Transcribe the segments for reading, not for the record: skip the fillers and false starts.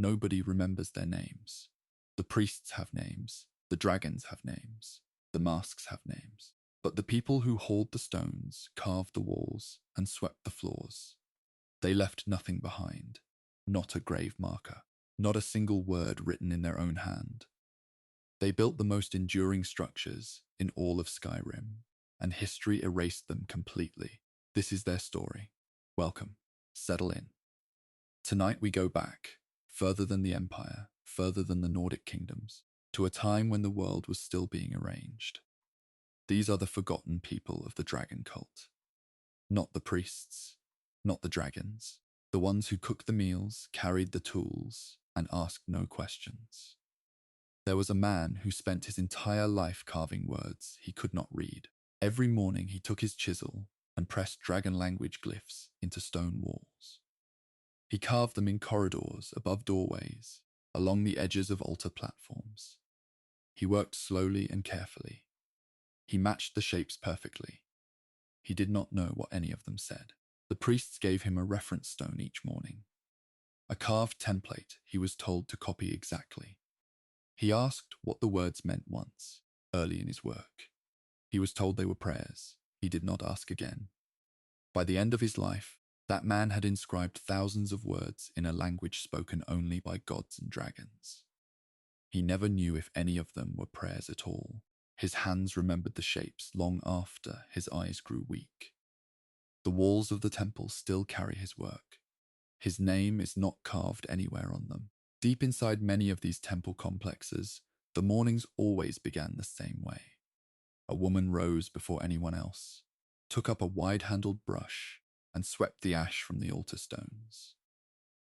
nobody remembers their names. The priests have names, the dragons have names, the masks have names. But the people who hauled the stones, carved the walls, and swept the floors, they left nothing behind, not a grave marker, not a single word written in their own hand. They built the most enduring structures in all of Skyrim, and history erased them completely. This is their story. Welcome. Settle in. Tonight we go back, further than the Empire, further than the Nordic kingdoms, to a time when the world was still being arranged. These are the forgotten people of the dragon cult. Not the priests, not the dragons, the ones who cooked the meals, carried the tools, and asked no questions. There was a man who spent his entire life carving words he could not read. Every morning he took his chisel and pressed dragon language glyphs into stone walls. He carved them in corridors, above doorways, along the edges of altar platforms. He worked slowly and carefully. He matched the shapes perfectly. He did not know what any of them said. The priests gave him a reference stone each morning, a carved template he was told to copy exactly. He asked what the words meant once, early in his work. He was told they were prayers. He did not ask again. By the end of his life, that man had inscribed thousands of words in a language spoken only by gods and dragons. He never knew if any of them were prayers at all. His hands remembered the shapes long after his eyes grew weak. The walls of the temple still carry his work. His name is not carved anywhere on them. Deep inside many of these temple complexes, the mornings always began the same way. A woman rose before anyone else, took up a wide-handled brush, and swept the ash from the altar stones.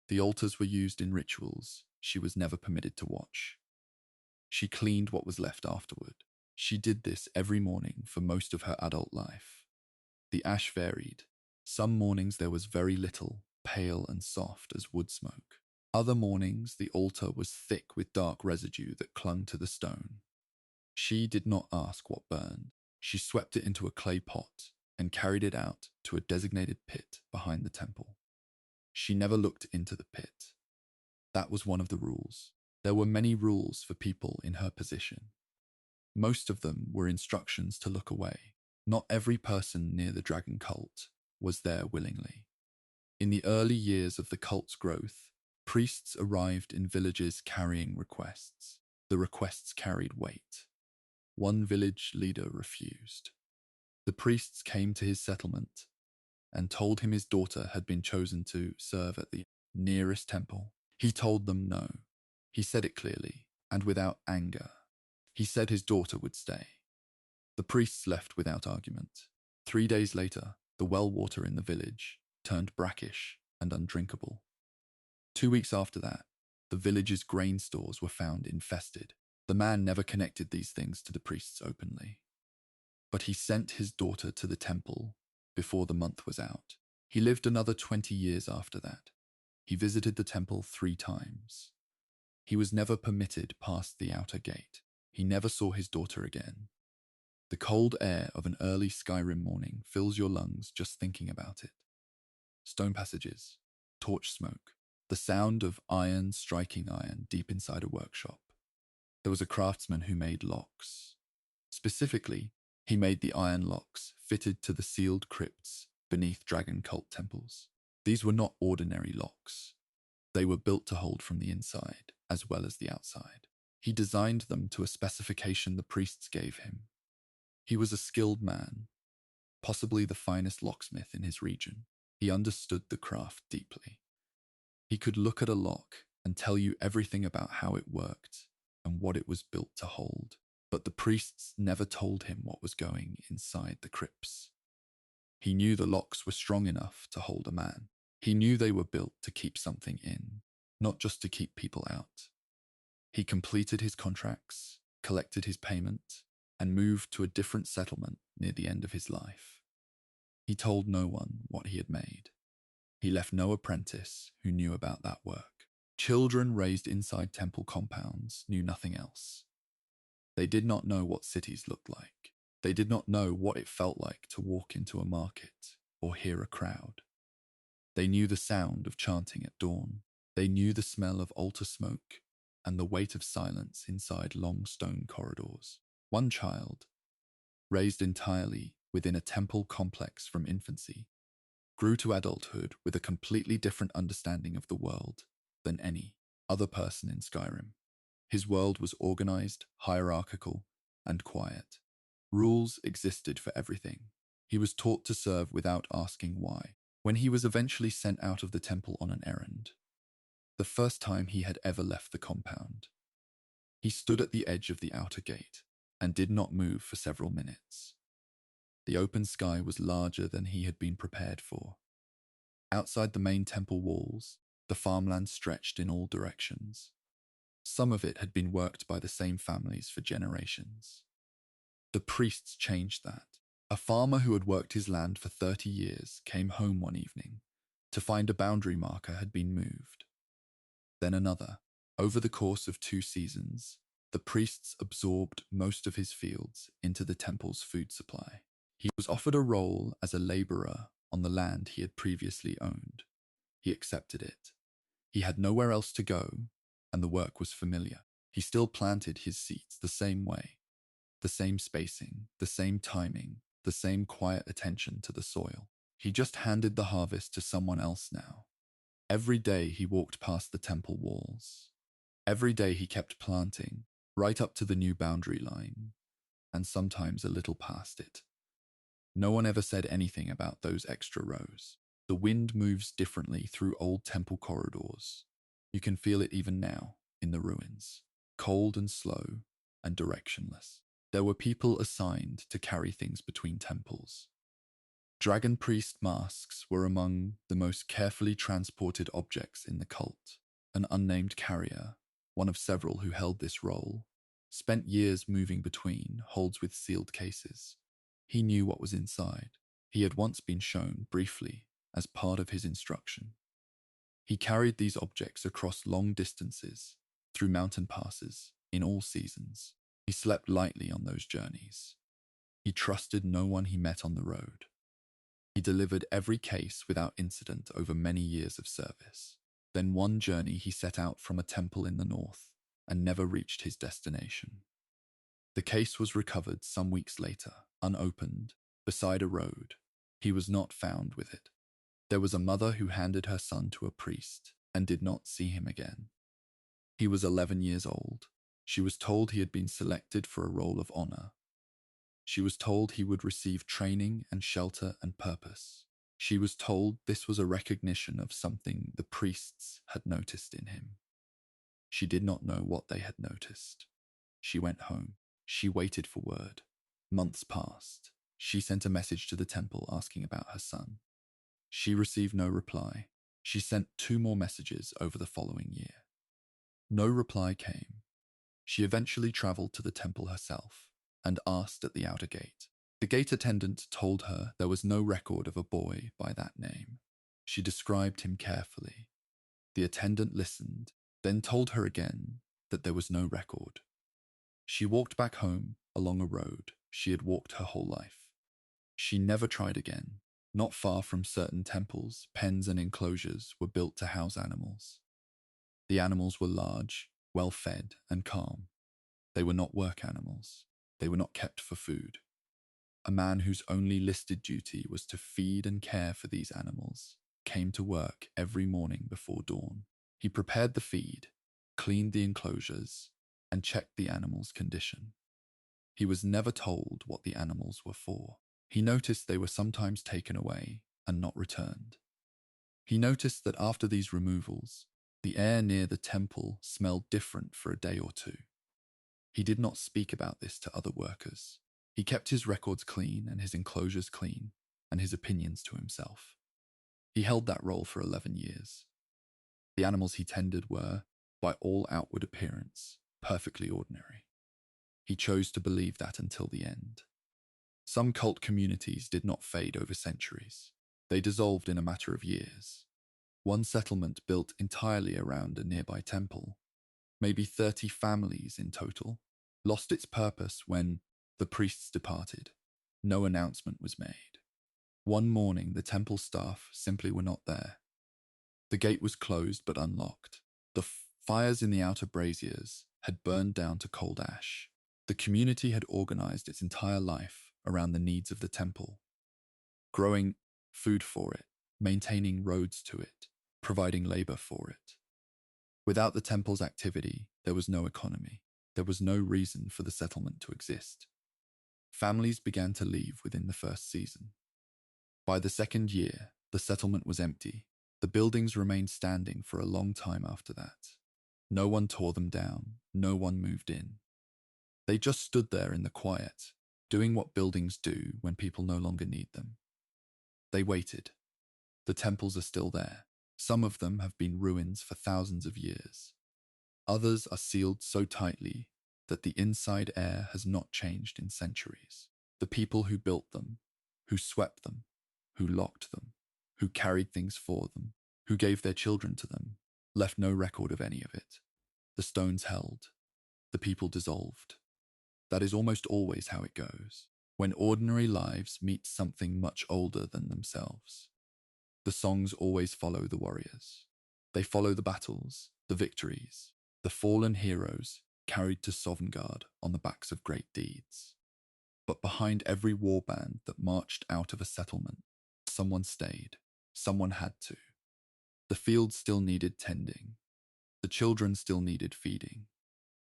The altars were used in rituals she was never permitted to watch. She cleaned what was left afterward. She did this every morning for most of her adult life. The ash varied. Some mornings there was very little, pale and soft as wood smoke. Other mornings the altar was thick with dark residue that clung to the stone. She did not ask what burned. She swept it into a clay pot and carried it out to a designated pit behind the temple. She never looked into the pit. That was one of the rules. There were many rules for people in her position. Most of them were instructions to look away. Not every person near the dragon cult was there willingly. In the early years of the cult's growth, priests arrived in villages carrying requests. The requests carried weight. One village leader refused. The priests came to his settlement and told him his daughter had been chosen to serve at the nearest temple. He told them no. He said it clearly and without anger. He said his daughter would stay. The priests left without argument. 3 days later, the well water in the village turned brackish and undrinkable. 2 weeks after that, the village's grain stores were found infested. The man never connected these things to the priests openly. But he sent his daughter to the temple before the month was out. He lived another 20 years after that. He visited the temple 3 times. He was never permitted past the outer gate. He never saw his daughter again. The cold air of an early Skyrim morning fills your lungs just thinking about it. Stone passages, torch smoke, the sound of iron striking iron deep inside a workshop. There was a craftsman who made locks. Specifically, he made the iron locks fitted to the sealed crypts beneath dragon cult temples. These were not ordinary locks. They were built to hold from the inside as well as the outside. He designed them to a specification the priests gave him. He was a skilled man, possibly the finest locksmith in his region. He understood the craft deeply. He could look at a lock and tell you everything about how it worked and what it was built to hold. But the priests never told him what was going inside the crypts. He knew the locks were strong enough to hold a man. He knew they were built to keep something in, not just to keep people out. He completed his contracts, collected his payment, and moved to a different settlement near the end of his life. He told no one what he had made. He left no apprentice who knew about that work. Children raised inside temple compounds knew nothing else. They did not know what cities looked like. They did not know what it felt like to walk into a market or hear a crowd. They knew the sound of chanting at dawn. They knew the smell of altar smoke and the weight of silence inside long stone corridors. One child, raised entirely within a temple complex from infancy, grew to adulthood with a completely different understanding of the world than any other person in Skyrim. His world was organized, hierarchical, and quiet. Rules existed for everything. He was taught to serve without asking why. When he was eventually sent out of the temple on an errand, the first time he had ever left the compound, he stood at the edge of the outer gate and did not move for several minutes. The open sky was larger than he had been prepared for. Outside the main temple walls, the farmland stretched in all directions. Some of it had been worked by the same families for generations. The priests changed that. A farmer who had worked his land for 30 years came home one evening to find a boundary marker had been moved. Then another. Over the course of 2 seasons, the priests absorbed most of his fields into the temple's food supply. He was offered a role as a laborer on the land he had previously owned. He accepted it. He had nowhere else to go, and the work was familiar. He still planted his seeds the same way, the same spacing, the same timing, the same quiet attention to the soil. He just handed the harvest to someone else now. Every day he walked past the temple walls. Every day he kept planting, right up to the new boundary line, and sometimes a little past it. No one ever said anything about those extra rows. The wind moves differently through old temple corridors. You can feel it even now, in the ruins, cold and slow and directionless. There were people assigned to carry things between temples. Dragon priest masks were among the most carefully transported objects in the cult. An unnamed carrier, one of several who held this role, spent years moving between holds with sealed cases. He knew what was inside. He had once been shown, briefly, as part of his instruction. He carried these objects across long distances, through mountain passes, in all seasons. He slept lightly on those journeys. He trusted no one he met on the road. He delivered every case without incident over many years of service. Then one journey he set out from a temple in the north and never reached his destination. The case was recovered some weeks later, unopened, beside a road. He was not found with it. There was a mother who handed her son to a priest and did not see him again. He was 11 years old. She was told he had been selected for a role of honor. She was told he would receive training and shelter and purpose. She was told this was a recognition of something the priests had noticed in him. She did not know what they had noticed. She went home. She waited for word. Months passed. She sent a message to the temple asking about her son. She received no reply. She sent 2 more messages over the following year. No reply came. She eventually traveled to the temple herself and asked at the outer gate. The gate attendant told her there was no record of a boy by that name. She described him carefully. The attendant listened, then told her again that there was no record. She walked back home along a road she had walked her whole life. She never tried again. Not far from certain temples, pens and enclosures were built to house animals. The animals were large, well-fed, and calm. They were not work animals. They were not kept for food. A man whose only listed duty was to feed and care for these animals came to work every morning before dawn. He prepared the feed, cleaned the enclosures, and checked the animals' condition. He was never told what the animals were for. He noticed they were sometimes taken away and not returned. He noticed that after these removals, the air near the temple smelled different for a day or 2. He did not speak about this to other workers. He kept his records clean and his enclosures clean, and his opinions to himself. He held that role for 11 years. The animals he tended were, by all outward appearance, perfectly ordinary. He chose to believe that until the end. Some cult communities did not fade over centuries. They dissolved in a matter of years. One settlement built entirely around a nearby temple, maybe 30 families in total, lost its purpose when the priests departed. No announcement was made. One morning, the temple staff simply were not there. The gate was closed but unlocked. The fires in the outer braziers had burned down to cold ash. The community had organized its entire life around the needs of the temple, growing food for it, maintaining roads to it, providing labor for it. Without the temple's activity, there was no economy. There was no reason for the settlement to exist. Families began to leave within the first season. By the second year, the settlement was empty. The buildings remained standing for a long time after that. No one tore them down. No one moved in. They just stood there in the quiet, doing what buildings do when people no longer need them. They waited. The temples are still there. Some of them have been ruins for thousands of years. Others are sealed so tightly that the inside air has not changed in centuries. The people who built them, who swept them, who locked them, who carried things for them, who gave their children to them, left no record of any of it. The stones held. The people dissolved. That is almost always how it goes, when ordinary lives meet something much older than themselves. The songs always follow the warriors. They follow the battles, the victories, the fallen heroes carried to Sovngarde on the backs of great deeds. But behind every warband that marched out of a settlement, someone stayed. Someone had to. The fields still needed tending. The children still needed feeding.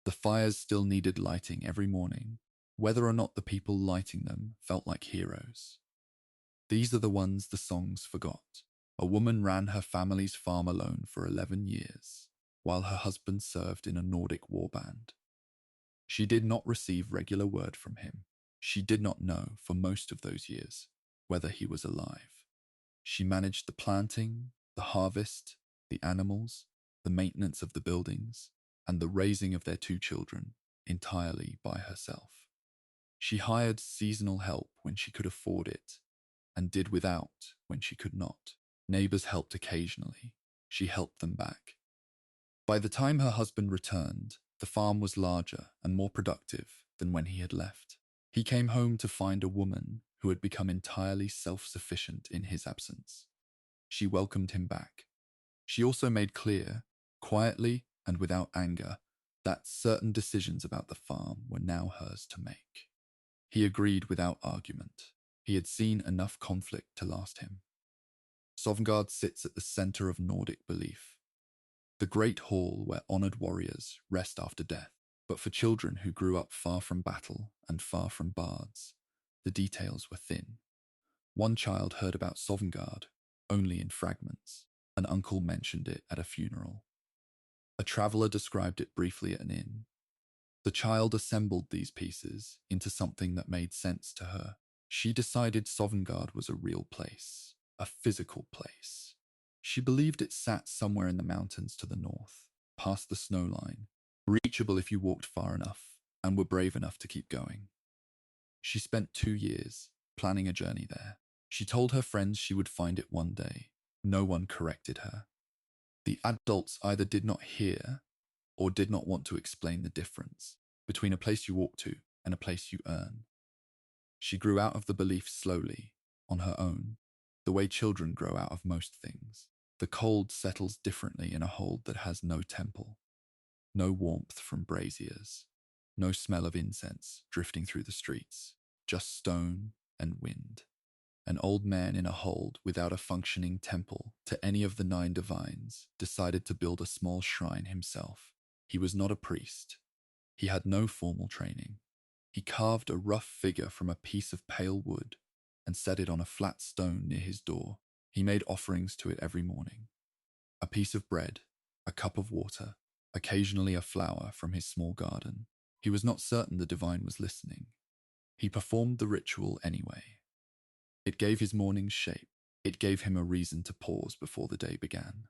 The fires still needed lighting every morning, whether or not the people lighting them felt like heroes. These are the ones the songs forgot. A woman ran her family's farm alone for 11 years, while her husband served in a Nordic warband. She did not receive regular word from him. She did not know, for most of those years, whether he was alive. She managed the planting, the harvest, the animals, the maintenance of the buildings, and the raising of their 2 children entirely by herself. She hired seasonal help when she could afford it, and did without when she could not. Neighbors helped occasionally. She helped them back. By the time her husband returned, the farm was larger and more productive than when he had left. He came home to find a woman who had become entirely self-sufficient in his absence. She welcomed him back. She also made clear, quietly and without anger, that certain decisions about the farm were now hers to make. He agreed without argument. He had seen enough conflict to last him. Sovngarde sits at the center of Nordic belief, the great hall where honored warriors rest after death. But for children who grew up far from battle and far from bards, the details were thin. One child heard about Sovngarde only in fragments. An uncle mentioned it at a funeral. A traveler described it briefly at an inn. The child assembled these pieces into something that made sense to her. She decided Sovngarde was a real place, a physical place. She believed it sat somewhere in the mountains to the north, past the snow line, reachable if you walked far enough and were brave enough to keep going. She spent 2 years planning a journey there. She told her friends she would find it one day. No one corrected her. The adults either did not hear or did not want to explain the difference between a place you walk to and a place you earn. She grew out of the belief slowly, on her own, the way children grow out of most things. The cold settles differently in a hold that has no temple, no warmth from braziers, no smell of incense drifting through the streets, just stone and wind. An old man in a hold without a functioning temple to any of the 9 divines decided to build a small shrine himself. He was not a priest. He had no formal training. He carved a rough figure from a piece of pale wood and set it on a flat stone near his door. He made offerings to it every morning. A piece of bread, a cup of water, occasionally a flower from his small garden. He was not certain the divine was listening. He performed the ritual anyway. It gave his mornings shape. It gave him a reason to pause before the day began.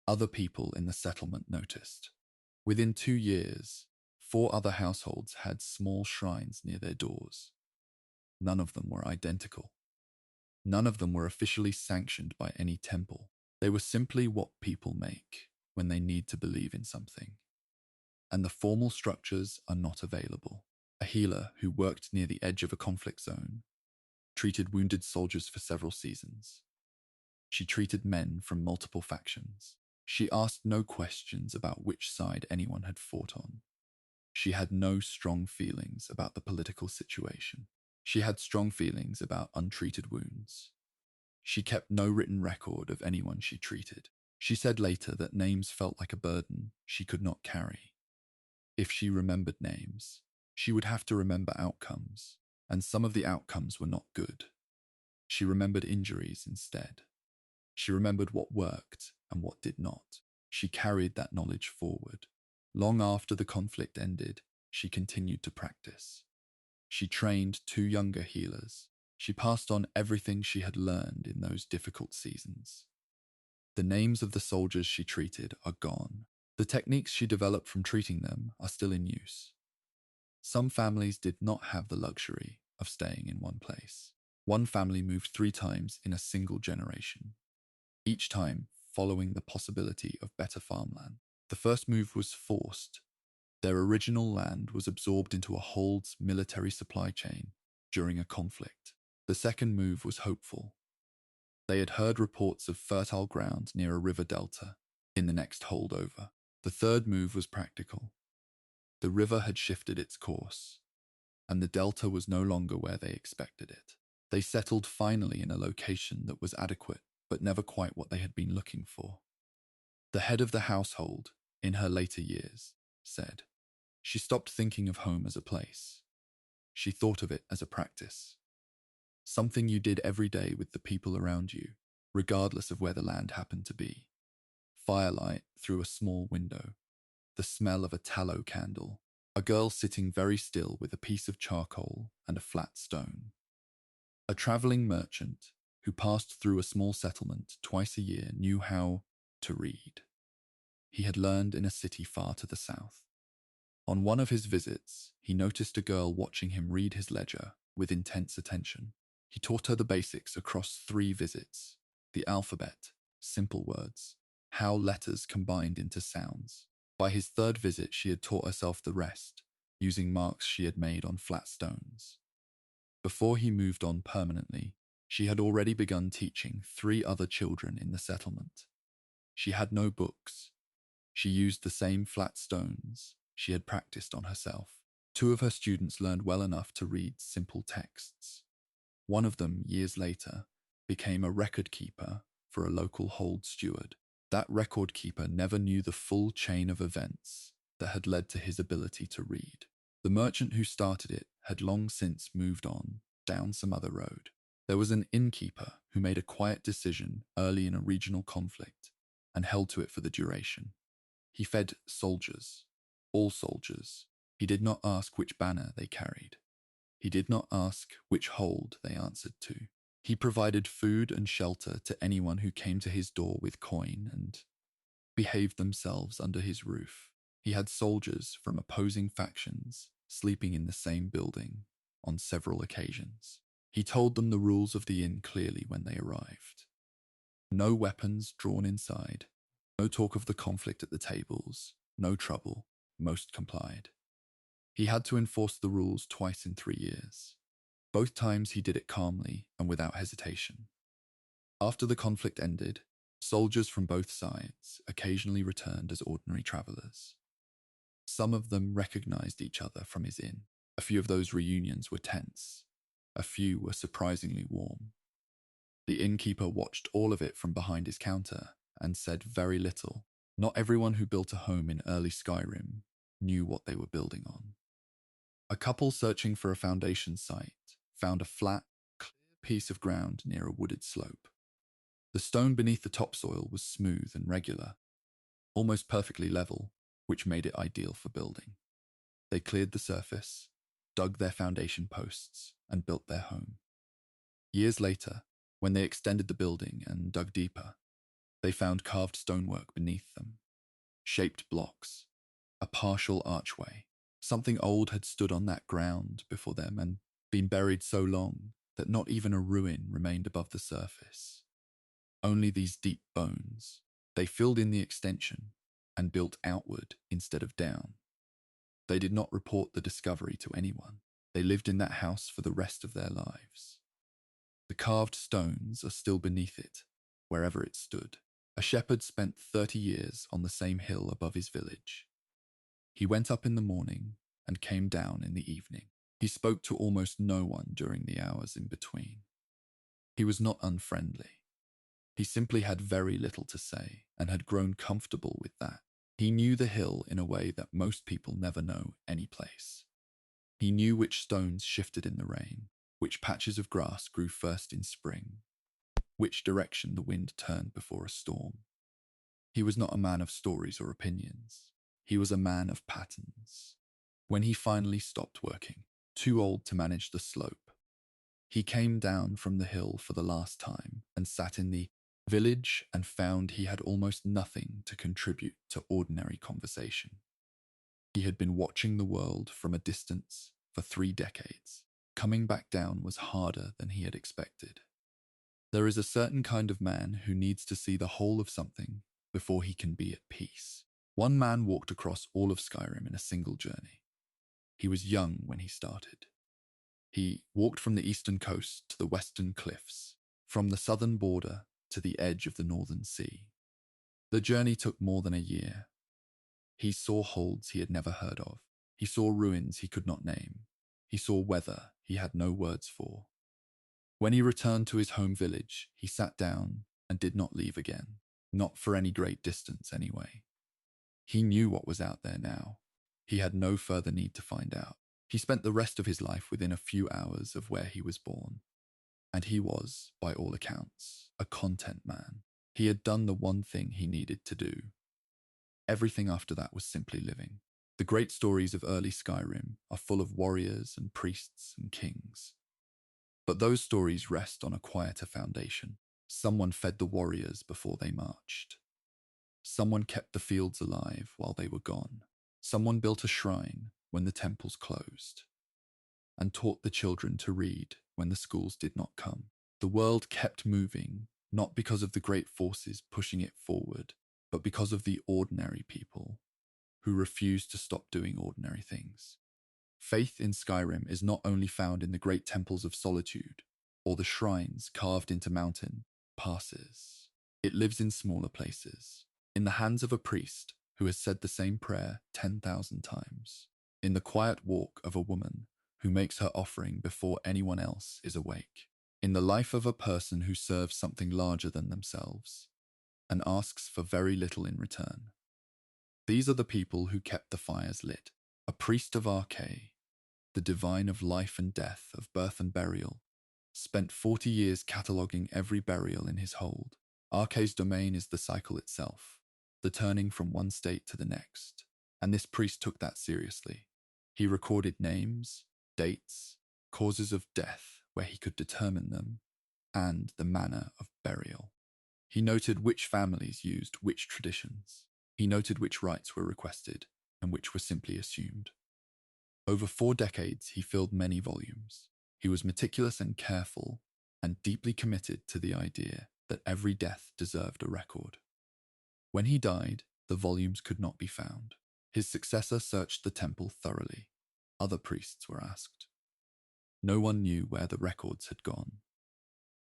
Other people in the settlement noticed. Within 2 years, 4 other households had small shrines near their doors. None of them were identical. None of them were officially sanctioned by any temple. They were simply what people make when they need to believe in something. And the formal structures are not available. A healer who worked near the edge of a conflict zone treated wounded soldiers for several seasons. She treated men from multiple factions. She asked no questions about which side anyone had fought on. She had no strong feelings about the political situation. She had strong feelings about untreated wounds. She kept no written record of anyone she treated. She said later that names felt like a burden she could not carry. If she remembered names, she would have to remember outcomes, and some of the outcomes were not good. She remembered injuries instead. She remembered what worked and what did not. She carried that knowledge forward. Long after the conflict ended, she continued to practice. She trained 2 younger healers. She passed on everything she had learned in those difficult seasons. The names of the soldiers she treated are gone. The techniques she developed from treating them are still in use. Some families did not have the luxury of staying in one place. One family moved 3 times in a single generation, each time following the possibility of better farmland. The first move was forced. Their original land was absorbed into a hold's military supply chain during a conflict. The second move was hopeful. They had heard reports of fertile ground near a river delta in the next holdover. The third move was practical. The river had shifted its course, and the delta was no longer where they expected it. They settled finally in a location that was adequate, but never quite what they had been looking for. The head of the household, in her later years, said, she stopped thinking of home as a place. She thought of it as a practice. Something you did every day with the people around you, regardless of where the land happened to be. Firelight through a small window, the smell of a tallow candle, a girl sitting very still with a piece of charcoal and a flat stone. A traveling merchant who passed through a small settlement twice a year knew how to read. He had learned in a city far to the south. On one of his visits, he noticed a girl watching him read his ledger with intense attention. He taught her the basics across 3 visits: the alphabet, simple words, how letters combined into sounds. By his 3rd visit, she had taught herself the rest, using marks she had made on flat stones. Before he moved on permanently, she had already begun teaching 3 other children in the settlement. She had no books. She used the same flat stones she had practiced on herself. 2 of her students learned well enough to read simple texts. One of them, years later, became a record keeper for a local hold steward. That record keeper never knew the full chain of events that had led to his ability to read. The merchant who started it had long since moved on down some other road. There was an innkeeper who made a quiet decision early in a regional conflict and held to it for the duration. He fed soldiers, all soldiers. He did not ask which banner they carried. He did not ask which hold they answered to. He provided food and shelter to anyone who came to his door with coin and behaved themselves under his roof. He had soldiers from opposing factions sleeping in the same building on several occasions. He told them the rules of the inn clearly when they arrived. No weapons drawn inside, no talk of the conflict at the tables, no trouble, most complied. He had to enforce the rules twice in 3 years. Both times he did it calmly and without hesitation. After the conflict ended, soldiers from both sides occasionally returned as ordinary travelers. Some of them recognized each other from his inn. A few of those reunions were tense. A few were surprisingly warm. The innkeeper watched all of it from behind his counter and said very little. Not everyone who built a home in early Skyrim knew what they were building on. A couple searching for a foundation site found a flat, clear piece of ground near a wooded slope. The stone beneath the topsoil was smooth and regular, almost perfectly level, which made it ideal for building. They cleared the surface, dug their foundation posts, and built their home. Years later, when they extended the building and dug deeper, they found carved stonework beneath them, shaped blocks, a partial archway. Something old had stood on that ground before them and been buried so long that not even a ruin remained above the surface. Only these deep bones. They filled in the extension and built outward instead of down. They did not report the discovery to anyone. They lived in that house for the rest of their lives. The carved stones are still beneath it, wherever it stood. A shepherd spent 30 years on the same hill above his village. He went up in the morning and came down in the evening. He spoke to almost no one during the hours in between. He was not unfriendly. He simply had very little to say and had grown comfortable with that. He knew the hill in a way that most people never know any place. He knew which stones shifted in the rain, which patches of grass grew first in spring, which direction the wind turned before a storm. He was not a man of stories or opinions. He was a man of patterns. When he finally stopped working, too old to manage the slope, he came down from the hill for the last time and sat in the village and found he had almost nothing to contribute to ordinary conversation. He had been watching the world from a distance for 3 decades. Coming back down was harder than he had expected. There is a certain kind of man who needs to see the whole of something before he can be at peace. One man walked across all of Skyrim in a single journey. He was young when he started. He walked from the eastern coast to the western cliffs, from the southern border to the edge of the northern sea. The journey took more than a year. He saw holds he had never heard of. He saw ruins he could not name. He saw weather he had no words for. When he returned to his home village, he sat down and did not leave again, not for any great distance anyway. He knew what was out there now. He had no further need to find out. He spent the rest of his life within a few hours of where he was born. And he was, by all accounts, a content man. He had done the one thing he needed to do. Everything after that was simply living. The great stories of early Skyrim are full of warriors and priests and kings. But those stories rest on a quieter foundation. Someone fed the warriors before they marched. Someone kept the fields alive while they were gone. Someone built a shrine when the temples closed, and taught the children to read when the schools did not come. The world kept moving, not because of the great forces pushing it forward, but because of the ordinary people who refused to stop doing ordinary things. Faith in Skyrim is not only found in the great temples of solitude or the shrines carved into mountain passes. It lives in smaller places, in the hands of a priest who has said the same prayer 10,000 times, in the quiet walk of a woman who makes her offering before anyone else is awake, in the life of a person who serves something larger than themselves and asks for very little in return. These are the people who kept the fires lit. A priest of Arche, the divine of life and death, of birth and burial, spent 40 years cataloguing every burial in his hold. Arche's domain is the cycle itself, the turning from one state to the next, and this priest took that seriously. He recorded names, dates, causes of death where he could determine them, and the manner of burial. He noted which families used which traditions. He noted which rites were requested and which were simply assumed. Over 4 decades, he filled many volumes. He was meticulous and careful, and deeply committed to the idea that every death deserved a record. When he died, the volumes could not be found. His successor searched the temple thoroughly. Other priests were asked. No one knew where the records had gone.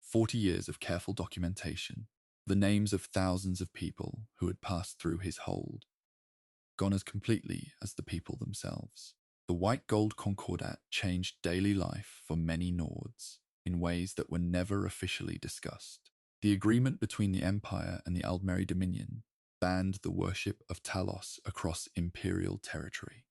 40 years of careful documentation, the names of thousands of people who had passed through his hold, gone as completely as the people themselves. The white gold concordat changed daily life for many Nords in ways that were never officially discussed. The agreement between the Empire and the Aldmeri Dominion banned the worship of Talos across imperial territory.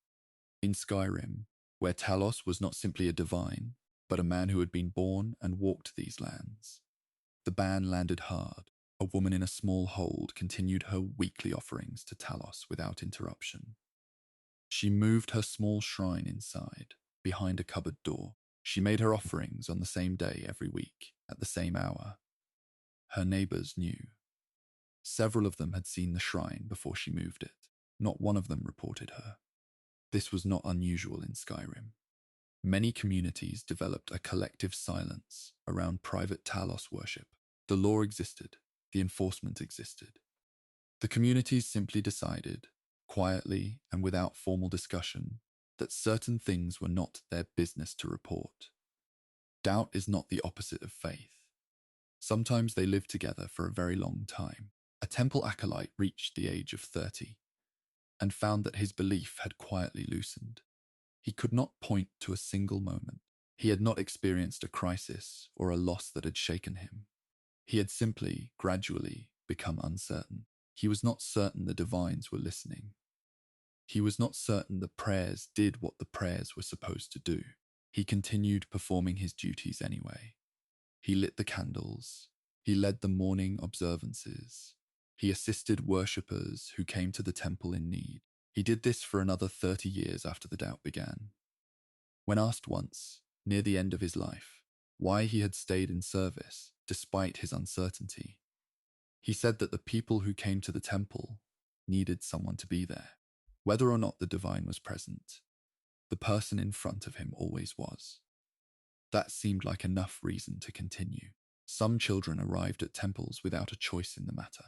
In Skyrim, where Talos was not simply a divine, but a man who had been born and walked these lands, the ban landed hard. A woman in a small hold continued her weekly offerings to Talos without interruption. She moved her small shrine inside, behind a cupboard door. She made her offerings on the same day every week, at the same hour. Her neighbors knew. Several of them had seen the shrine before she moved it. Not one of them reported her. This was not unusual in Skyrim. Many communities developed a collective silence around private Talos worship. The law existed. The enforcement existed. The communities simply decided, quietly and without formal discussion, that certain things were not their business to report. Doubt is not the opposite of faith. Sometimes they lived together for a very long time. A temple acolyte reached the age of 30 and found that his belief had quietly loosened. He could not point to a single moment. He had not experienced a crisis or a loss that had shaken him. He had simply, gradually, become uncertain. He was not certain the divines were listening. He was not certain the prayers did what the prayers were supposed to do. He continued performing his duties anyway. He lit the candles. He led the morning observances. He assisted worshippers who came to the temple in need. He did this for another 30 years after the doubt began. When asked once, near the end of his life, why he had stayed in service despite his uncertainty, he said that the people who came to the temple needed someone to be there. Whether or not the divine was present, the person in front of him always was. That seemed like enough reason to continue. Some children arrived at temples without a choice in the matter.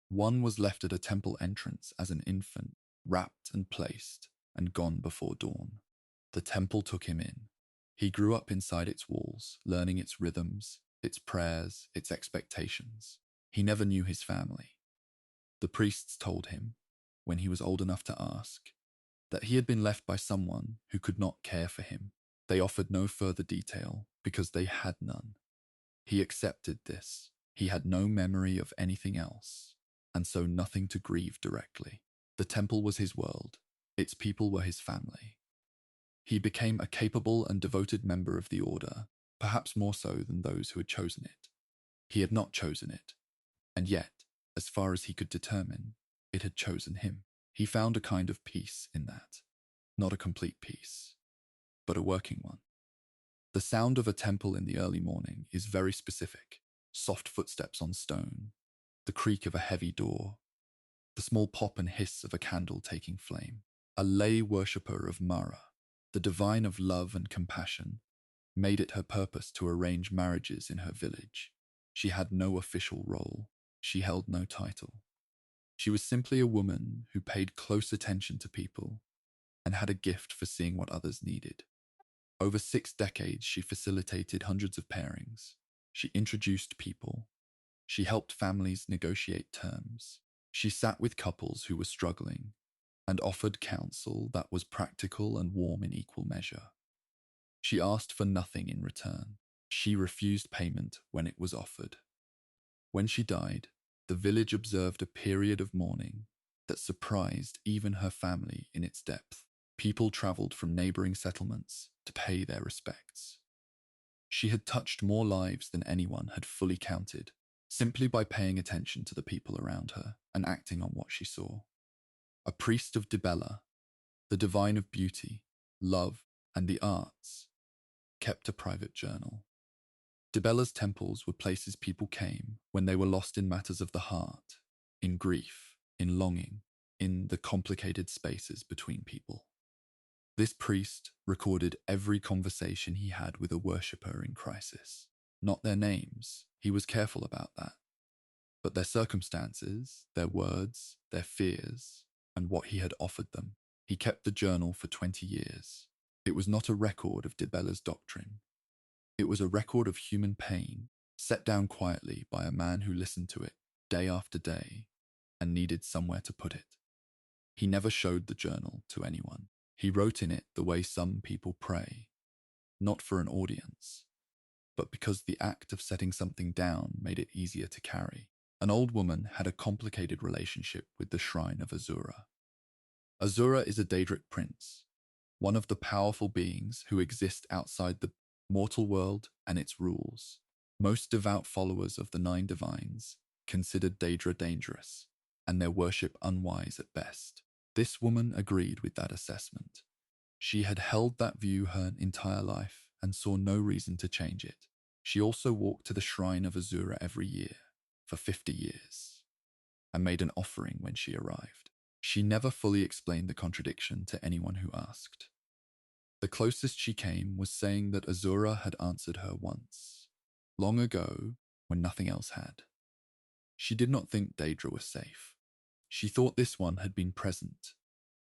One was left at a temple entrance as an infant, wrapped and placed, and gone before dawn. The temple took him in. He grew up inside its walls, learning its rhythms, its prayers, its expectations. He never knew his family. The priests told him, when he was old enough to ask, that he had been left by someone who could not care for him. They offered no further detail because they had none. He accepted this. He had no memory of anything else, and so nothing to grieve directly. The temple was his world. Its people were his family. He became a capable and devoted member of the order, perhaps more so than those who had chosen it. He had not chosen it, and yet, as far as he could determine, it had chosen him. He found a kind of peace in that. Not a complete peace, but a working one. The sound of a temple in the early morning is very specific. Soft footsteps on stone, the creak of a heavy door, the small pop and hiss of a candle taking flame. A lay worshipper of Mara, the divine of love and compassion, made it her purpose to arrange marriages in her village. She had no official role. She held no title. She was simply a woman who paid close attention to people and had a gift for seeing what others needed. Over 6 decades, she facilitated hundreds of pairings. She introduced people. She helped families negotiate terms. She sat with couples who were struggling and offered counsel that was practical and warm in equal measure. She asked for nothing in return. She refused payment when it was offered. When she died, the village observed a period of mourning that surprised even her family in its depth. People traveled from neighboring settlements to pay their respects. She had touched more lives than anyone had fully counted, simply by paying attention to the people around her and acting on what she saw. A priest of Dibella, the divine of beauty, love, and the arts, kept a private journal. Dibella's temples were places people came when they were lost in matters of the heart, in grief, in longing, in the complicated spaces between people. This priest recorded every conversation he had with a worshipper in crisis. Not their names, he was careful about that, but their circumstances, their words, their fears, and what he had offered them. He kept the journal for 20 years. It was not a record of Dibella's doctrine. It was a record of human pain, set down quietly by a man who listened to it day after day and needed somewhere to put it. He never showed the journal to anyone. He wrote in it the way some people pray, not for an audience, but because the act of setting something down made it easier to carry. An old woman had a complicated relationship with the shrine of Azura. Azura is a Daedric prince, one of the powerful beings who exist outside the mortal world and its rules. Most devout followers of the 9 divines considered Daedra dangerous, and their worship unwise at best. This woman agreed with that assessment. She had held that view her entire life and saw no reason to change it. She also walked to the shrine of Azura every year, for 50 years, and made an offering when she arrived. She never fully explained the contradiction to anyone who asked. The closest she came was saying that Azura had answered her once, long ago, when nothing else had. She did not think Daedra was safe. She thought this one had been present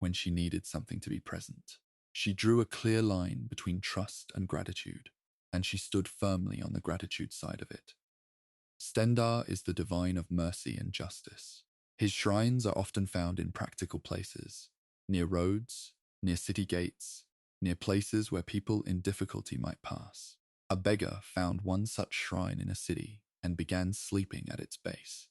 when she needed something to be present. She drew a clear line between trust and gratitude, and she stood firmly on the gratitude side of it. Stendar is the divine of mercy and justice. His shrines are often found in practical places, near roads, near city gates, near places where people in difficulty might pass. A beggar found one such shrine in a city and began sleeping at its base.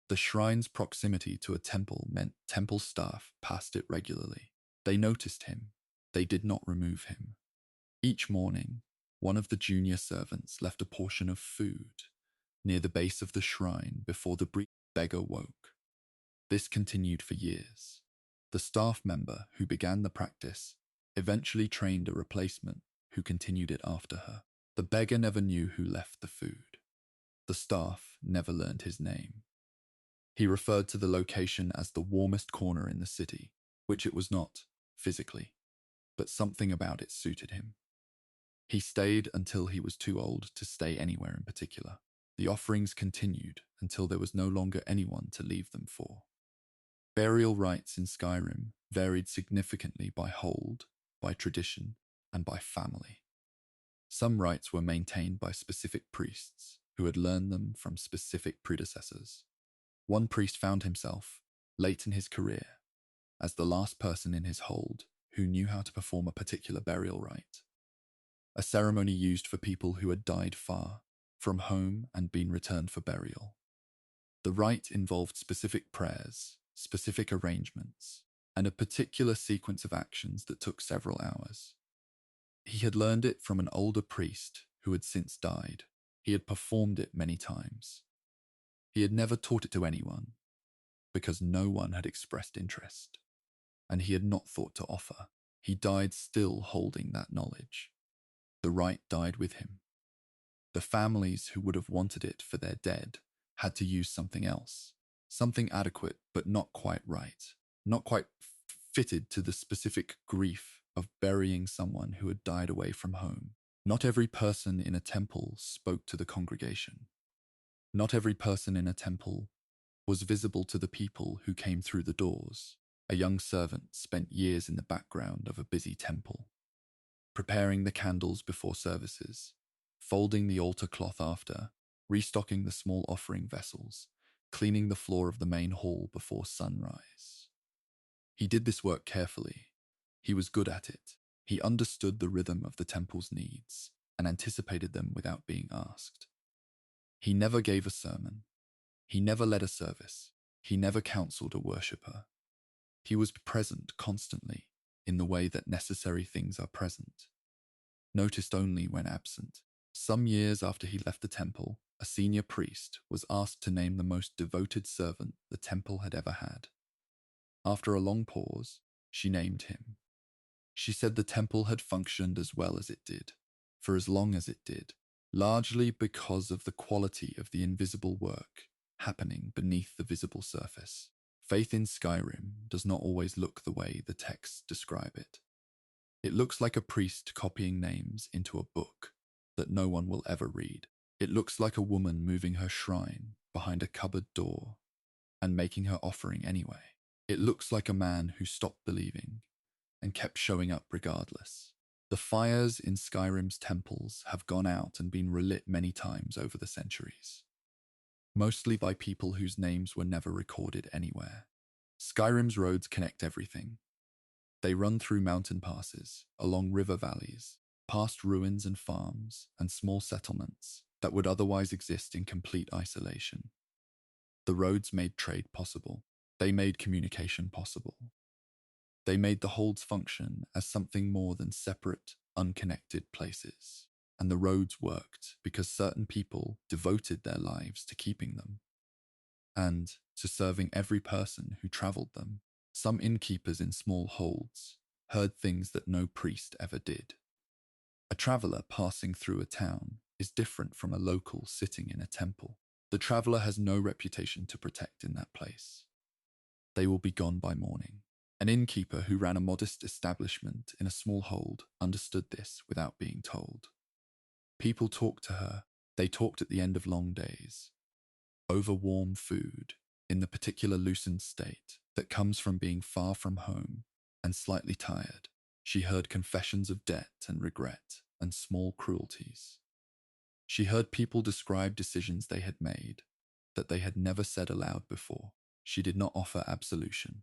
The shrine's proximity to a temple meant temple staff passed it regularly. They noticed him. They did not remove him. Each morning, one of the junior servants left a portion of food near the base of the shrine before the beggar woke. This continued for years. The staff member who began the practice eventually trained a replacement who continued it after her. The beggar never knew who left the food. The staff never learned his name. He referred to the location as the warmest corner in the city, which it was not, physically, but something about it suited him. He stayed until he was too old to stay anywhere in particular. The offerings continued until there was no longer anyone to leave them for. Burial rites in Skyrim varied significantly by hold, by tradition, and by family. Some rites were maintained by specific priests who had learned them from specific predecessors. One priest found himself, late in his career, as the last person in his hold who knew how to perform a particular burial rite, a ceremony used for people who had died far from home and been returned for burial. The rite involved specific prayers, specific arrangements, and a particular sequence of actions that took several hours. He had learned it from an older priest who had since died. He had performed it many times. He had never taught it to anyone, because no one had expressed interest, and he had not thought to offer. He died still holding that knowledge. The rite died with him. The families who would have wanted it for their dead had to use something else, something adequate but not quite right, not quite fitted to the specific grief of burying someone who had died away from home. Not every person in a temple spoke to the congregation. Not every person in a temple was visible to the people who came through the doors. A young servant spent years in the background of a busy temple, preparing the candles before services, folding the altar cloth after, restocking the small offering vessels, cleaning the floor of the main hall before sunrise. He did this work carefully. He was good at it. He understood the rhythm of the temple's needs and anticipated them without being asked. He never gave a sermon. He never led a service. He never counseled a worshipper. He was present constantly in the way that necessary things are present, noticed only when absent. Some years after he left the temple, a senior priest was asked to name the most devoted servant the temple had ever had. After a long pause, she named him. She said the temple had functioned as well as it did, for as long as it did, largely because of the quality of the invisible work happening beneath the visible surface. Faith in Skyrim does not always look the way the texts describe it. It looks like a priest copying names into a book that no one will ever read. It looks like a woman moving her shrine behind a cupboard door and making her offering anyway. It looks like a man who stopped believing and kept showing up regardless. The fires in Skyrim's temples have gone out and been relit many times over the centuries, mostly by people whose names were never recorded anywhere. Skyrim's roads connect everything. They run through mountain passes, along river valleys, past ruins and farms and small settlements that would otherwise exist in complete isolation. The roads made trade possible. They made communication possible. They made the holds function as something more than separate, unconnected places. And the roads worked because certain people devoted their lives to keeping them and to serving every person who traveled them. Some innkeepers in small holds heard things that no priest ever did. A traveler passing through a town is different from a local sitting in a temple. The traveler has no reputation to protect in that place. They will be gone by morning. An innkeeper who ran a modest establishment in a small hold understood this without being told. People talked to her. They talked at the end of long days, over warm food, in the particular loosened state that comes from being far from home and slightly tired. She heard confessions of debt and regret and small cruelties. She heard people describe decisions they had made that they had never said aloud before. She did not offer absolution.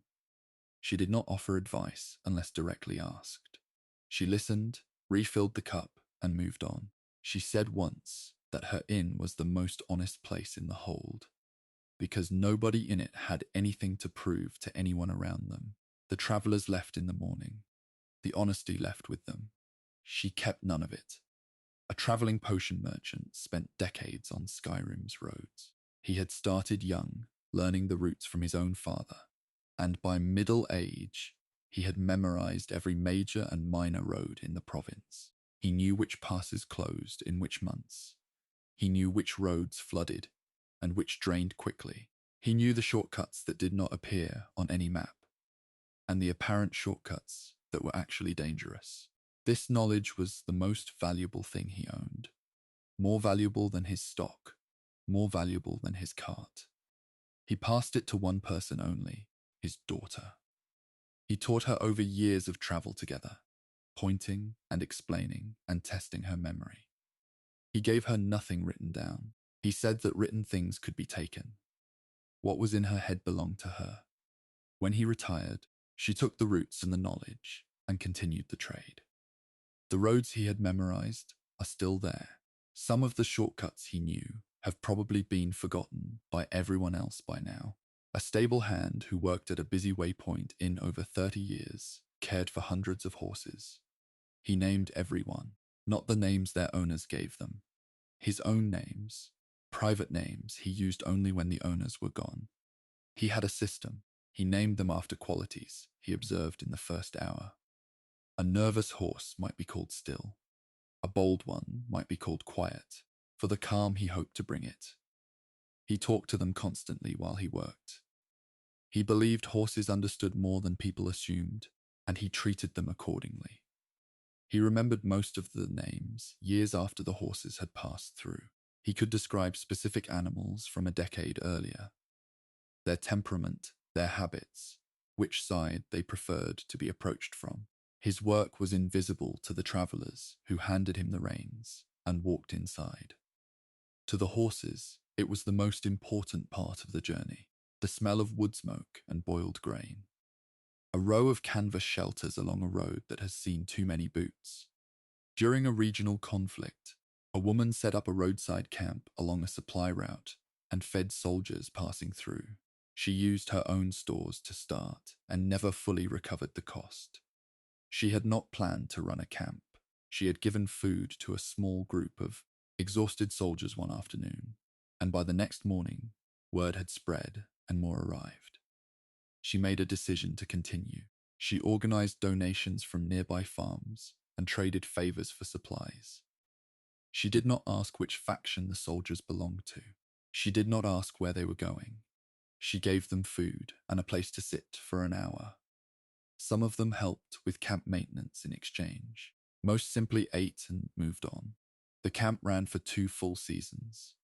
She did not offer advice unless directly asked. She listened, refilled the cup, and moved on. She said once that her inn was the most honest place in the hold, because nobody in it had anything to prove to anyone around them. The travelers left in the morning. The honesty left with them. She kept none of it. A traveling potion merchant spent decades on Skyrim's roads. He had started young, learning the routes from his own father, and by middle age, he had memorized every major and minor road in the province. He knew which passes closed in which months. He knew which roads flooded and which drained quickly. He knew the shortcuts that did not appear on any map, and the apparent shortcuts that were actually dangerous. This knowledge was the most valuable thing he owned, more valuable than his stock, more valuable than his cart. He passed it to one person only, his daughter. He taught her over years of travel together, pointing and explaining and testing her memory. He gave her nothing written down. He said that written things could be taken. What was in her head belonged to her. When he retired, she took the roots and the knowledge and continued the trade. The roads he had memorized are still there. Some of the shortcuts he knew have probably been forgotten by everyone else by now. A stable hand who worked at a busy waypoint in over 30 years cared for hundreds of horses. He named everyone, not the names their owners gave them. His own names, private names he used only when the owners were gone. He had a system. He named them after qualities he observed in the first hour. A nervous horse might be called still. A bold one might be called quiet, for the calm he hoped to bring it. He talked to them constantly while he worked. He believed horses understood more than people assumed, and he treated them accordingly. He remembered most of the names years after the horses had passed through. He could describe specific animals from a decade earlier, their temperament, their habits, which side they preferred to be approached from. His work was invisible to the travelers who handed him the reins and walked inside. To the horses, it was the most important part of the journey, the smell of wood smoke and boiled grain. A row of canvas shelters along a road that has seen too many boots. During a regional conflict, a woman set up a roadside camp along a supply route and fed soldiers passing through. She used her own stores to start and never fully recovered the cost. She had not planned to run a camp. She had given food to a small group of exhausted soldiers one afternoon, and by the next morning, word had spread and more arrived. She made a decision to continue. She organized donations from nearby farms and traded favors for supplies. She did not ask which faction the soldiers belonged to. She did not ask where they were going. She gave them food and a place to sit for an hour. Some of them helped with camp maintenance in exchange. Most simply ate and moved on. The camp ran for 2 full seasons.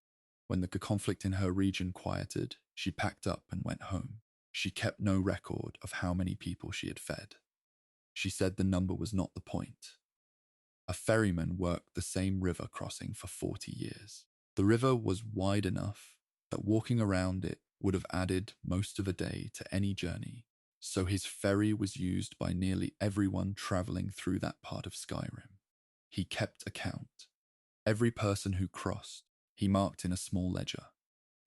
When the conflict in her region quieted, she packed up and went home. She kept no record of how many people she had fed. She said the number was not the point. A ferryman worked the same river crossing for 40 years. The river was wide enough that walking around it would have added most of a day to any journey, so his ferry was used by nearly everyone traveling through that part of Skyrim. He kept account. Every person who crossed, he marked in a small ledger.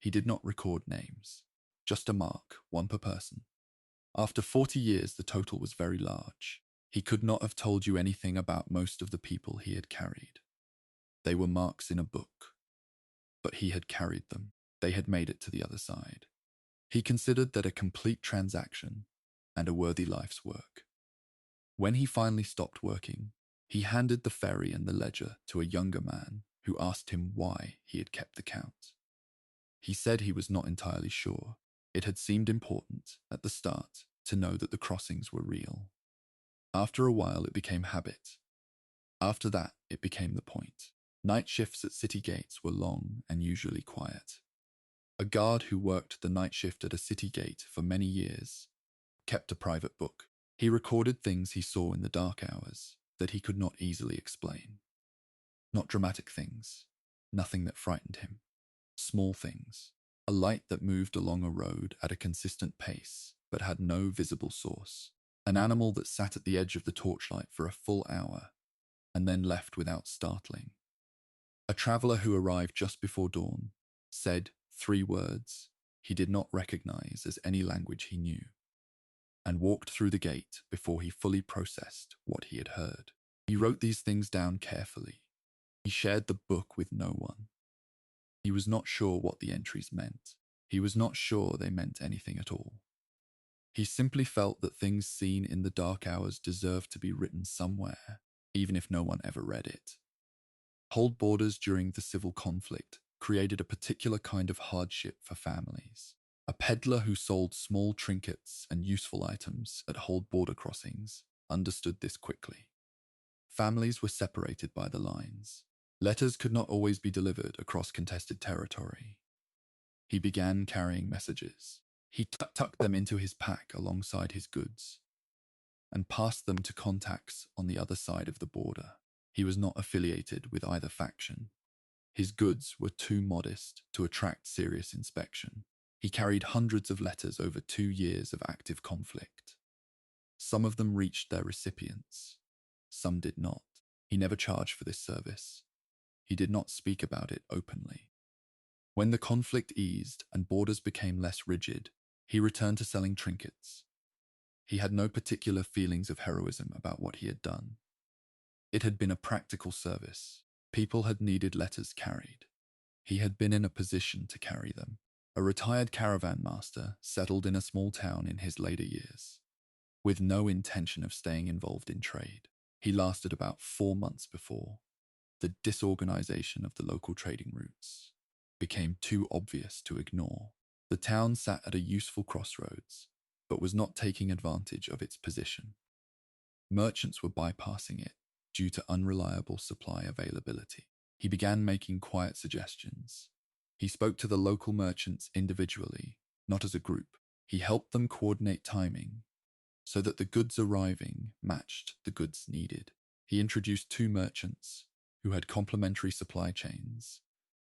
He did not record names, just a mark, one per person. After 40 years, the total was very large. He could not have told you anything about most of the people he had carried. They were marks in a book, but he had carried them. They had made it to the other side. He considered that a complete transaction and a worthy life's work. When he finally stopped working, he handed the ferry and the ledger to a younger man who asked him why he had kept the count. He said he was not entirely sure. It had seemed important at the start to know that the crossings were real. After a while, it became habit. After that, it became the point. Night shifts at city gates were long and usually quiet. A guard who worked the night shift at a city gate for many years kept a private book. He recorded things he saw in the dark hours that he could not easily explain. Not dramatic things, nothing that frightened him. Small things. A light that moved along a road at a consistent pace, but had no visible source. An animal that sat at the edge of the torchlight for a full hour, and then left without startling. A traveller who arrived just before dawn, said 3 words he did not recognize as any language he knew, and walked through the gate before he fully processed what he had heard. He wrote these things down carefully. He shared the book with no one. He was not sure what the entries meant. He was not sure they meant anything at all. He simply felt that things seen in the dark hours deserved to be written somewhere, even if no one ever read it. Hold borders during the civil conflict created a particular kind of hardship for families. A peddler who sold small trinkets and useful items at Hold border crossings understood this quickly. Families were separated by the lines. Letters could not always be delivered across contested territory. He began carrying messages. He tucked them into his pack alongside his goods and passed them to contacts on the other side of the border. He was not affiliated with either faction. His goods were too modest to attract serious inspection. He carried hundreds of letters over 2 years of active conflict. Some of them reached their recipients. Some did not. He never charged for this service. He did not speak about it openly. When the conflict eased and borders became less rigid, he returned to selling trinkets. He had no particular feelings of heroism about what he had done. It had been a practical service. People had needed letters carried. He had been in a position to carry them. A retired caravan master settled in a small town in his later years, with no intention of staying involved in trade. He lasted about 4 months before the disorganization of the local trading routes became too obvious to ignore. The town sat at a useful crossroads, but was not taking advantage of its position. Merchants were bypassing it due to unreliable supply availability. He began making quiet suggestions. He spoke to the local merchants individually, not as a group. He helped them coordinate timing so that the goods arriving matched the goods needed. He introduced 2 merchants who had complementary supply chains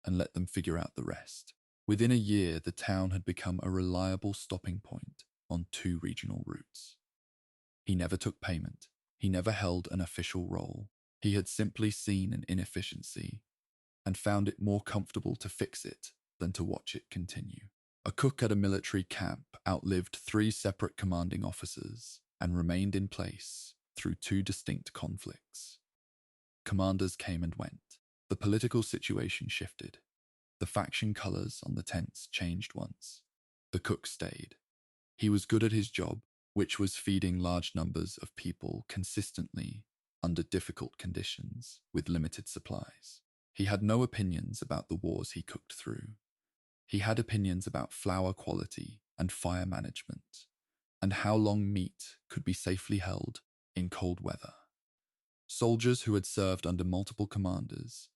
and let them figure out the rest. Within a year, the town had become a reliable stopping point on 2 regional routes. He never took payment. He never held an official role. He had simply seen an inefficiency and found it more comfortable to fix it than to watch it continue. A cook at a military camp outlived 3 separate commanding officers and remained in place through 2 distinct conflicts. Commanders came and went. The political situation shifted. The faction colors on the tents changed once. The cook stayed. He was good at his job, which was feeding large numbers of people consistently under difficult conditions with limited supplies. He had no opinions about the wars he cooked through. He had opinions about flour quality and fire management, and how long meat could be safely held in cold weather. Soldiers who had served under multiple commanders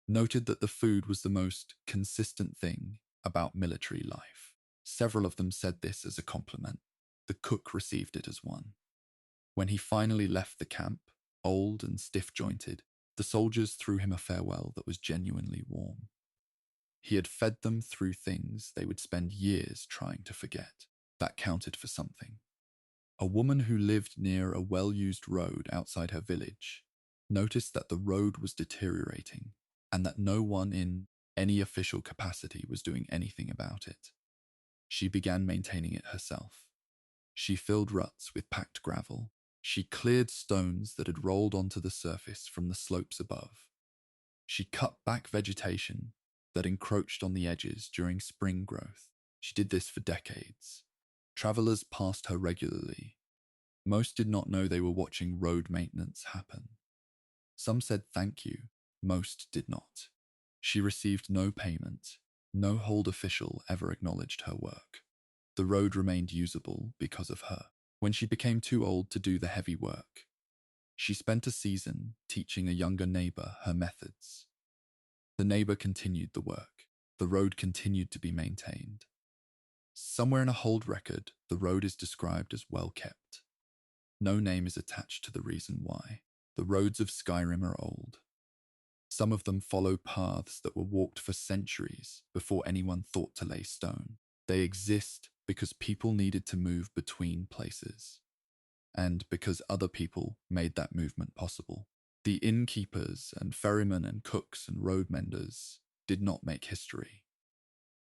noted that the food was the most consistent thing about military life. Several of them said this as a compliment. The cook received it as one. When he finally left the camp, old and stiff-jointed, the soldiers threw him a farewell that was genuinely warm. He had fed them through things they would spend years trying to forget. That counted for something. A woman who lived near a well-used road outside her village noticed that the road was deteriorating and that no one in any official capacity was doing anything about it. She began maintaining it herself. She filled ruts with packed gravel. She cleared stones that had rolled onto the surface from the slopes above. She cut back vegetation that encroached on the edges during spring growth. She did this for decades. Travelers passed her regularly. Most did not know they were watching road maintenance happen. Some said thank you. Most did not. She received no payment. No hold official ever acknowledged her work. The road remained usable because of her. When she became too old to do the heavy work, she spent a season teaching a younger neighbor her methods. The neighbor continued the work. The road continued to be maintained. Somewhere in a hold record, the road is described as well kept. No name is attached to the reason why. The roads of Skyrim are old. Some of them follow paths that were walked for centuries before anyone thought to lay stone. They exist because people needed to move between places, and because other people made that movement possible. The innkeepers and ferrymen and cooks and road menders did not make history.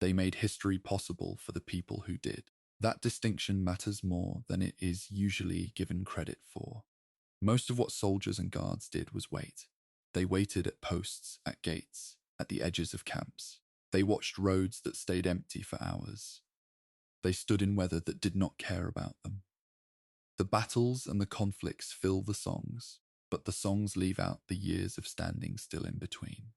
They made history possible for the people who did. That distinction matters more than it is usually given credit for. Most of what soldiers and guards did was wait. They waited at posts, at gates, at the edges of camps. They watched roads that stayed empty for hours. They stood in weather that did not care about them. The battles and the conflicts fill the songs, but the songs leave out the years of standing still in between.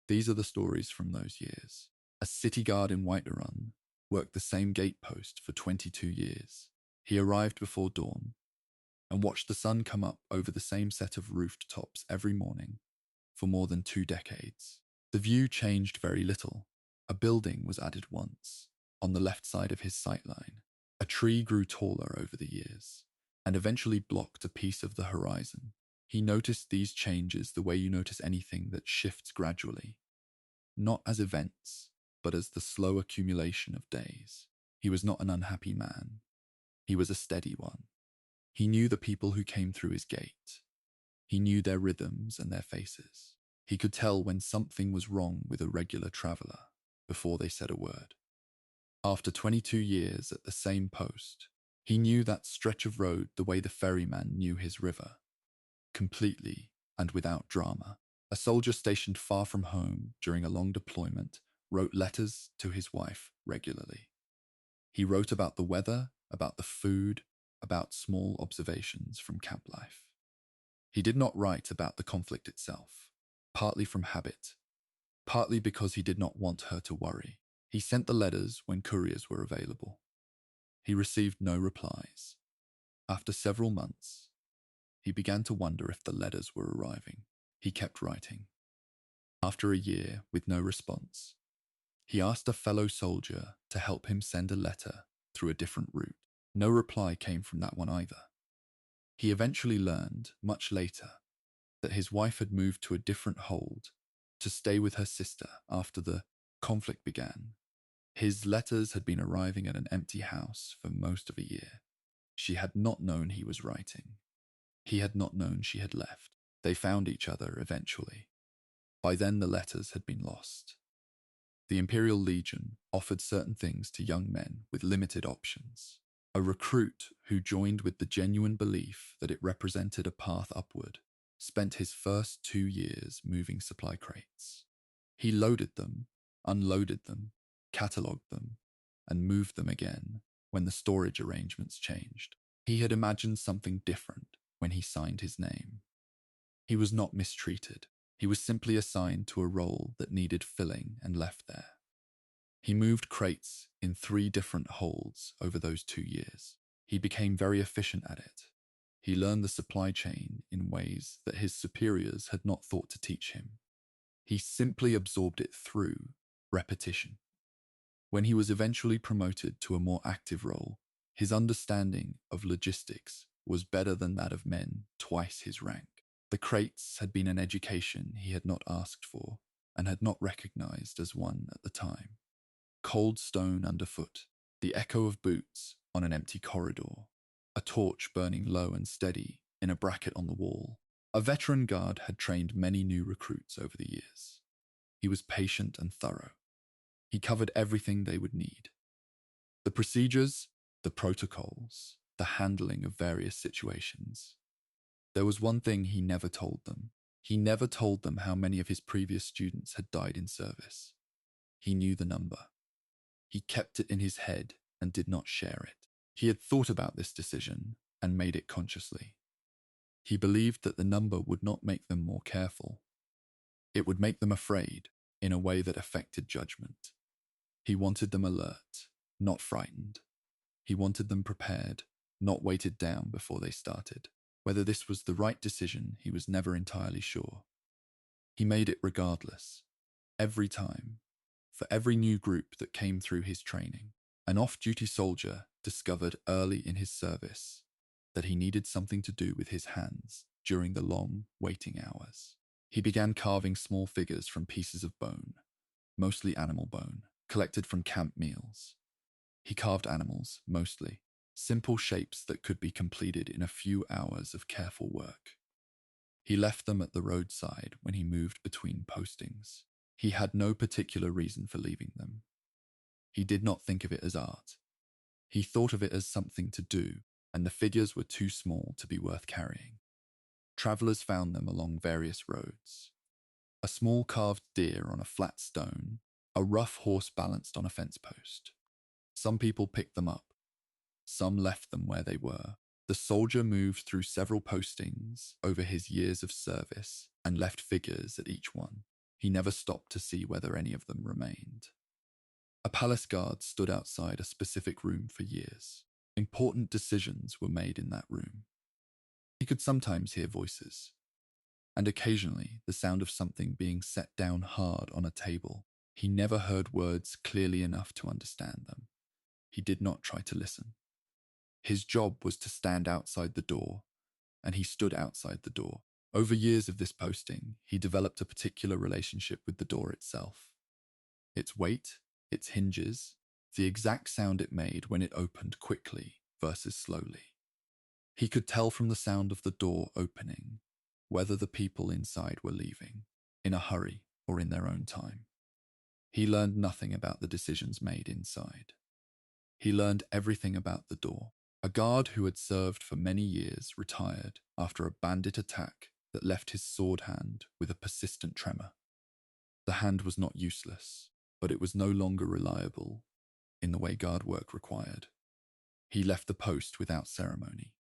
These are the stories from those years. A city guard in Whiterun worked the same gatepost for 22 years. He arrived before dawn and watched the sun come up over the same set of rooftops every morning for more than 2 decades. The view changed very little. A building was added once, on the left side of his sightline. A tree grew taller over the years, and eventually blocked a piece of the horizon. He noticed these changes the way you notice anything that shifts gradually, not as events, but as the slow accumulation of days. He was not an unhappy man. He was a steady one. He knew the people who came through his gate. He knew their rhythms and their faces. He could tell when something was wrong with a regular traveller before they said a word. After 22 years at the same post, he knew that stretch of road the way the ferryman knew his river, completely and without drama. A soldier stationed far from home during a long deployment wrote letters to his wife regularly. He wrote about the weather, about the food, about small observations from camp life. He did not write about the conflict itself, partly from habit, partly because he did not want her to worry. He sent the letters when couriers were available. He received no replies. After several months, he began to wonder if the letters were arriving. He kept writing. After a year, with no response, he asked a fellow soldier to help him send a letter through a different route. No reply came from that one either. He eventually learned, much later, that his wife had moved to a different hold to stay with her sister after the conflict began. His letters had been arriving at an empty house for most of a year. She had not known he was writing. He had not known she had left. They found each other eventually. By then the letters had been lost. The Imperial Legion offered certain things to young men with limited options. A recruit who joined with the genuine belief that it represented a path upward spent his first 2 years moving supply crates. He loaded them, unloaded them, catalogued them, and moved them again when the storage arrangements changed. He had imagined something different when he signed his name. He was not mistreated. He was simply assigned to a role that needed filling and left there. He moved crates in 3 different holds over those 2 years. He became very efficient at it. He learned the supply chain in ways that his superiors had not thought to teach him. He simply absorbed it through repetition. When he was eventually promoted to a more active role, his understanding of logistics was better than that of men twice his rank. The crates had been an education he had not asked for and had not recognized as one at the time. Cold stone underfoot, the echo of boots on an empty corridor, a torch burning low and steady in a bracket on the wall. A veteran guard had trained many new recruits over the years. He was patient and thorough. He covered everything they would need. The procedures, the protocols, the handling of various situations. There was one thing he never told them. He never told them how many of his previous students had died in service. He knew the number. He kept it in his head and did not share it. He had thought about this decision and made it consciously. He believed that the number would not make them more careful. It would make them afraid in a way that affected judgment. He wanted them alert, not frightened. He wanted them prepared, not weighted down before they started. Whether this was the right decision, he was never entirely sure. He made it regardless, every time, for every new group that came through his training. An off-duty soldier discovered early in his service that he needed something to do with his hands during the long waiting hours. He began carving small figures from pieces of bone, mostly animal bone, collected from camp meals. He carved animals, mostly, simple shapes that could be completed in a few hours of careful work. He left them at the roadside when he moved between postings. He had no particular reason for leaving them. He did not think of it as art. He thought of it as something to do, and the figures were too small to be worth carrying. Travelers found them along various roads. A small carved deer on a flat stone, a rough horse balanced on a fence post. Some people picked them up. Some left them where they were. The soldier moved through several postings over his years of service and left figures at each one. He never stopped to see whether any of them remained. A palace guard stood outside a specific room for years. Important decisions were made in that room. He could sometimes hear voices, and occasionally the sound of something being set down hard on a table. He never heard words clearly enough to understand them. He did not try to listen. His job was to stand outside the door, and he stood outside the door. Over years of this posting, he developed a particular relationship with the door itself. Its weight, its hinges, the exact sound it made when it opened quickly versus slowly. He could tell from the sound of the door opening whether the people inside were leaving, in a hurry or in their own time. He learned nothing about the decisions made inside. He learned everything about the door. A guard who had served for many years retired after a bandit attack that left his sword hand with a persistent tremor. The hand was not useless, but it was no longer reliable in the way guard work required. He left the post without ceremony.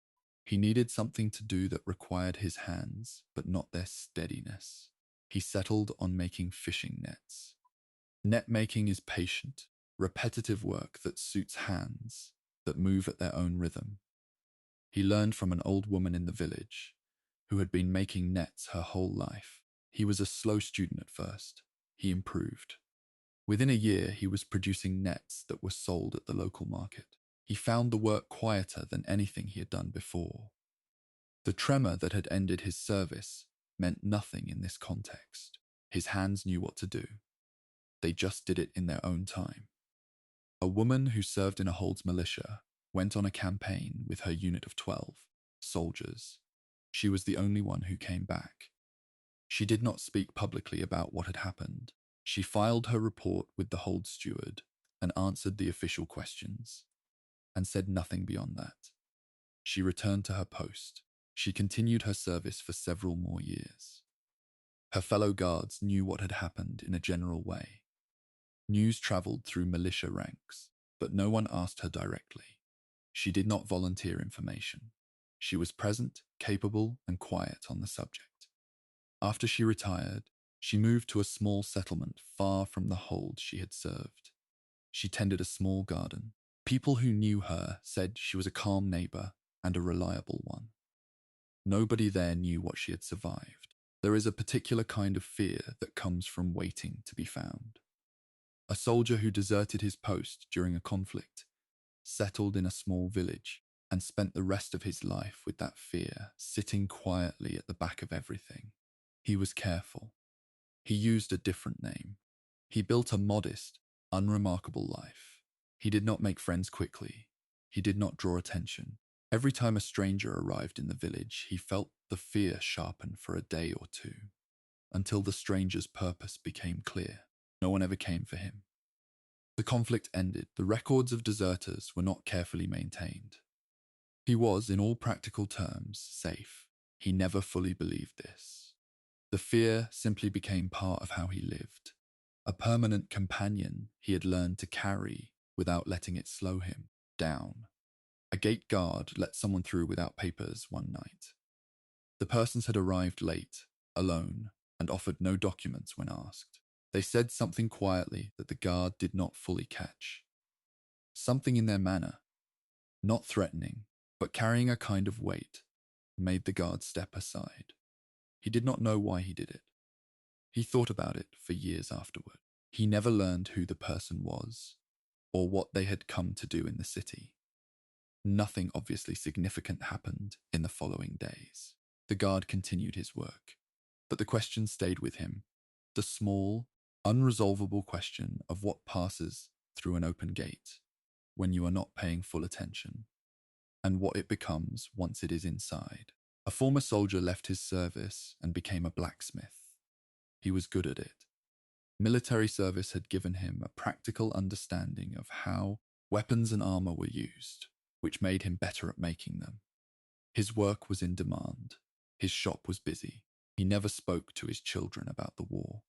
He needed something to do that required his hands, but not their steadiness. He settled on making fishing nets. Net making is patient, repetitive work that suits hands that move at their own rhythm. He learned from an old woman in the village who had been making nets her whole life. He was a slow student at first. He improved. Within a year, he was producing nets that were sold at the local market. He found the work quieter than anything he had done before. The tremor that had ended his service meant nothing in this context. His hands knew what to do. They just did it in their own time. A woman who served in a Hold's militia went on a campaign with her unit of 12 soldiers. She was the only one who came back. She did not speak publicly about what had happened. She filed her report with the Hold steward and answered the official questions, and said nothing beyond that. She returned to her post. She continued her service for several more years. Her fellow guards knew what had happened in a general way. News traveled through militia ranks, but no one asked her directly. She did not volunteer information. She was present, capable, and quiet on the subject. After she retired, she moved to a small settlement far from the Hold she had served. She tended a small garden. People who knew her said she was a calm neighbor and a reliable one. Nobody there knew what she had survived. There is a particular kind of fear that comes from waiting to be found. A soldier who deserted his post during a conflict settled in a small village and spent the rest of his life with that fear sitting quietly at the back of everything. He was careful. He used a different name. He built a modest, unremarkable life. He did not make friends quickly. He did not draw attention. Every time a stranger arrived in the village, he felt the fear sharpen for a day or two, until the stranger's purpose became clear. No one ever came for him. The conflict ended. The records of deserters were not carefully maintained. He was, in all practical terms, safe. He never fully believed this. The fear simply became part of how he lived, a permanent companion he had learned to carry without letting it slow him down. A gate guard let someone through without papers one night. The persons had arrived late, alone, and offered no documents when asked. They said something quietly that the guard did not fully catch. Something in their manner, not threatening, but carrying a kind of weight, made the guard step aside. He did not know why he did it. He thought about it for years afterward. He never learned who the person was, or what they had come to do in the city. Nothing obviously significant happened in the following days. The guard continued his work. But the question stayed with him. The small, unresolvable question of what passes through an open gate when you are not paying full attention, and what it becomes once it is inside. A former soldier left his service and became a blacksmith. He was good at it. Military service had given him a practical understanding of how weapons and armor were used, which made him better at making them. His work was in demand. His shop was busy. He never spoke to his children about the war.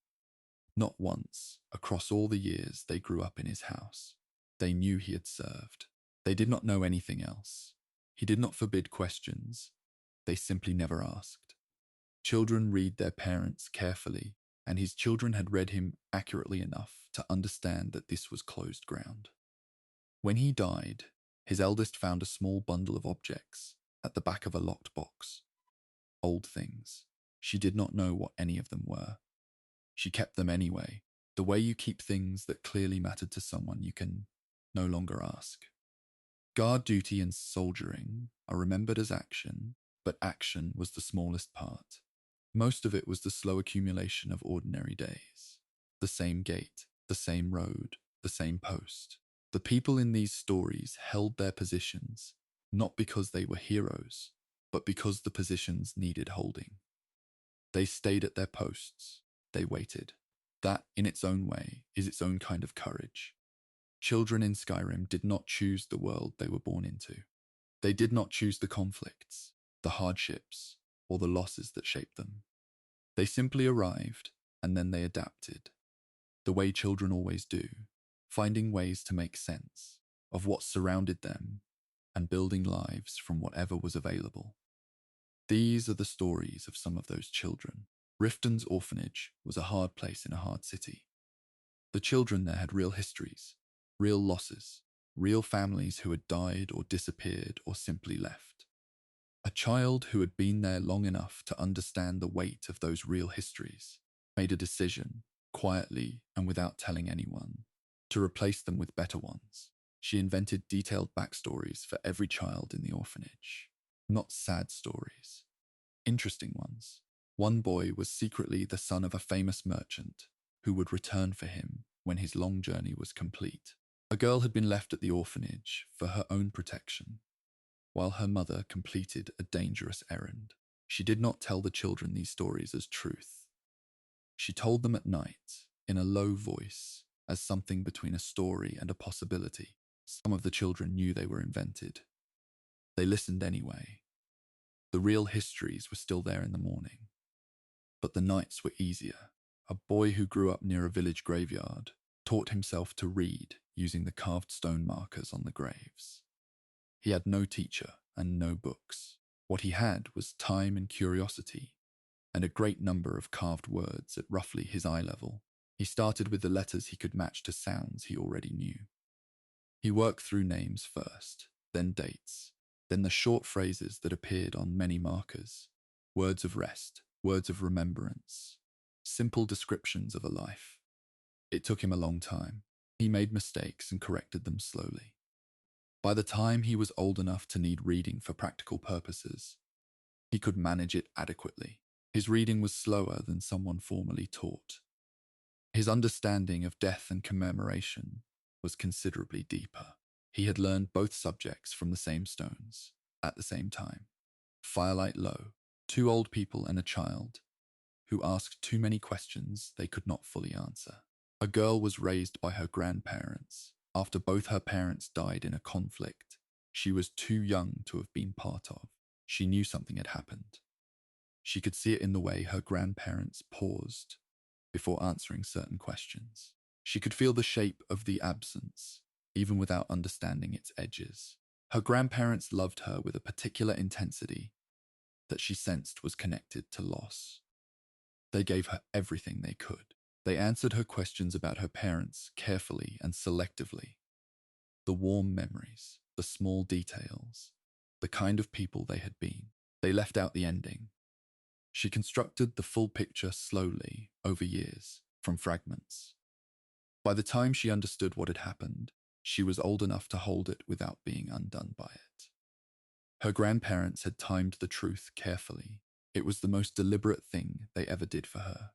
Not once, across all the years they grew up in his house. They knew he had served. They did not know anything else. He did not forbid questions. They simply never asked. Children read their parents carefully, and his children had read him accurately enough to understand that this was closed ground. When he died, his eldest found a small bundle of objects at the back of a locked box. Old things. She did not know what any of them were. She kept them anyway, the way you keep things that clearly mattered to someone you can no longer ask. Guard duty and soldiering are remembered as action, but action was the smallest part. Most of it was the slow accumulation of ordinary days. The same gate, the same road, the same post. The people in these stories held their positions, not because they were heroes, but because the positions needed holding. They stayed at their posts. They waited. That, in its own way, is its own kind of courage. Children in Skyrim did not choose the world they were born into. They did not choose the conflicts, the hardships, or the losses that shaped them. They simply arrived, and then they adapted, the way children always do, finding ways to make sense of what surrounded them and building lives from whatever was available. These are the stories of some of those children. Riften's orphanage was a hard place in a hard city. The children there had real histories, real losses, real families who had died or disappeared or simply left. A child who had been there long enough to understand the weight of those real histories made a decision, quietly and without telling anyone, to replace them with better ones. She invented detailed backstories for every child in the orphanage. Not sad stories, interesting ones. One boy was secretly the son of a famous merchant who would return for him when his long journey was complete. A girl had been left at the orphanage for her own protection, while her mother completed a dangerous errand. She did not tell the children these stories as truth. She told them at night, in a low voice, as something between a story and a possibility. Some of the children knew they were invented. They listened anyway. The real histories were still there in the morning. But the nights were easier. A boy who grew up near a village graveyard taught himself to read using the carved stone markers on the graves. He had no teacher and no books. What he had was time and curiosity, and a great number of carved words at roughly his eye level. He started with the letters he could match to sounds he already knew. He worked through names first, then dates, then the short phrases that appeared on many markers, words of rest, words of remembrance, simple descriptions of a life. It took him a long time. He made mistakes and corrected them slowly. By the time he was old enough to need reading for practical purposes, he could manage it adequately. His reading was slower than someone formerly taught. His understanding of death and commemoration was considerably deeper. He had learned both subjects from the same stones, at the same time. Firelight Low, two old people and a child, who asked too many questions they could not fully answer. A girl was raised by her grandparents. After both her parents died in a conflict she was too young to have been part of. She knew something had happened. She could see it in the way her grandparents paused before answering certain questions. She could feel the shape of the absence, even without understanding its edges. Her grandparents loved her with a particular intensity that she sensed was connected to loss. They gave her everything they could. They answered her questions about her parents carefully and selectively. The warm memories, the small details, the kind of people they had been. They left out the ending. She constructed the full picture slowly, over years, from fragments. By the time she understood what had happened, she was old enough to hold it without being undone by it. Her grandparents had timed the truth carefully. It was the most deliberate thing they ever did for her.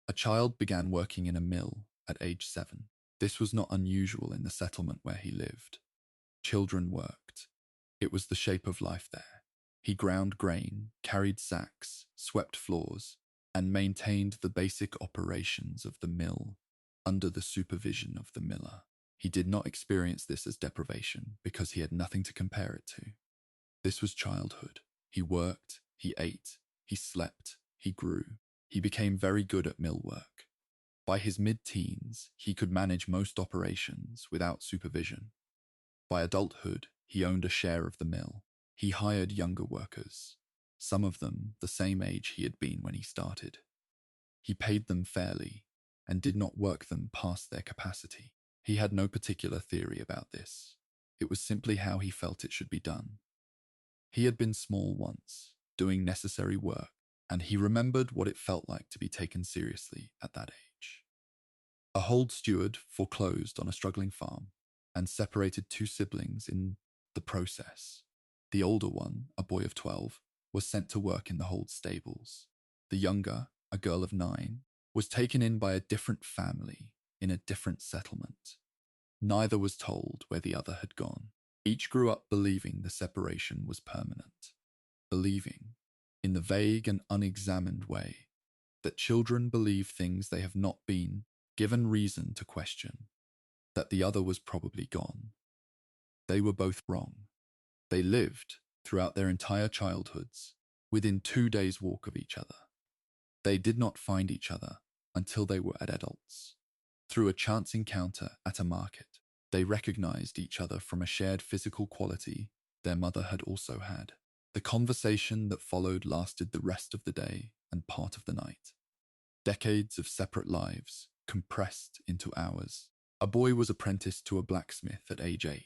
A child began working in a mill at age 7. This was not unusual in the settlement where he lived. Children worked. It was the shape of life there. He ground grain, carried sacks, swept floors, and maintained the basic operations of the mill under the supervision of the miller. He did not experience this as deprivation because he had nothing to compare it to. This was childhood. He worked, he ate, he slept, he grew. He became very good at mill work. By his mid-teens, he could manage most operations without supervision. By adulthood, he owned a share of the mill. He hired younger workers, some of them the same age he had been when he started. He paid them fairly and did not work them past their capacity. He had no particular theory about this. It was simply how he felt it should be done. He had been small once, doing necessary work, and he remembered what it felt like to be taken seriously at that age. A hold steward foreclosed on a struggling farm and separated 2 siblings in the process. The older one, a boy of 12, was sent to work in the hold stables. The younger, a girl of 9, was taken in by a different family in a different settlement. Neither was told where the other had gone. Each grew up believing the separation was permanent, believing, in the vague and unexamined way, that children believe things they have not been given reason to question, that the other was probably gone. They were both wrong. They lived, throughout their entire childhoods, within 2 days' walk of each other. They did not find each other until they were adults. Through a chance encounter at a market, they recognized each other from a shared physical quality their mother had also had. The conversation that followed lasted the rest of the day and part of the night. Decades of separate lives compressed into hours. A boy was apprenticed to a blacksmith at age 8.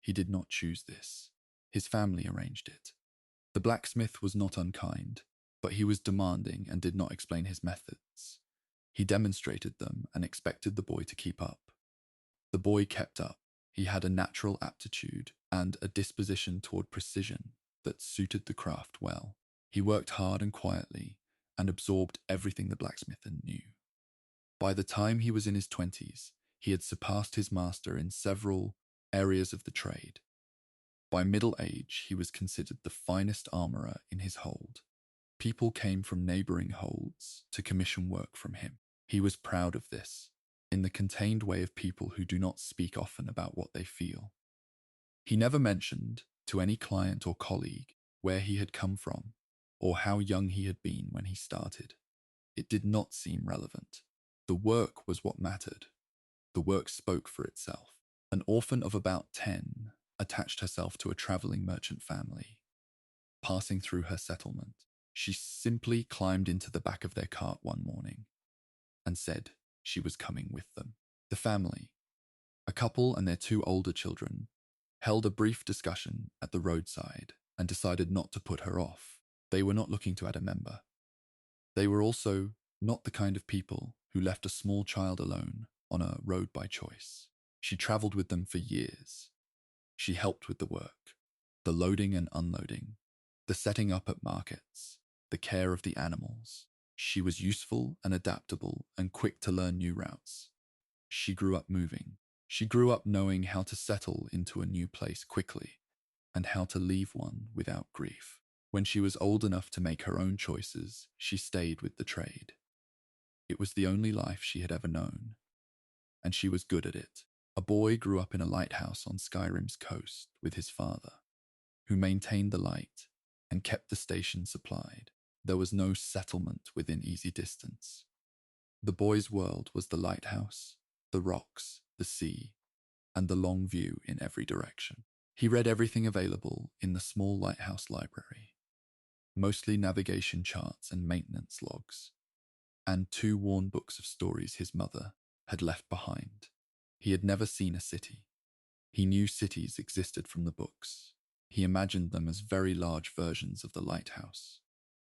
He did not choose this. His family arranged it. The blacksmith was not unkind, but he was demanding and did not explain his methods. He demonstrated them and expected the boy to keep up. The boy kept up. He had a natural aptitude and a disposition toward precision that suited the craft well. He worked hard and quietly and absorbed everything the blacksmith knew. By the time he was in his 20s, he had surpassed his master in several areas of the trade. By middle age, he was considered the finest armorer in his hold. People came from neighboring holds to commission work from him. He was proud of this, in the contained way of people who do not speak often about what they feel. He never mentioned to any client or colleague where he had come from or how young he had been when he started. It did not seem relevant. The work was what mattered. The work spoke for itself. An orphan of about 10 attached herself to a traveling merchant family. Passing through her settlement, she simply climbed into the back of their cart one morning and said she was coming with them. The family, a couple and their 2 older children, held a brief discussion at the roadside and decided not to put her off. They were not looking to add a member. They were also not the kind of people who left a small child alone on a road by choice. She traveled with them for years. She helped with the work, the loading and unloading, the setting up at markets, the care of the animals. She was useful and adaptable and quick to learn new routes. She grew up moving. She grew up knowing how to settle into a new place quickly and how to leave one without grief. When she was old enough to make her own choices, she stayed with the trade. It was the only life she had ever known, and she was good at it. A boy grew up in a lighthouse on Skyrim's coast with his father, who maintained the light and kept the station supplied. There was no settlement within easy distance. The boy's world was the lighthouse, the rocks, the sea, and the long view in every direction. He read everything available in the small lighthouse library, mostly navigation charts and maintenance logs, and 2 worn books of stories his mother had left behind. He had never seen a city. He knew cities existed from the books. He imagined them as very large versions of the lighthouse,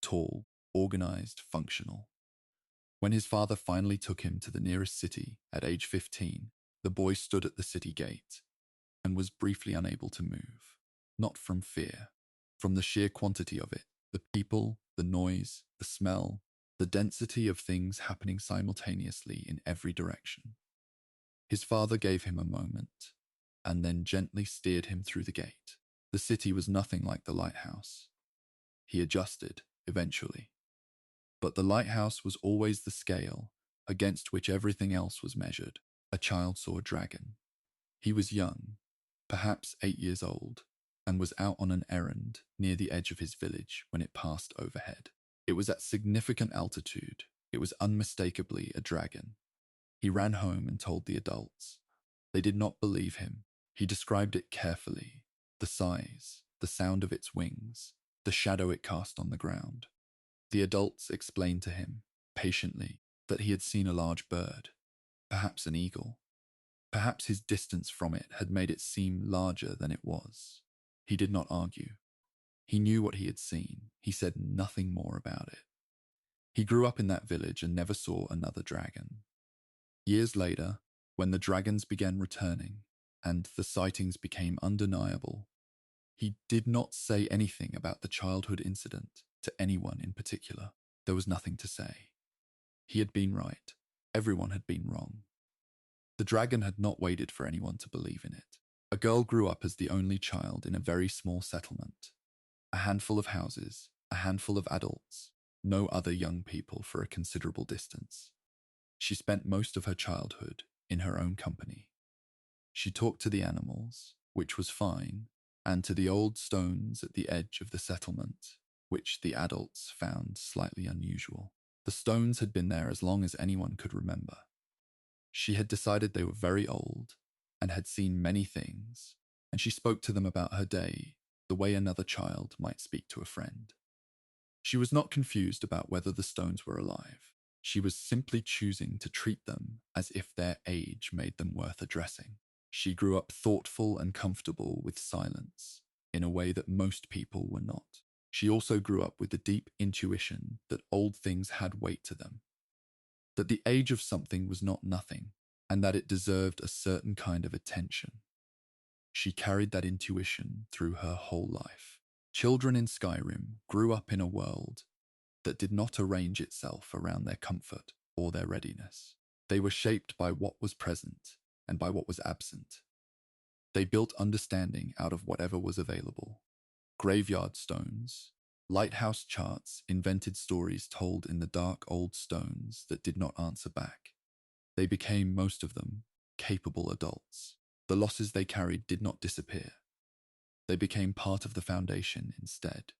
tall, organized, functional. When his father finally took him to the nearest city at age 15, the boy stood at the city gate and was briefly unable to move. Not from fear. From the sheer quantity of it, The people, the noise, the smell, the density of things happening simultaneously in every direction. His father gave him a moment, and then gently steered him through the gate. The city was nothing like the lighthouse. He adjusted, eventually. But the lighthouse was always the scale against which everything else was measured. A child saw a dragon. He was young, perhaps 8 years old, and was out on an errand near the edge of his village when it passed overhead. It was at significant altitude. It was unmistakably a dragon. He ran home and told the adults. They did not believe him. He described it carefully, the size, the sound of its wings, the shadow it cast on the ground. The adults explained to him, patiently, that he had seen a large bird, perhaps an eagle. Perhaps his distance from it had made it seem larger than it was. He did not argue. He knew what he had seen. He said nothing more about it. He grew up in that village and never saw another dragon. Years later, when the dragons began returning and the sightings became undeniable, he did not say anything about the childhood incident to anyone in particular. There was nothing to say. He had been right. Everyone had been wrong. The dragon had not waited for anyone to believe in it. A girl grew up as the only child in a very small settlement. A handful of houses, a handful of adults, no other young people for a considerable distance. She spent most of her childhood in her own company. She talked to the animals, which was fine, and to the old stones at the edge of the settlement, which the adults found slightly unusual. The stones had been there as long as anyone could remember. She had decided they were very old and had seen many things, and she spoke to them about her day the way another child might speak to a friend. She was not confused about whether the stones were alive. She was simply choosing to treat them as if their age made them worth addressing. She grew up thoughtful and comfortable with silence in a way that most people were not. She also grew up with the deep intuition that old things had weight to them, that the age of something was not nothing, and that it deserved a certain kind of attention. She carried that intuition through her whole life. Children in Skyrim grew up in a world that did not arrange itself around their comfort or their readiness. They were shaped by what was present and by what was absent. They built understanding out of whatever was available. Graveyard stones, lighthouse charts invented stories told in the dark old stones that did not answer back. They became, most of them, capable adults. The losses they carried did not disappear. They became part of the foundation instead.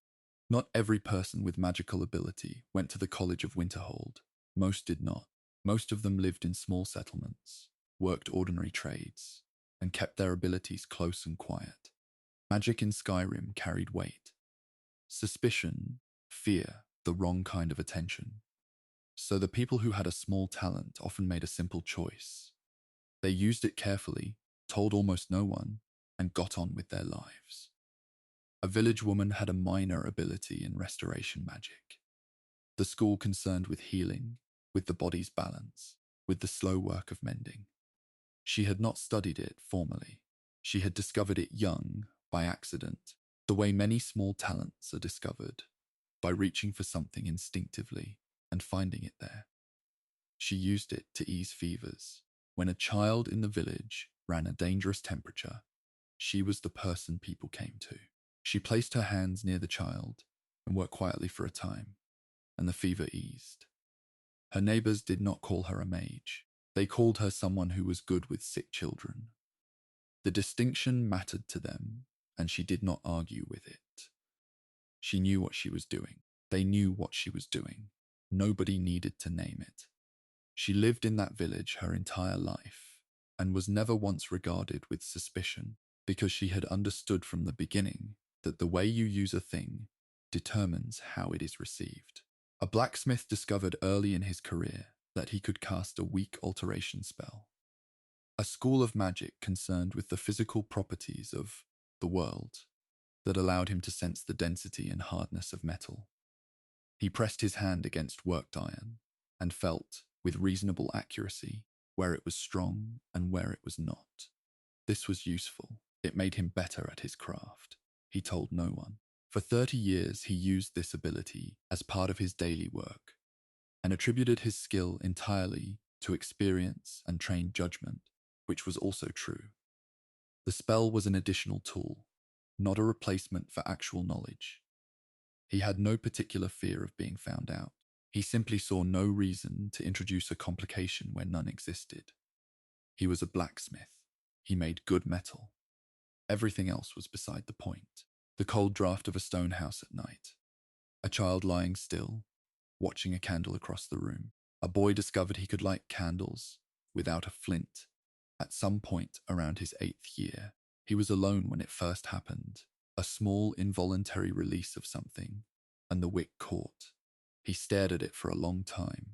Not every person with magical ability went to the College of Winterhold. Most did not. Most of them lived in small settlements, worked ordinary trades, and kept their abilities close and quiet. Magic in Skyrim carried weight. Suspicion, fear, the wrong kind of attention. So the people who had a small talent often made a simple choice. They used it carefully, told almost no one, and got on with their lives. A village woman had a minor ability in restoration magic. The school concerned with healing, with the body's balance, with the slow work of mending. She had not studied it formally. She had discovered it young, by accident, the way many small talents are discovered, by reaching for something instinctively and finding it there. She used it to ease fevers. When a child in the village ran a dangerous temperature, she was the person people came to. She placed her hands near the child and worked quietly for a time, and the fever eased. Her neighbors did not call her a mage. They called her someone who was good with sick children. The distinction mattered to them, and she did not argue with it. She knew what she was doing. They knew what she was doing. Nobody needed to name it. She lived in that village her entire life, and was never once regarded with suspicion, because she had understood from the beginning that the way you use a thing determines how it is received. A blacksmith discovered early in his career that he could cast a weak alteration spell. A school of magic concerned with the physical properties of the world that allowed him to sense the density and hardness of metal. He pressed his hand against worked iron and felt, with reasonable accuracy, where it was strong and where it was not. This was useful. It made him better at his craft. He told no one. For 30 years, he used this ability as part of his daily work and attributed his skill entirely to experience and trained judgment, which was also true. The spell was an additional tool, not a replacement for actual knowledge. He had no particular fear of being found out. He simply saw no reason to introduce a complication where none existed. He was a blacksmith. He made good metal. Everything else was beside the point. The cold draft of a stone house at night. A child lying still, watching a candle across the room. A boy discovered he could light candles without a flint at some point around his 8th year. He was alone when it first happened. A small involuntary release of something, and the wick caught. He stared at it for a long time.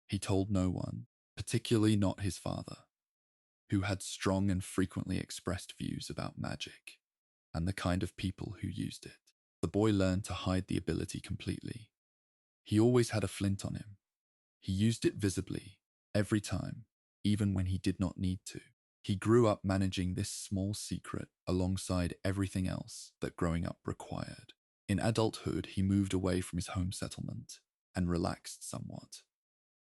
He told no one, particularly not his father, who had strong and frequently expressed views about magic and the kind of people who used it. The boy learned to hide the ability completely. He always had a flint on him. He used it visibly, every time, even when he did not need to. He grew up managing this small secret alongside everything else that growing up required. In adulthood, he moved away from his home settlement and relaxed somewhat.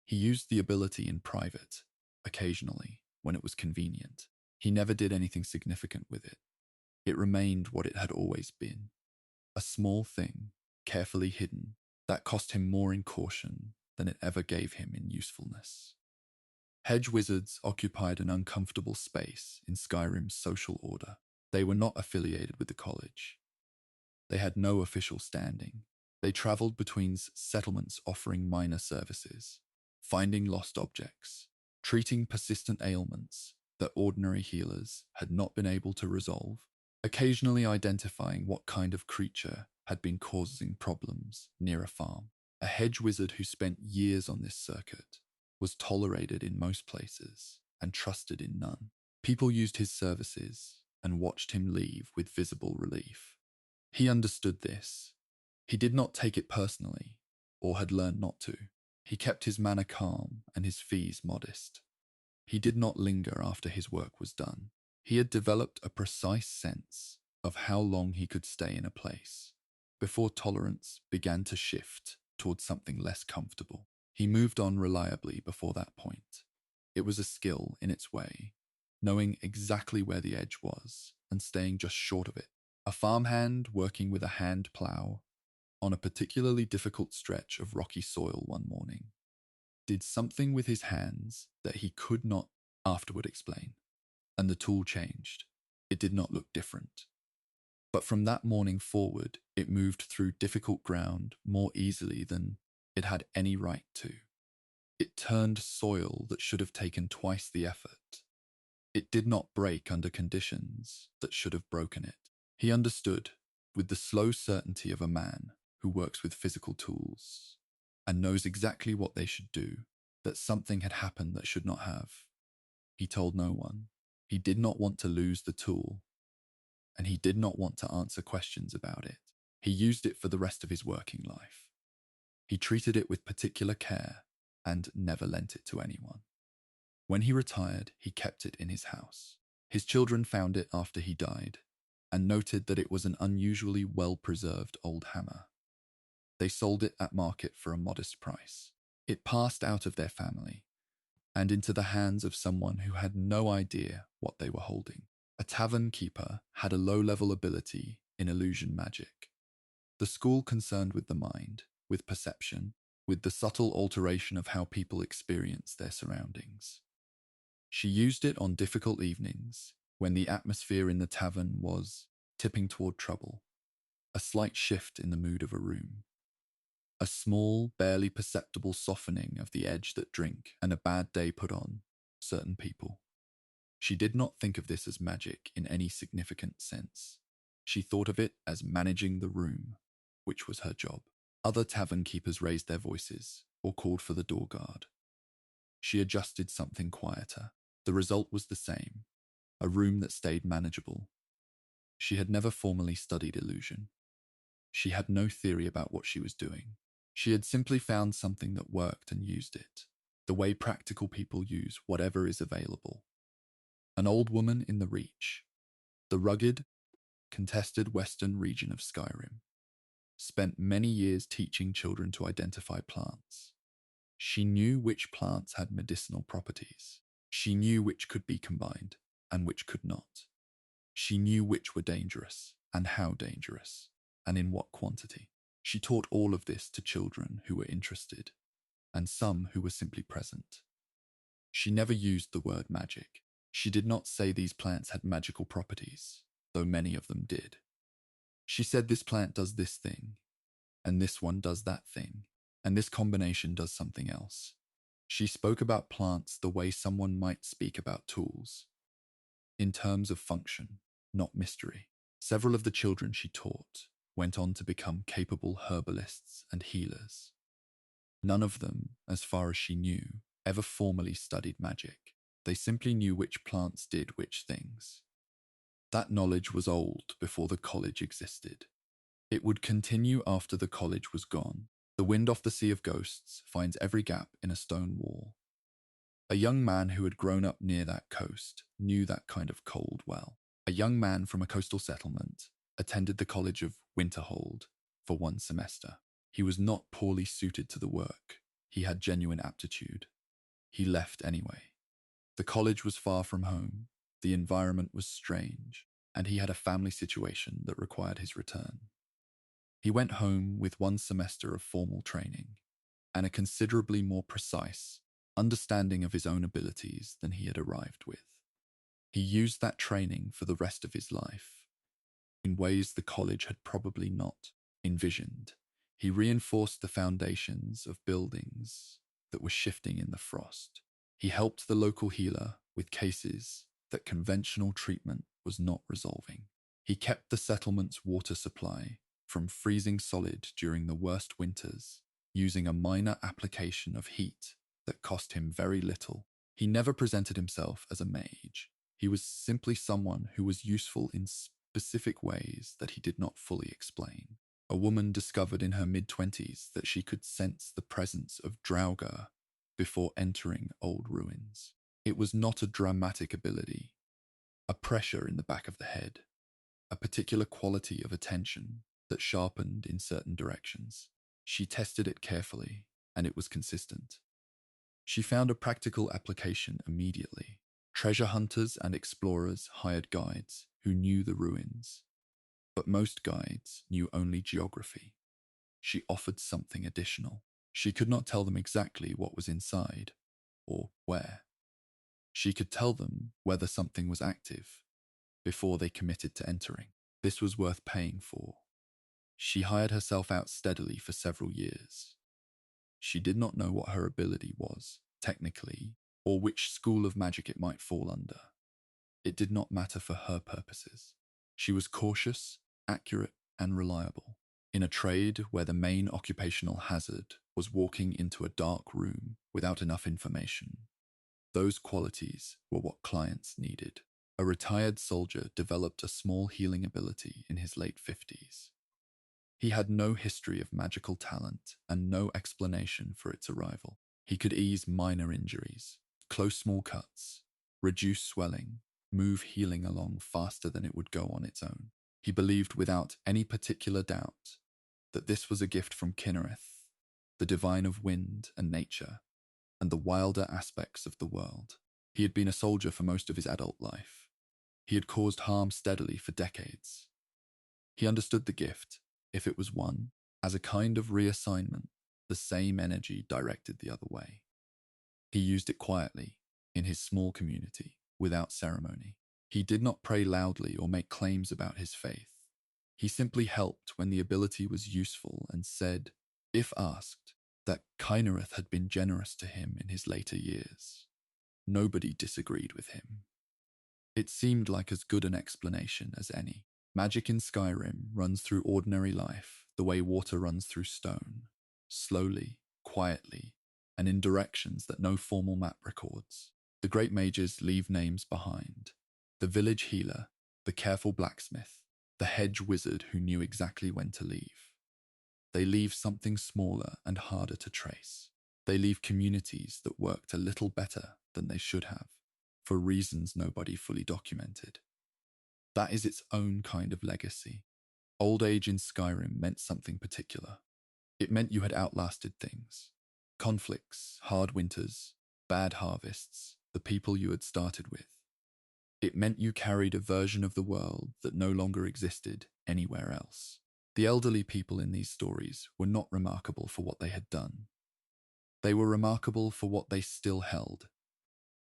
He used the ability in private, occasionally, when it was convenient. He never did anything significant with it. It remained what it had always been. A small thing, carefully hidden, that cost him more in caution than it ever gave him in usefulness. Hedge wizards occupied an uncomfortable space in Skyrim's social order. They were not affiliated with the college. They had no official standing. They traveled between settlements offering minor services, finding lost objects, treating persistent ailments that ordinary healers had not been able to resolve, occasionally identifying what kind of creature had been causing problems near a farm. A hedge wizard who spent years on this circuit was tolerated in most places and trusted in none. People used his services and watched him leave with visible relief. He understood this. He did not take it personally, or had learned not to. He kept his manner calm and his fees modest. He did not linger after his work was done. He had developed a precise sense of how long he could stay in a place before tolerance began to shift towards something less comfortable. He moved on reliably before that point. It was a skill in its way, knowing exactly where the edge was and staying just short of it. A farmhand working with a hand plow on a particularly difficult stretch of rocky soil one morning did something with his hands that he could not afterward explain, and the tool changed. It did not look different. But from that morning forward, it moved through difficult ground more easily than it had any right to. It turned soil that should have taken twice the effort. It did not break under conditions that should have broken it. He understood, with the slow certainty of a man who works with physical tools and knows exactly what they should do, that something had happened that should not have. He told no one. He did not want to lose the tool, and he did not want to answer questions about it. He used it for the rest of his working life. He treated it with particular care and never lent it to anyone. When he retired, he kept it in his house. His children found it after he died and noted that it was an unusually well-preserved old hammer. They sold it at market for a modest price. It passed out of their family and into the hands of someone who had no idea what they were holding. A tavern keeper had a low-level ability in illusion magic. The school concerned with the mind, with perception, with the subtle alteration of how people experience their surroundings. She used it on difficult evenings when the atmosphere in the tavern was tipping toward trouble, a slight shift in the mood of a room, a small, barely perceptible softening of the edge that drink and a bad day put on certain people. She did not think of this as magic in any significant sense. She thought of it as managing the room, which was her job. Other tavern keepers raised their voices or called for the door guard. She adjusted something quieter. The result was the same, a room that stayed manageable. She had never formally studied illusion. She had no theory about what she was doing. She had simply found something that worked and used it, the way practical people use whatever is available. An old woman in the Reach, the rugged, contested western region of Skyrim. spent many years teaching children to identify plants. She knew which plants had medicinal properties. She knew which could be combined and which could not. She knew which were dangerous and how dangerous and in what quantity. She taught all of this to children who were interested and some who were simply present. She never used the word magic. She did not say these plants had magical properties, though many of them did. She said this plant does this thing, and this one does that thing, and this combination does something else. She spoke about plants the way someone might speak about tools, in terms of function, not mystery. Several of the children she taught went on to become capable herbalists and healers. None of them, as far as she knew, ever formally studied magic. They simply knew which plants did which things. That knowledge was old before the college existed. It would continue after the college was gone. The wind off the Sea of Ghosts finds every gap in a stone wall. A young man who had grown up near that coast knew that kind of cold well. A young man from a coastal settlement attended the College of Winterhold for 1 semester. He was not poorly suited to the work. He had genuine aptitude. He left anyway. The college was far from home, the environment was strange, and he had a family situation that required his return. He went home with 1 semester of formal training and a considerably more precise understanding of his own abilities than he had arrived with. He used that training for the rest of his life in ways the college had probably not envisioned. He reinforced the foundations of buildings that were shifting in the frost. He helped the local healer with cases that conventional treatment was not resolving. He kept the settlement's water supply from freezing solid during the worst winters, using a minor application of heat that cost him very little. He never presented himself as a mage. He was simply someone who was useful in specific ways that he did not fully explain. A woman discovered in her mid-20s that she could sense the presence of Draugr before entering old ruins. It was not a dramatic ability, a pressure in the back of the head, a particular quality of attention that sharpened in certain directions. She tested it carefully, and it was consistent. She found a practical application immediately. Treasure hunters and explorers hired guides who knew the ruins, but most guides knew only geography. She offered something additional. She could not tell them exactly what was inside, or where. She could tell them whether something was active before they committed to entering. This was worth paying for. She hired herself out steadily for several years. She did not know what her ability was, technically, or which school of magic it might fall under. It did not matter for her purposes. She was cautious, accurate, and reliable. In a trade where the main occupational hazard was walking into a dark room without enough information, those qualities were what clients needed. A retired soldier developed a small healing ability in his late 50s. He had no history of magical talent and no explanation for its arrival. He could ease minor injuries, close small cuts, reduce swelling, move healing along faster than it would go on its own. He believed without any particular doubt that this was a gift from Kinnereth, the divine of wind and nature, and the wilder aspects of the world. He had been a soldier for most of his adult life. He had caused harm steadily for decades. He understood the gift, if it was one, as a kind of reassignment, the same energy directed the other way. He used it quietly, in his small community, without ceremony. He did not pray loudly or make claims about his faith. He simply helped when the ability was useful and said, if asked, that Kinnereth had been generous to him in his later years. Nobody disagreed with him. It seemed like as good an explanation as any. Magic in Skyrim runs through ordinary life the way water runs through stone, slowly, quietly, and in directions that no formal map records. The great mages leave names behind. The village healer, the careful blacksmith, the hedge wizard who knew exactly when to leave. They leave something smaller and harder to trace. They leave communities that worked a little better than they should have, for reasons nobody fully documented. That is its own kind of legacy. Old age in Skyrim meant something particular. It meant you had outlasted things. Conflicts, hard winters, bad harvests, the people you had started with. It meant you carried a version of the world that no longer existed anywhere else. The elderly people in these stories were not remarkable for what they had done. They were remarkable for what they still held.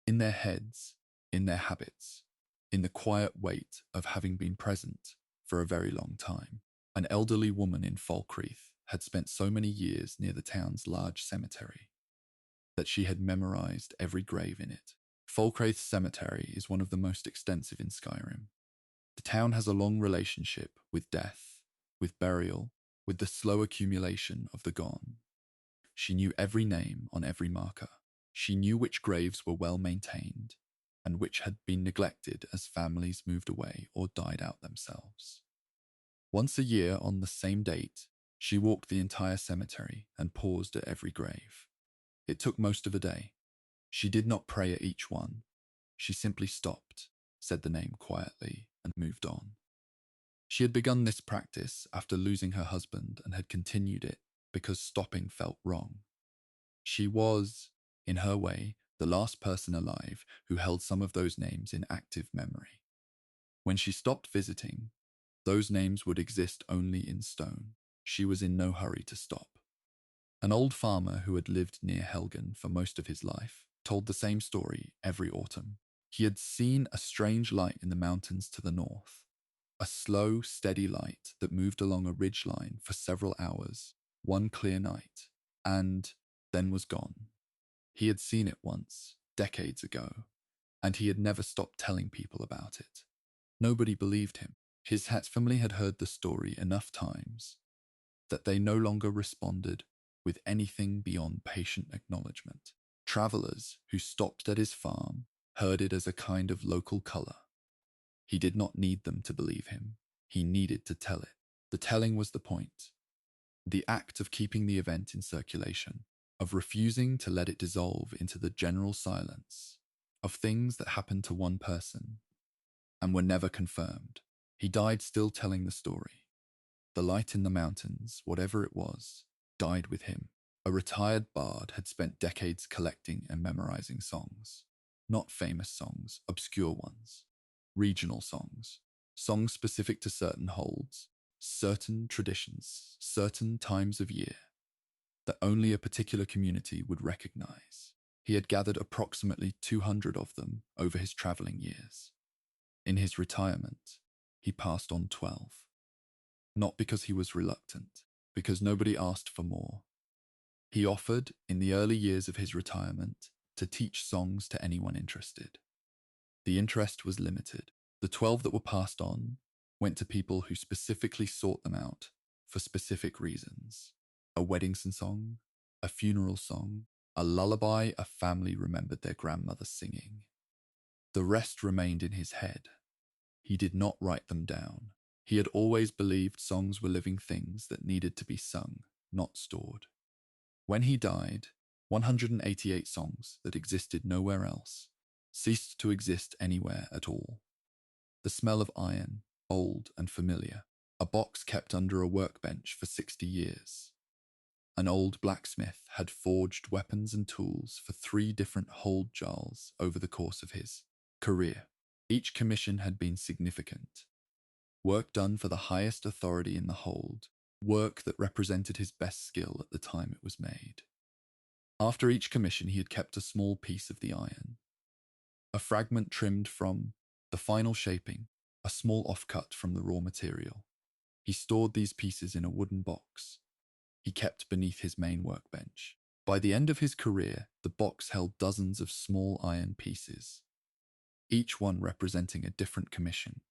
In their heads, in their habits, in the quiet weight of having been present for a very long time. An elderly woman in Falkreath had spent so many years near the town's large cemetery that she had memorized every grave in it. Falkreath Cemetery is one of the most extensive in Skyrim. The town has a long relationship with death, with burial, with the slow accumulation of the gone. She knew every name on every marker. She knew which graves were well maintained and which had been neglected as families moved away or died out themselves. Once a year on the same date, she walked the entire cemetery and paused at every grave. It took most of a day. She did not pray at each one. She simply stopped, said the name quietly, and moved on. She had begun this practice after losing her husband and had continued it because stopping felt wrong. She was, in her way, the last person alive who held some of those names in active memory. When she stopped visiting, those names would exist only in stone. She was in no hurry to stop. An old farmer who had lived near Helgen for most of his life told the same story every autumn. He had seen a strange light in the mountains to the north, a slow, steady light that moved along a ridge line for several hours, one clear night, and then was gone. He had seen it once, decades ago, and he had never stopped telling people about it. Nobody believed him. His family had heard the story enough times that they no longer responded with anything beyond patient acknowledgement. Travelers who stopped at his farm heard it as a kind of local color. He did not need them to believe him. He needed to tell it. The telling was the point. The act of keeping the event in circulation, of refusing to let it dissolve into the general silence, of things that happened to one person and were never confirmed. He died still telling the story. The light in the mountains, whatever it was, died with him. A retired bard had spent decades collecting and memorizing songs. Not famous songs, obscure ones. Regional songs. Songs specific to certain holds, certain traditions, certain times of year, that only a particular community would recognize. He had gathered approximately 200 of them over his traveling years. In his retirement, he passed on 12. Not because he was reluctant, because nobody asked for more. He offered, in the early years of his retirement, to teach songs to anyone interested. The interest was limited. The 12 that were passed on went to people who specifically sought them out for specific reasons. A wedding song, a funeral song, a lullaby a family remembered their grandmother singing. The rest remained in his head. He did not write them down. He had always believed songs were living things that needed to be sung, not stored. When he died, 188 songs that existed nowhere else ceased to exist anywhere at all. The smell of iron, old and familiar, a box kept under a workbench for 60 years. An old blacksmith had forged weapons and tools for 3 different hold jarls over the course of his career. Each commission had been significant. Work done for the highest authority in the hold, work that represented his best skill at the time it was made. After each commission, he had kept a small piece of the iron, a fragment trimmed from the final shaping, a small offcut from the raw material. He stored these pieces in a wooden box he kept beneath his main workbench. By the end of his career, the box held dozens of small iron pieces, each one representing a different commission,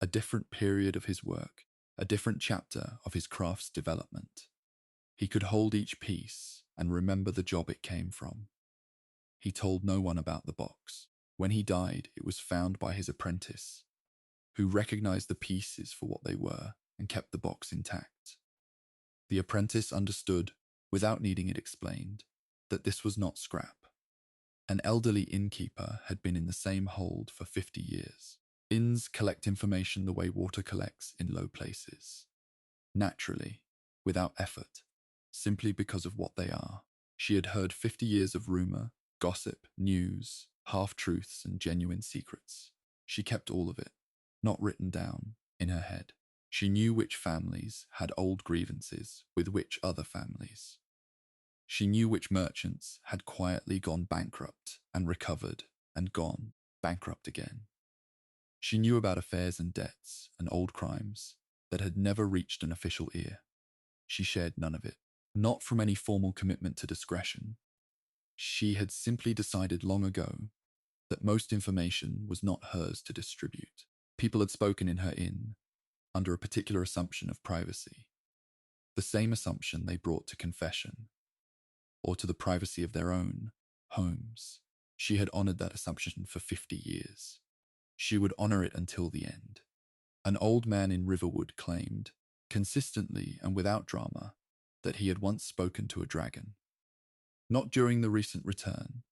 a different period of his work, a different chapter of his craft's development. He could hold each piece and remember the job it came from. He told no one about the box. When he died, it was found by his apprentice, who recognized the pieces for what they were and kept the box intact. The apprentice understood, without needing it explained, that this was not scrap. An elderly innkeeper had been in the same hold for 50 years. Inns collect information the way water collects in low places, naturally, without effort, simply because of what they are. She had heard 50 years of rumor, gossip, news, half-truths, and genuine secrets. She kept all of it, not written down, in her head. She knew which families had old grievances with which other families. She knew which merchants had quietly gone bankrupt and recovered and gone bankrupt again. She knew about affairs and debts and old crimes that had never reached an official ear. She shared none of it, not from any formal commitment to discretion. She had simply decided long ago that most information was not hers to distribute. People had spoken in her inn under a particular assumption of privacy, the same assumption they brought to confession or to the privacy of their own homes. She had honored that assumption for 50 years. She would honor it until the end. An old man in Riverwood claimed, consistently and without drama, that he had once spoken to a dragon. Not during the recent return,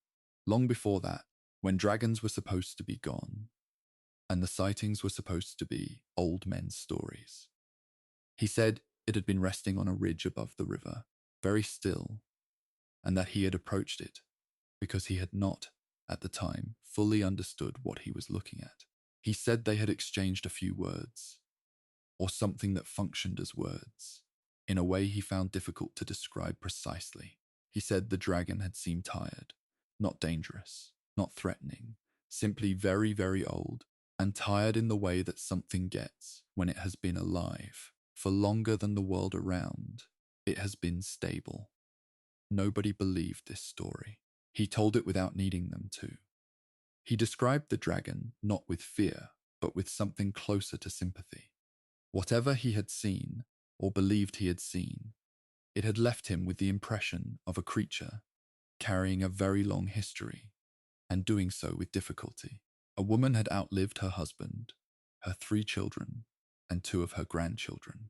long before that, when dragons were supposed to be gone, and the sightings were supposed to be old men's stories. He said it had been resting on a ridge above the river, very still, and that he had approached it because he had not, at the time, fully understood what he was looking at. He said they had exchanged a few words, or something that functioned as words, in a way he found difficult to describe precisely. He said the dragon had seemed tired, not dangerous, not threatening, simply very, very old, and tired in the way that something gets when it has been alive for longer than the world around. It has been stable. Nobody believed this story. He told it without needing them to. He described the dragon not with fear, but with something closer to sympathy. Whatever he had seen, or believed he had seen, it had left him with the impression of a creature carrying a very long history, and doing so with difficulty. A woman had outlived her husband, her 3 children, and 2 of her grandchildren.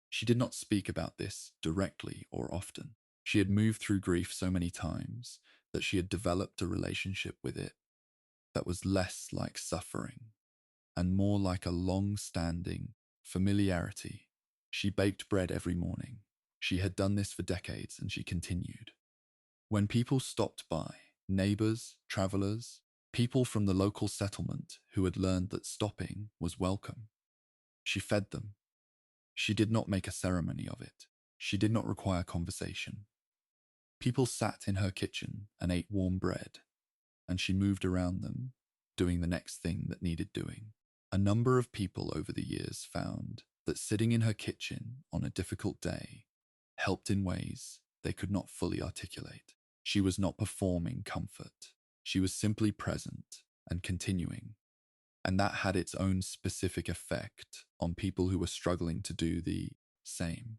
She did not speak about this directly or often. She had moved through grief so many times that she had developed a relationship with it that was less like suffering and more like a long-standing familiarity. She baked bread every morning. She had done this for decades, and she continued. When people stopped by, neighbors, travelers, people from the local settlement who had learned that stopping was welcome, she fed them. She did not make a ceremony of it. She did not require conversation. People sat in her kitchen and ate warm bread, and she moved around them, doing the next thing that needed doing. A number of people over the years found that sitting in her kitchen on a difficult day helped in ways they could not fully articulate. She was not performing comfort. She was simply present and continuing, and that had its own specific effect on people who were struggling to do the same.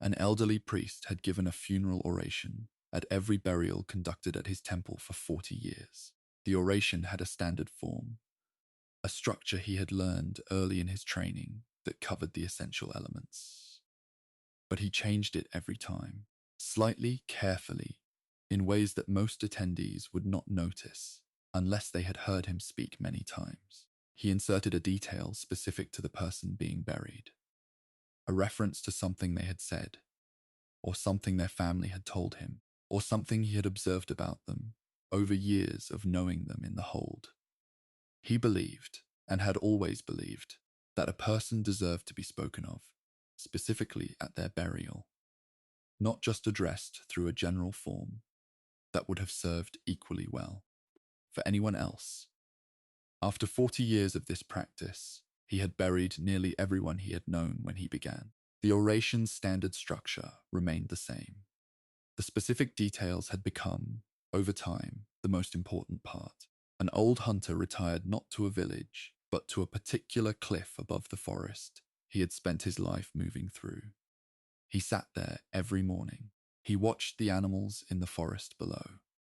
An elderly priest had given a funeral oration at every burial conducted at his temple for 40 years. The oration had a standard form, a structure he had learned early in his training that covered the essential elements. But he changed it every time, slightly, carefully, in ways that most attendees would not notice unless they had heard him speak many times. He inserted a detail specific to the person being buried, a reference to something they had said, or something their family had told him, or something he had observed about them over years of knowing them in the hold. He believed, and had always believed, that a person deserved to be spoken of, specifically at their burial, not just addressed through a general form that would have served equally well for anyone else. After 40 years of this practice, he had buried nearly everyone he had known when he began. The oration's standard structure remained the same. The specific details had become, over time, the most important part. An old hunter retired not to a village, but to a particular cliff above the forest he had spent his life moving through. He sat there every morning. He watched the animals in the forest below.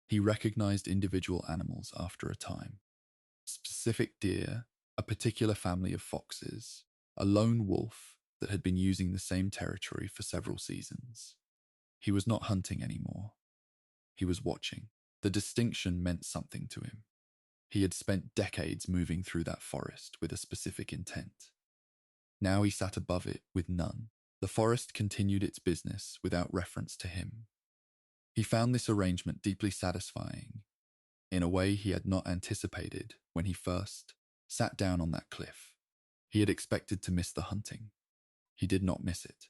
He recognized individual animals after a time. Specific deer, a particular family of foxes, a lone wolf that had been using the same territory for several seasons. He was not hunting anymore. He was watching. The distinction meant something to him. He had spent decades moving through that forest with a specific intent. Now he sat above it with none. The forest continued its business without reference to him. He found this arrangement deeply satisfying, in a way he had not anticipated when he first sat down on that cliff. He had expected to miss the hunting. He did not miss it.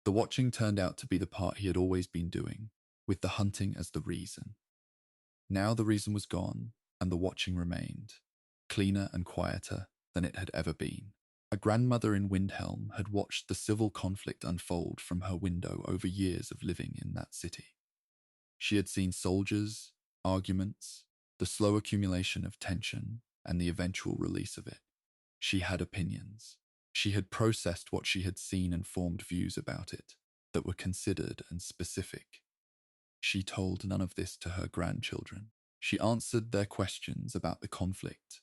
The watching turned out to be the part he had always been doing, with the hunting as the reason. Now the reason was gone, and the watching remained, cleaner and quieter than it had ever been. A grandmother in Windhelm had watched the civil conflict unfold from her window over years of living in that city. She had seen soldiers, arguments, the slow accumulation of tension, and the eventual release of it. She had opinions. She had processed what she had seen and formed views about it that were considered and specific. She told none of this to her grandchildren. She answered their questions about the conflict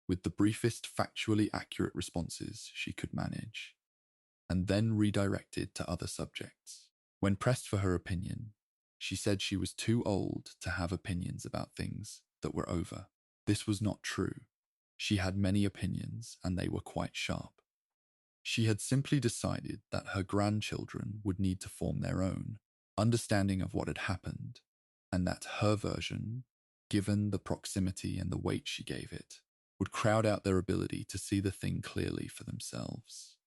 with the briefest factually accurate responses she could manage, and then redirected to other subjects. When pressed for her opinion, she said she was too old to have opinions about things that were over. This was not true. She had many opinions, and they were quite sharp. She had simply decided that her grandchildren would need to form their own understanding of what had happened, and that her version, given the proximity and the weight she gave it, would crowd out their ability to see the thing clearly for themselves.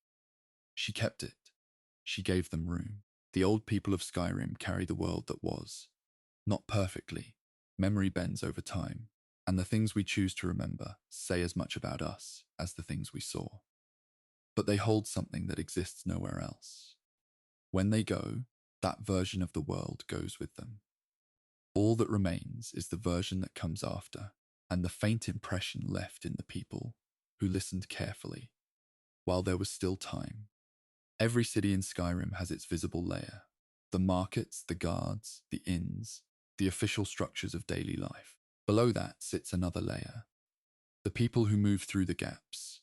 She kept it. She gave them room. The old people of Skyrim carry the world that was. Not perfectly. Memory bends over time, and the things we choose to remember say as much about us as the things we saw. But they hold something that exists nowhere else. When they go, that version of the world goes with them. All that remains is the version that comes after, and the faint impression left in the people who listened carefully, while there was still time. Every city in Skyrim has its visible layer: the markets, the guards, the inns, the official structures of daily life. Below that sits another layer: the people who move through the gaps,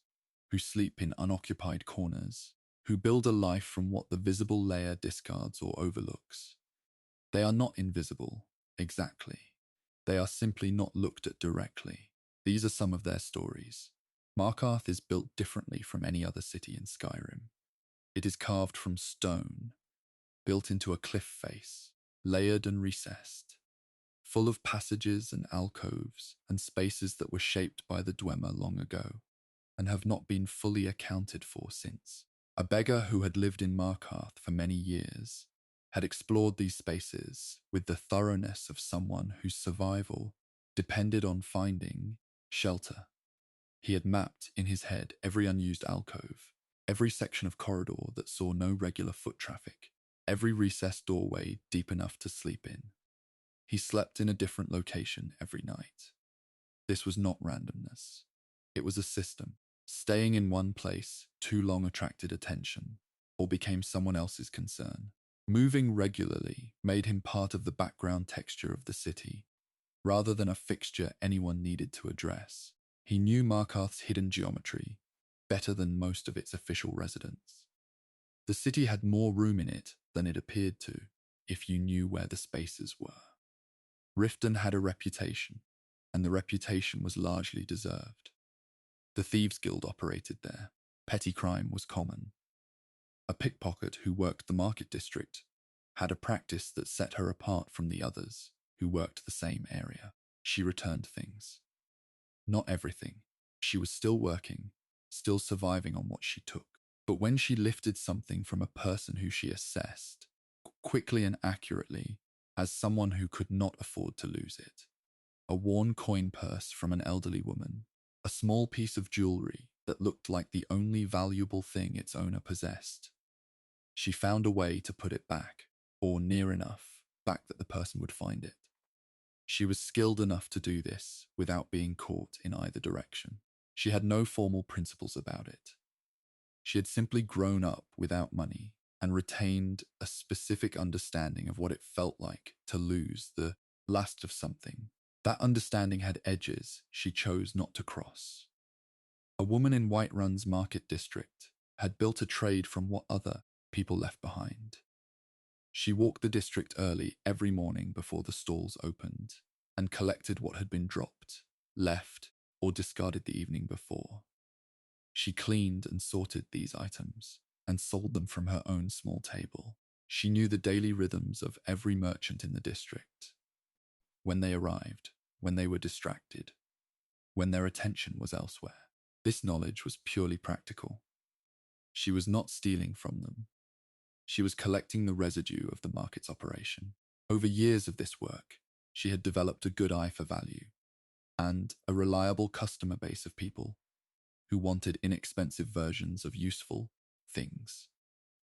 who sleep in unoccupied corners, who build a life from what the visible layer discards or overlooks. They are not invisible, exactly. They are simply not looked at directly. These are some of their stories. Markarth is built differently from any other city in Skyrim. It is carved from stone, built into a cliff face, layered and recessed, full of passages and alcoves and spaces that were shaped by the Dwemer long ago, and have not been fully accounted for since. A beggar who had lived in Markarth for many years had explored these spaces with the thoroughness of someone whose survival depended on finding shelter. He had mapped in his head every unused alcove, every section of corridor that saw no regular foot traffic, every recessed doorway deep enough to sleep in. He slept in a different location every night. This was not randomness. It was a system. Staying in one place too long attracted attention, or became someone else's concern. Moving regularly made him part of the background texture of the city, rather than a fixture anyone needed to address. He knew Markarth's hidden geometry better than most of its official residents. The city had more room in it than it appeared to, if you knew where the spaces were. Riften had a reputation, and the reputation was largely deserved. The Thieves' Guild operated there. Petty crime was common. A pickpocket who worked the market district had a practice that set her apart from the others who worked the same area. She returned things. Not everything. She was still working, still surviving on what she took. But when she lifted something from a person who she assessed, quickly and accurately, as someone who could not afford to lose it, a worn coin purse from an elderly woman, a small piece of jewelry that looked like the only valuable thing its owner possessed, she found a way to put it back, or near enough back that the person would find it. She was skilled enough to do this without being caught in either direction. She had no formal principles about it. She had simply grown up without money and retained a specific understanding of what it felt like to lose the last of something. That understanding had edges she chose not to cross. A woman in Whiterun's market district had built a trade from what other people left behind. She walked the district early every morning before the stalls opened and collected what had been dropped, left, or discarded the evening before. She cleaned and sorted these items and sold them from her own small table. She knew the daily rhythms of every merchant in the district. When they arrived, when they were distracted, when their attention was elsewhere. This knowledge was purely practical. She was not stealing from them. She was collecting the residue of the market's operation. Over years of this work, she had developed a good eye for value and a reliable customer base of people who wanted inexpensive versions of useful things.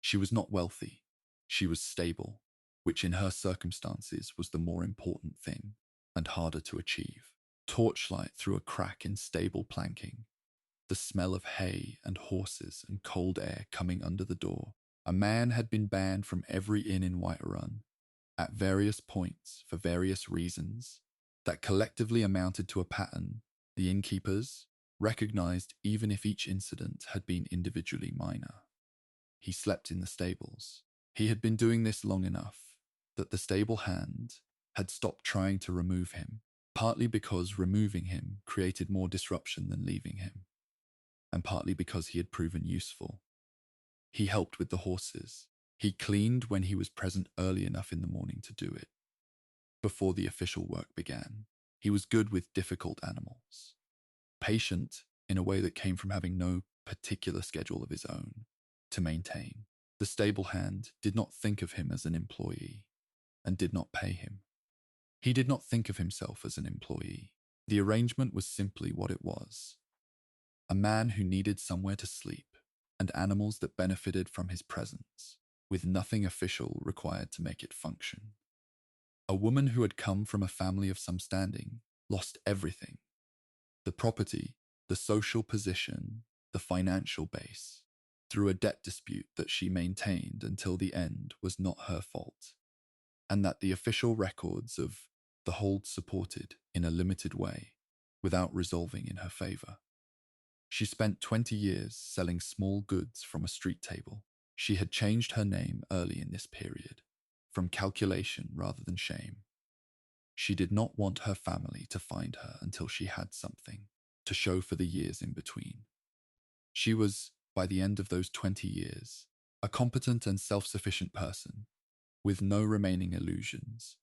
She was not wealthy. She was stable, which in her circumstances was the more important thing and harder to achieve. Torchlight through a crack in stable planking, the smell of hay and horses and cold air coming under the door. A man had been banned from every inn in Whiterun at various points for various reasons that collectively amounted to a pattern the innkeepers recognized even if each incident had been individually minor. He slept in the stables. He had been doing this long enough that the stable hand had stopped trying to remove him, partly because removing him created more disruption than leaving him, and partly because he had proven useful. He helped with the horses. He cleaned when he was present early enough in the morning to do it. Before the official work began, he was good with difficult animals. Patient in a way that came from having no particular schedule of his own to maintain. The stable hand did not think of him as an employee and did not pay him. He did not think of himself as an employee. The arrangement was simply what it was. A man who needed somewhere to sleep and animals that benefited from his presence, with nothing official required to make it function. A woman who had come from a family of some standing lost everything. The property, the social position, the financial base, through a debt dispute that she maintained until the end was not her fault, and that the official records of the hold supported in a limited way without resolving in her favor. She spent 20 years selling small goods from a street table. She had changed her name early in this period, from calculation rather than shame. She did not want her family to find her until she had something to show for the years in between. She was, by the end of those 20 years, a competent and self-sufficient person, with no remaining illusions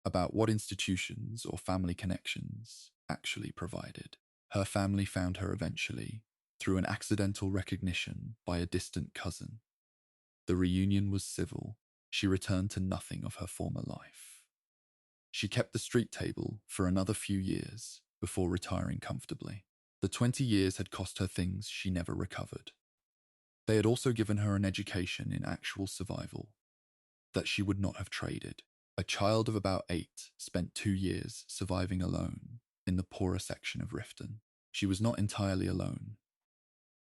about what institutions or family connections actually provided. Her family found her eventually through an accidental recognition by a distant cousin. The reunion was civil. She returned to nothing of her former life. She kept the street table for another few years before retiring comfortably. The 20 years had cost her things she never recovered. They had also given her an education in actual survival that she would not have traded. A child of about 8 spent 2 years surviving alone in the poorer section of Riften. She was not entirely alone.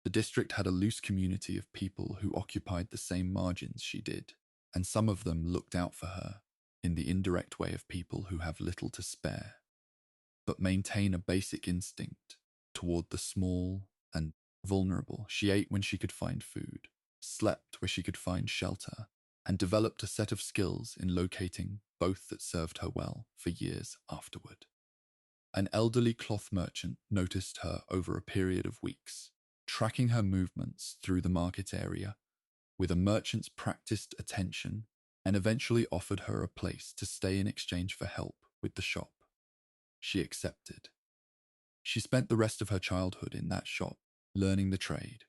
The district had a loose community of people who occupied the same margins she did, and some of them looked out for her in the indirect way of people who have little to spare, but maintain a basic instinct toward the small and vulnerable. She ate when she could find food, slept where she could find shelter, and developed a set of skills in locating both that served her well for years afterward. An elderly cloth merchant noticed her over a period of weeks, tracking her movements through the market area with a merchant's practiced attention, and eventually offered her a place to stay in exchange for help with the shop. She accepted. She spent the rest of her childhood in that shop, learning the trade.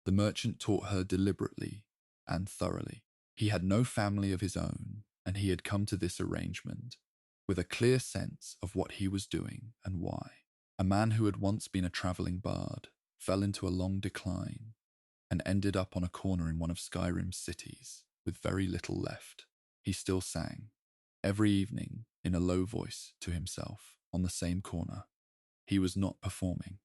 The merchant taught her deliberately and thoroughly. He had no family of his own, and he had come to this arrangement with a clear sense of what he was doing and why. A man who had once been a travelling bard fell into a long decline and ended up on a corner in one of Skyrim's cities with very little left. He still sang, every evening in a low voice to himself on the same corner. He was not performing.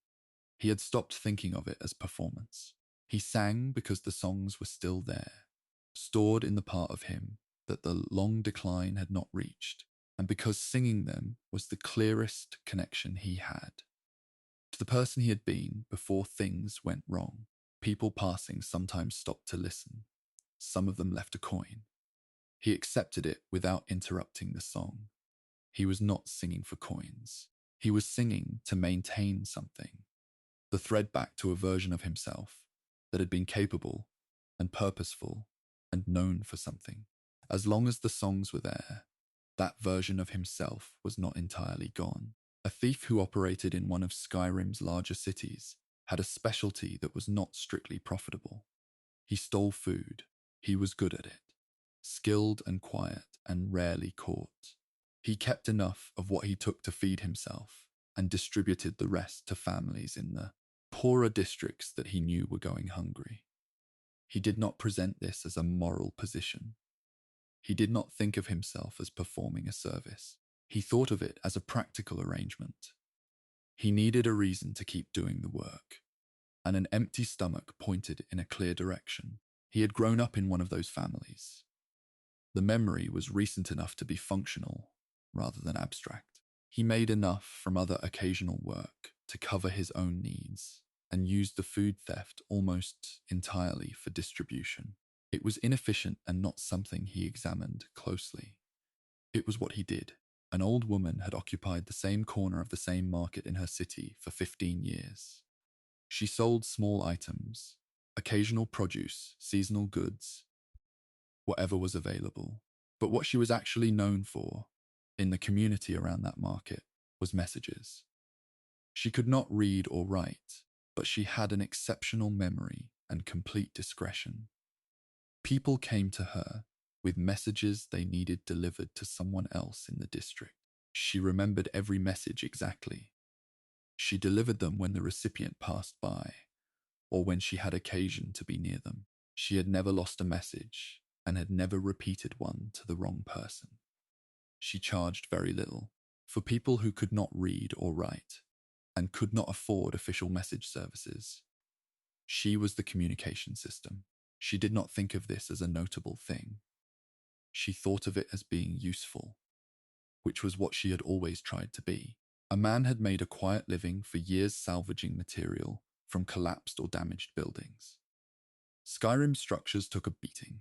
He had stopped thinking of it as performance. He sang because the songs were still there, stored in the part of him that the long decline had not reached, and because singing them was the clearest connection he had to the person he had been before things went wrong. People passing sometimes stopped to listen. Some of them left a coin. He accepted it without interrupting the song. He was not singing for coins. He was singing to maintain something, the thread back to a version of himself that had been capable and purposeful and known for something. As long as the songs were there, that version of himself was not entirely gone. A thief who operated in one of Skyrim's larger cities had a specialty that was not strictly profitable. He stole food. He was good at it, skilled and quiet and rarely caught. He kept enough of what he took to feed himself and distributed the rest to families in the poorer districts that he knew were going hungry. He did not present this as a moral position. He did not think of himself as performing a service. He thought of it as a practical arrangement. He needed a reason to keep doing the work, and an empty stomach pointed in a clear direction. He had grown up in one of those families. The memory was recent enough to be functional rather than abstract. He made enough from other occasional work to cover his own needs and used the food theft almost entirely for distribution. It was inefficient and not something he examined closely. It was what he did. An old woman had occupied the same corner of the same market in her city for 15 years. She sold small items, occasional produce, seasonal goods, whatever was available. But what she was actually known for, in the community around that market, was messages. She could not read or write, but she had an exceptional memory and complete discretion. People came to her with messages they needed delivered to someone else in the district. She remembered every message exactly. She delivered them when the recipient passed by, or when she had occasion to be near them. She had never lost a message and had never repeated one to the wrong person. She charged very little. For people who could not read or write and could not afford official message services, she was the communication system. She did not think of this as a notable thing. She thought of it as being useful, which was what she had always tried to be. A man had made a quiet living for years salvaging material from collapsed or damaged buildings. Skyrim structures took a beating.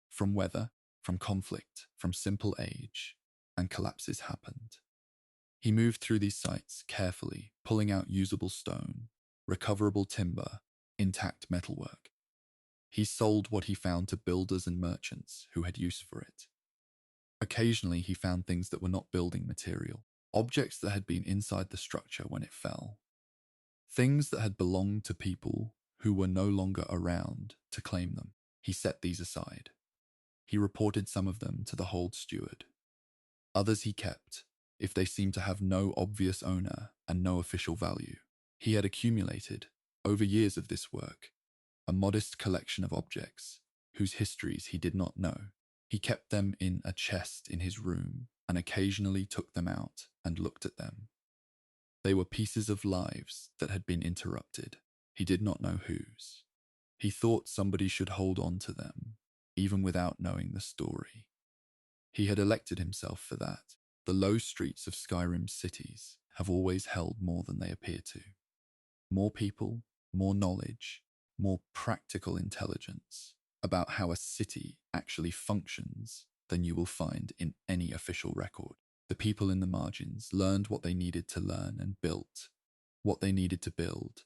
From weather, from conflict, from simple age, and collapses happened. He moved through these sites carefully, pulling out usable stone, recoverable timber, intact metalwork. He sold what he found to builders and merchants who had use for it. Occasionally, he found things that were not building material, objects that had been inside the structure when it fell, things that had belonged to people who were no longer around to claim them. He set these aside. He reported some of them to the hold steward. Others he kept, if they seemed to have no obvious owner and no official value. He had accumulated, over years of this work, a modest collection of objects whose histories he did not know. He kept them in a chest in his room and occasionally took them out and looked at them. They were pieces of lives that had been interrupted. He did not know whose. He thought somebody should hold on to them, even without knowing the story. He had elected himself for that. The low streets of Skyrim's cities have always held more than they appear to. More people, more knowledge, more practical intelligence about how a city actually functions than you will find in any official record. The people in the margins learned what they needed to learn and built what they needed to build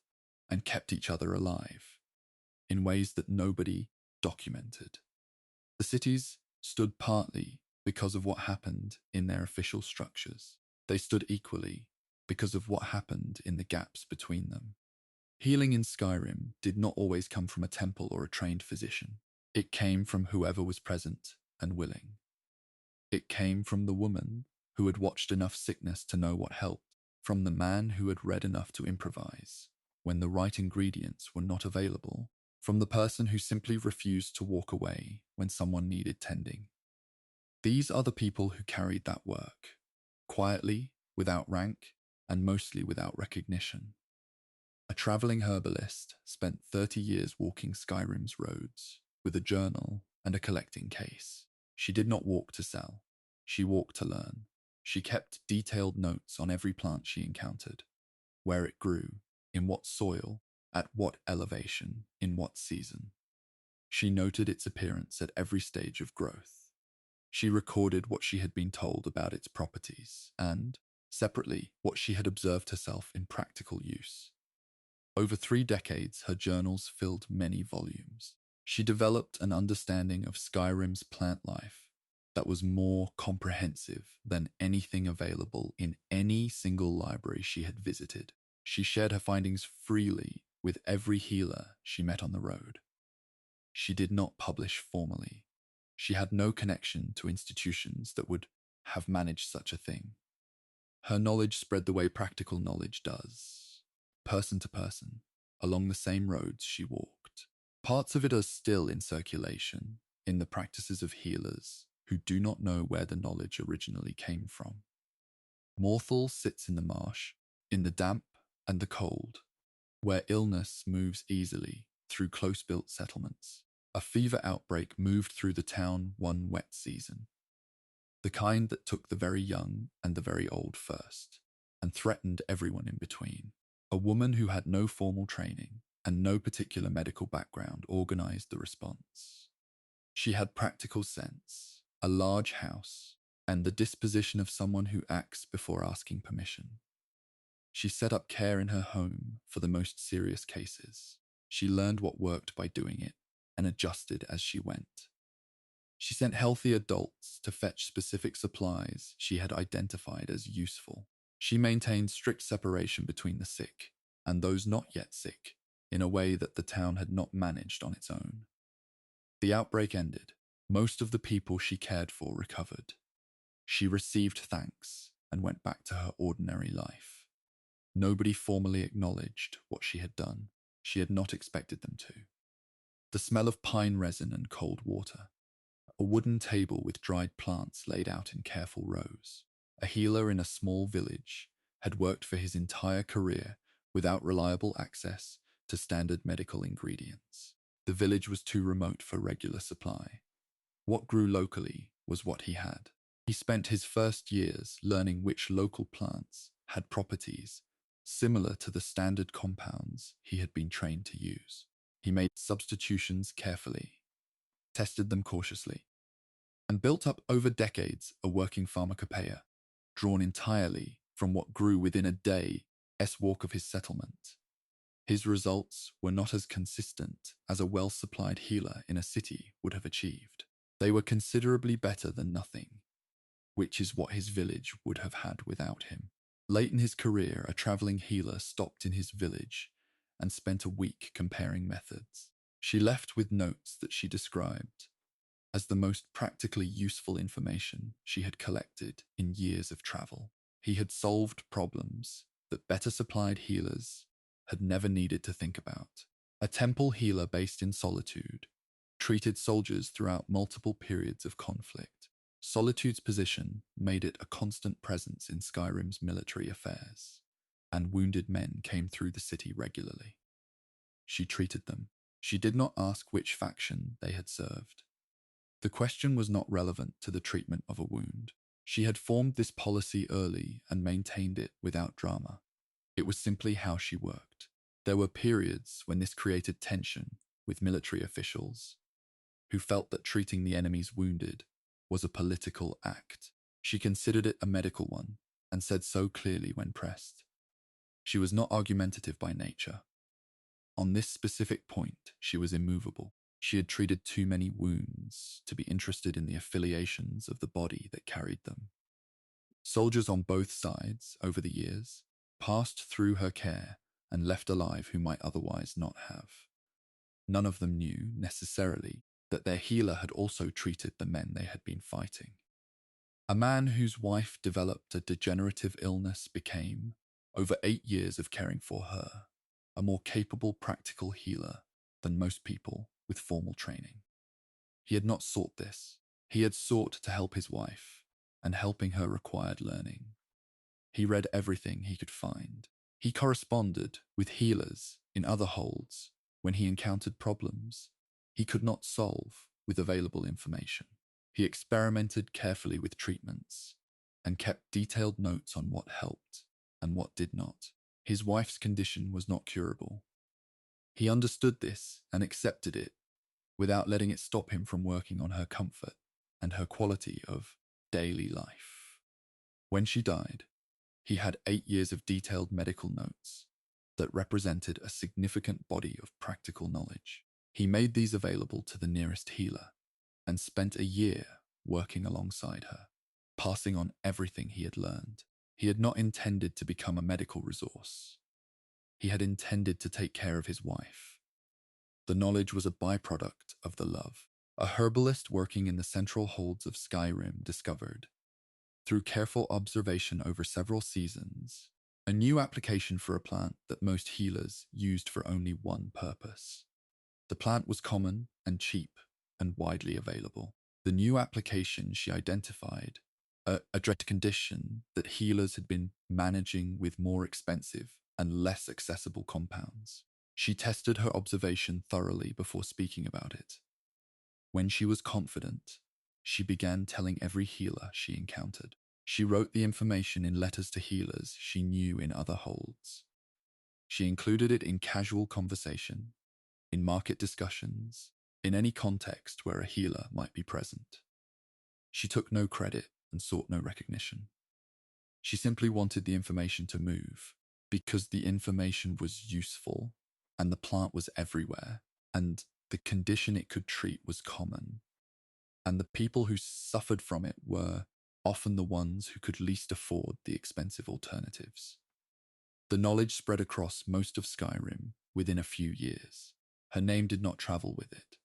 and kept each other alive in ways that nobody documented. The cities stood partly because of what happened in their official structures. They stood equally because of what happened in the gaps between them. Healing in Skyrim did not always come from a temple or a trained physician. It came from whoever was present and willing. It came from the woman who had watched enough sickness to know what helped, from the man who had read enough to improvise when the right ingredients were not available, from the person who simply refused to walk away when someone needed tending. These are the people who carried that work, quietly, without rank, and mostly without recognition. A traveling herbalist spent 30 years walking Skyrim's roads with a journal and a collecting case. She did not walk to sell. She walked to learn. She kept detailed notes on every plant she encountered, where it grew, in what soil, at what elevation, in what season. She noted its appearance at every stage of growth. She recorded what she had been told about its properties, and, Separately, what she had observed herself in practical use. Over 3 decades, her journals filled many volumes. She developed an understanding of Skyrim's plant life that was more comprehensive than anything available in any single library she had visited. She shared her findings freely with every healer she met on the road. She did not publish formally. She had no connection to institutions that would have managed such a thing. Her knowledge spread the way practical knowledge does, person to person, along the same roads she walked. Parts of it are still in circulation, in the practices of healers who do not know where the knowledge originally came from. Morthal sits in the marsh, in the damp and the cold, where illness moves easily through close-built settlements. A fever outbreak moved through the town one wet season, the kind that took the very young and the very old first, and threatened everyone in between. A woman who had no formal training and no particular medical background organized the response. She had practical sense, a large house, and the disposition of someone who acts before asking permission. She set up care in her home for the most serious cases. She learned what worked by doing it and adjusted as she went. She sent healthy adults to fetch specific supplies she had identified as useful. She maintained strict separation between the sick and those not yet sick in a way that the town had not managed on its own. The outbreak ended. Most of the people she cared for recovered. She received thanks and went back to her ordinary life. Nobody formally acknowledged what she had done. She had not expected them to. The smell of pine resin and cold water. A wooden table with dried plants laid out in careful rows. A healer in a small village had worked for his entire career without reliable access to standard medical ingredients. The village was too remote for regular supply. What grew locally was what he had. He spent his first years learning which local plants had properties similar to the standard compounds he had been trained to use. He made substitutions carefully, tested them cautiously, and built up over decades a working pharmacopoeia, drawn entirely from what grew within a day's walk of his settlement. His results were not as consistent as a well-supplied healer in a city would have achieved. They were considerably better than nothing, which is what his village would have had without him. Late in his career, a traveling healer stopped in his village and spent a week comparing methods. She left with notes that she described as the most practically useful information she had collected in years of travel. He had solved problems that better supplied healers had never needed to think about. A temple healer based in Solitude treated soldiers throughout multiple periods of conflict. Solitude's position made it a constant presence in Skyrim's military affairs, and wounded men came through the city regularly. She treated them. She did not ask which faction they had served. The question was not relevant to the treatment of a wound. She had formed this policy early and maintained it without drama. It was simply how she worked. There were periods when this created tension with military officials who felt that treating the enemy's wounded was a political act. She considered it a medical one and said so clearly when pressed. She was not argumentative by nature. On this specific point, she was immovable. She had treated too many wounds to be interested in the affiliations of the body that carried them. Soldiers on both sides, over the years, passed through her care and left alive who might otherwise not have. None of them knew, necessarily, that their healer had also treated the men they had been fighting. A man whose wife developed a degenerative illness became, over 8 years of caring for her, a more capable practical healer than most people with formal training. He had not sought this. He had sought to help his wife, and helping her required learning. He read everything he could find. He corresponded with healers in other holds when he encountered problems he could not solve with available information. He experimented carefully with treatments and kept detailed notes on what helped and what did not. His wife's condition was not curable. He understood this and accepted it without letting it stop him from working on her comfort and her quality of daily life. When she died, He had 8 years of detailed medical notes that represented a significant body of practical knowledge. He made these available to the nearest healer and spent a year working alongside her, passing on everything he had learned. He had not intended to become a medical resource. He had intended to take care of his wife. The knowledge was a byproduct of the love. A herbalist working in the central holds of Skyrim discovered, through careful observation over several seasons, a new application for a plant that most healers used for only one purpose. The plant was common and cheap and widely available. The new application she identified addressed a condition that healers had been managing with more expensive and less accessible compounds. She tested her observation thoroughly before speaking about it. When she was confident, she began telling every healer she encountered. She wrote the information in letters to healers she knew in other holds. She included it in casual conversation, in market discussions, in any context where a healer might be present. She took no credit and sought no recognition. She simply wanted the information to move, because the information was useful and the plant was everywhere, and the condition it could treat was common, and the people who suffered from it were often the ones who could least afford the expensive alternatives. The knowledge spread across most of Skyrim within a few years. Her name did not travel with it.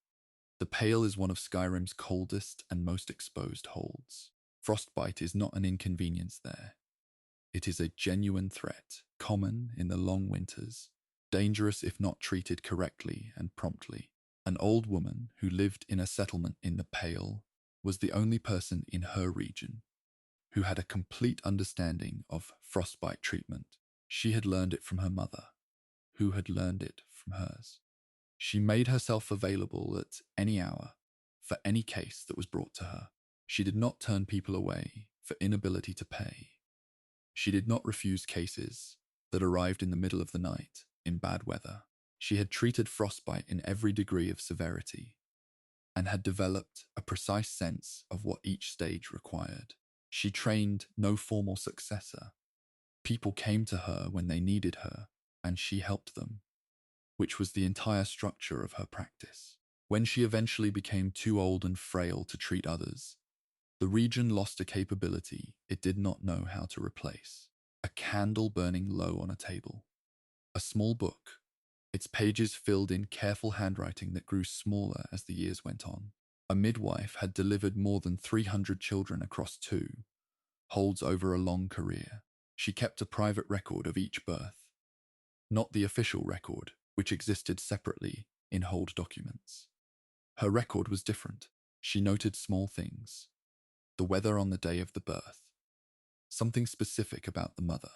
The Pale is one of Skyrim's coldest and most exposed holds. Frostbite is not an inconvenience there. It is a genuine threat, common in the long winters, dangerous if not treated correctly and promptly. An old woman who lived in a settlement in the Pale was the only person in her region who had a complete understanding of frostbite treatment. She had learned it from her mother, who had learned it from hers. She made herself available at any hour for any case that was brought to her. She did not turn people away for inability to pay. She did not refuse cases that arrived in the middle of the night in bad weather. She had treated frostbite in every degree of severity and had developed a precise sense of what each stage required. She trained no formal successor. People came to her when they needed her, and she helped them, which was the entire structure of her practice. When she eventually became too old and frail to treat others, the region lost a capability it did not know how to replace. A candle burning low on a table. A small book, its pages filled in careful handwriting that grew smaller as the years went on. A midwife had delivered more than 300 children across 2 holds over a long career. She kept a private record of each birth, not the official record, which existed separately in hold documents. Her record was different. She noted small things: the weather on the day of the birth, something specific about the mother,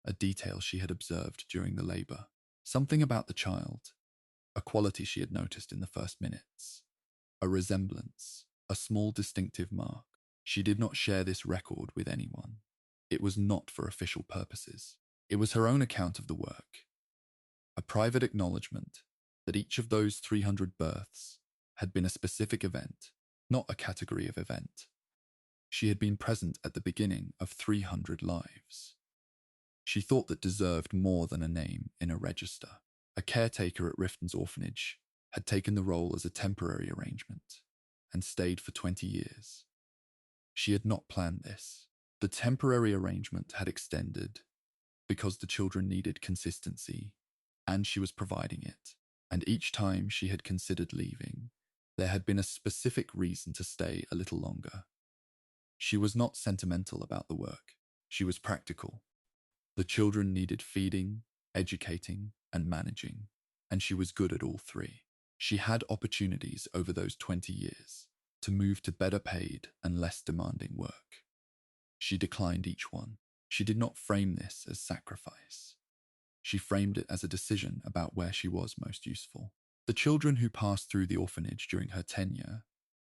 a detail she had observed during the labor, something about the child, a quality she had noticed in the first minutes, a resemblance, a small distinctive mark. She did not share this record with anyone. It was not for official purposes. It was her own account of the work, a private acknowledgement that each of those 300 births had been a specific event, not a category of event. She had been present at the beginning of 300 lives. She thought that deserved more than a name in a register. A caretaker at Riften's orphanage had taken the role as a temporary arrangement and stayed for 20 years. She had not planned this. The temporary arrangement had extended because the children needed consistency, and she was providing it. And each time she had considered leaving, there had been a specific reason to stay a little longer. She was not sentimental about the work. She was practical. The children needed feeding, educating, and managing, and she was good at all 3. She had opportunities over those 20 years to move to better paid and less demanding work. She declined each one. She did not frame this as sacrifice. She framed it as a decision about where she was most useful. The children who passed through the orphanage during her tenure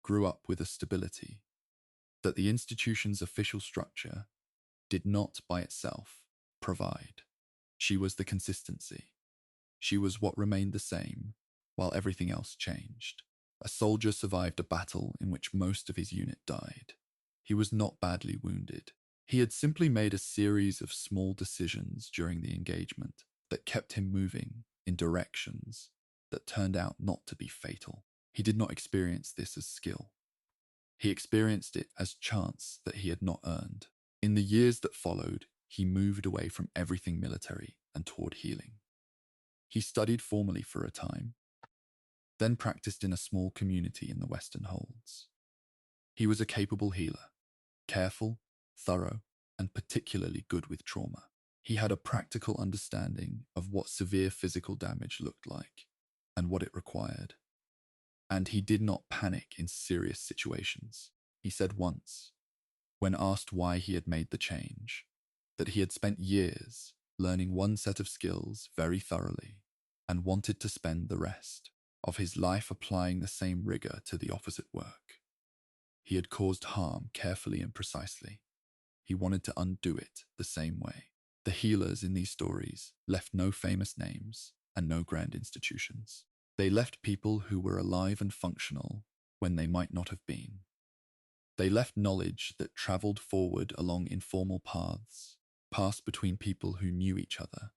grew up with a stability that the institution's official structure did not by itself provide. She was the consistency. She was what remained the same while everything else changed. A soldier survived a battle in which most of his unit died. He was not badly wounded. He had simply made a series of small decisions during the engagement that kept him moving in directions that turned out not to be fatal. He did not experience this as skill. He experienced it as chance that he had not earned. In the years that followed, he moved away from everything military and toward healing. He studied formally for a time, then practiced in a small community in the Western Holds. He was a capable healer, careful, thorough, and particularly good with trauma. He had a practical understanding of what severe physical damage looked like and what it required. And he did not panic in serious situations. He said once, when asked why he had made the change, that he had spent years learning one set of skills very thoroughly and wanted to spend the rest of his life applying the same rigor to the opposite work. He had caused harm carefully and precisely. He wanted to undo it the same way. The healers in these stories left no famous names and no grand institutions. They left people who were alive and functional when they might not have been. They left knowledge that traveled forward along informal paths, passed between people who knew each other,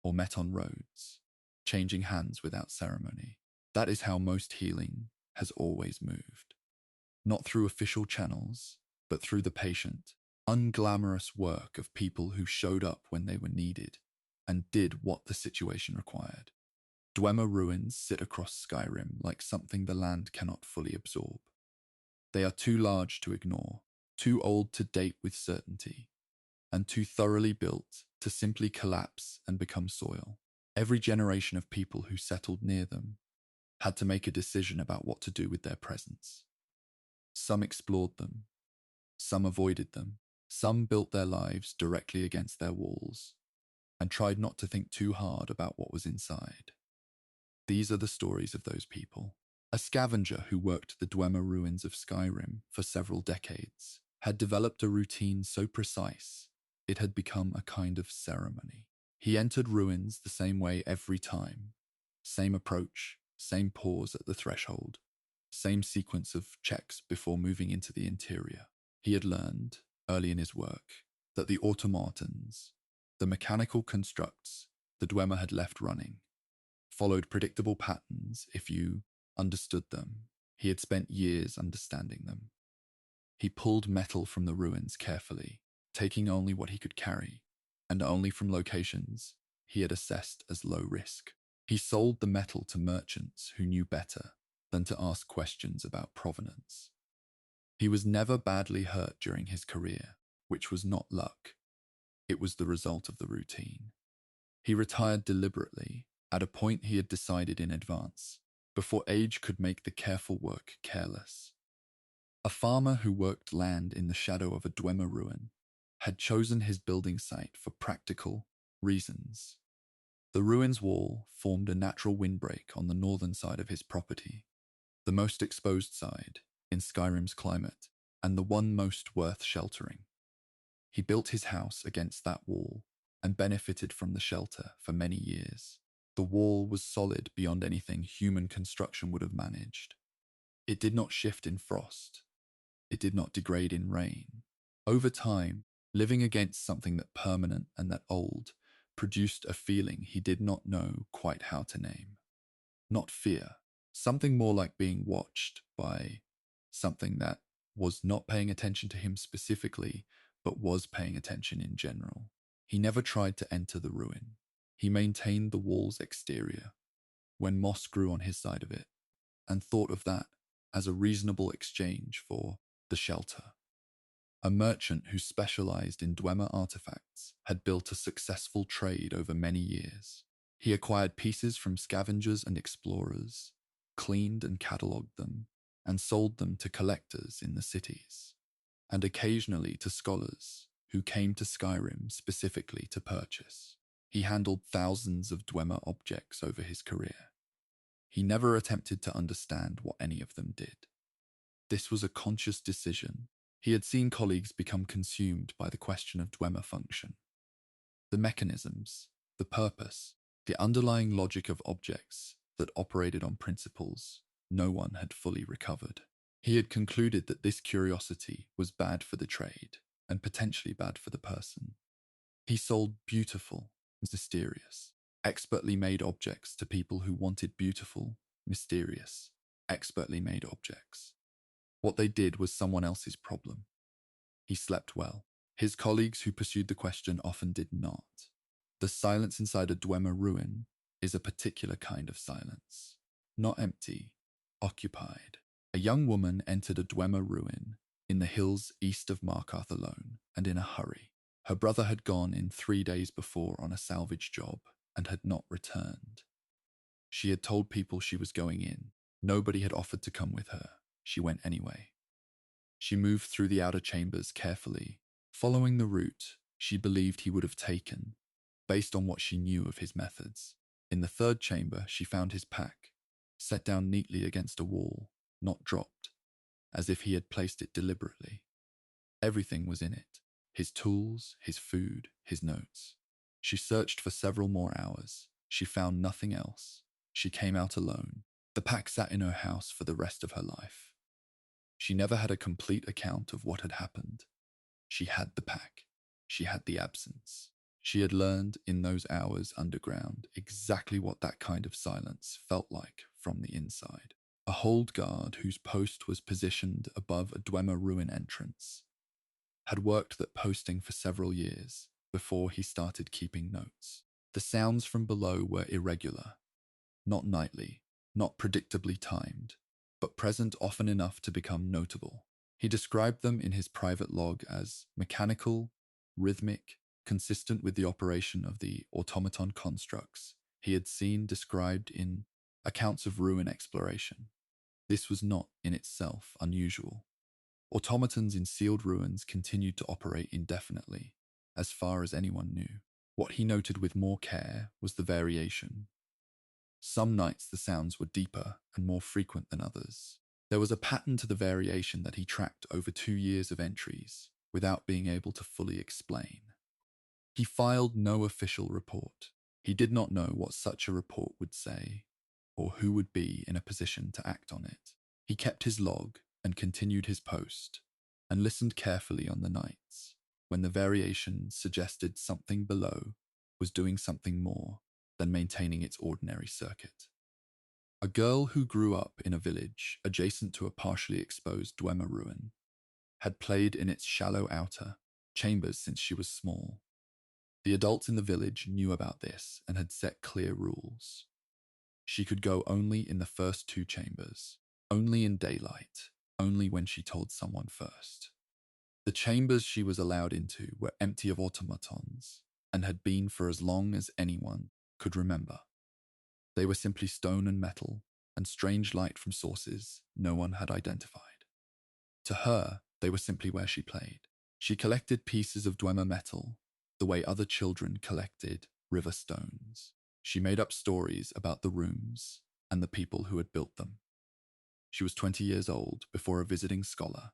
or met on roads, changing hands without ceremony. That is how most healing has always moved. Not through official channels, but through the patient, unglamorous work of people who showed up when they were needed and did what the situation required. Dwemer ruins sit across Skyrim like something the land cannot fully absorb. They are too large to ignore, too old to date with certainty, and too thoroughly built to simply collapse and become soil. Every generation of people who settled near them had to make a decision about what to do with their presence. Some explored them, some avoided them, some built their lives directly against their walls and tried not to think too hard about what was inside. These are the stories of those people. A scavenger who worked the Dwemer ruins of Skyrim for several decades had developed a routine so precise it had become a kind of ceremony. He entered ruins the same way every time. Same approach, same pause at the threshold, same sequence of checks before moving into the interior. He had learned, early in his work, that the automatons, the mechanical constructs the Dwemer had left running, followed predictable patterns if you understood them. He had spent years understanding them. He pulled metal from the ruins carefully, taking only what he could carry, and only from locations he had assessed as low risk. He sold the metal to merchants who knew better than to ask questions about provenance. He was never badly hurt during his career, which was not luck. It was the result of the routine. He retired deliberately, at a point he had decided in advance, before age could make the careful work careless. A farmer who worked land in the shadow of a Dwemer ruin had chosen his building site for practical reasons. The ruin's wall formed a natural windbreak on the northern side of his property, the most exposed side in Skyrim's climate, and the one most worth sheltering. He built his house against that wall and benefited from the shelter for many years. The wall was solid beyond anything human construction would have managed. It did not shift in frost. It did not degrade in rain. Over time, living against something that permanent and that old produced a feeling he did not know quite how to name. Not fear, something more like being watched by something that was not paying attention to him specifically, but was paying attention in general. He never tried to enter the ruin. He maintained the wall's exterior when moss grew on his side of it, and thought of that as a reasonable exchange for the shelter. A merchant who specialized in Dwemer artifacts had built a successful trade over many years. He acquired pieces from scavengers and explorers, cleaned and catalogued them, and sold them to collectors in the cities, and occasionally to scholars who came to Skyrim specifically to purchase. He handled thousands of Dwemer objects over his career. He never attempted to understand what any of them did. This was a conscious decision. He had seen colleagues become consumed by the question of Dwemer function. The mechanisms, the purpose, the underlying logic of objects that operated on principles no one had fully recovered. He had concluded that this curiosity was bad for the trade. and potentially bad for the person. He sold beautiful, mysterious, expertly made objects to people who wanted beautiful, mysterious, expertly made objects. What they did was someone else's problem. He slept well. His colleagues who pursued the question often did not. The silence inside a Dwemer ruin is a particular kind of silence. Not empty, occupied. A young woman entered a Dwemer ruin in the hills east of Markarth alone and in a hurry. Her brother had gone in 3 days before on a salvage job and had not returned. She had told people she was going in. Nobody had offered to come with her. She went anyway. She moved through the outer chambers carefully, following the route she believed he would have taken, based on what she knew of his methods. In the third chamber, she found his pack, set down neatly against a wall, not dropped, as if he had placed it deliberately. Everything was in it: his tools, his food, his notes. She searched for several more hours. She found nothing else. She came out alone. The pack sat in her house for the rest of her life. She never had a complete account of what had happened. She had the pack. She had the absence. She had learned in those hours underground exactly what that kind of silence felt like from the inside. A hold guard whose post was positioned above a Dwemer ruin entrance had worked that posting for several years before he started keeping notes. The sounds from below were irregular, not nightly, not predictably timed, but present often enough to become notable. He described them in his private log as mechanical, rhythmic, consistent with the operation of the automaton constructs he had seen described in accounts of ruin exploration. This was not, in itself, unusual. Automatons in sealed ruins continued to operate indefinitely, as far as anyone knew. What he noted with more care was the variation. Some nights the sounds were deeper and more frequent than others. There was a pattern to the variation that he tracked over 2 years of entries without being able to fully explain. He filed no official report. He did not know what such a report would say, or who would be in a position to act on it. He kept his log and continued his post, and listened carefully on the nights when the variation suggested something below was doing something more than maintaining its ordinary circuit. A girl who grew up in a village adjacent to a partially exposed Dwemer ruin had played in its shallow outer chambers since she was small. The adults in the village knew about this and had set clear rules. She could go only in the first 2 chambers, only in daylight, only when she told someone first. The chambers she was allowed into were empty of automatons and had been for as long as anyone could remember. They were simply stone and metal and strange light from sources no one had identified. To her, they were simply where she played. She collected pieces of Dwemer metal the way other children collected river stones. She made up stories about the rooms and the people who had built them. She was 20 years old before a visiting scholar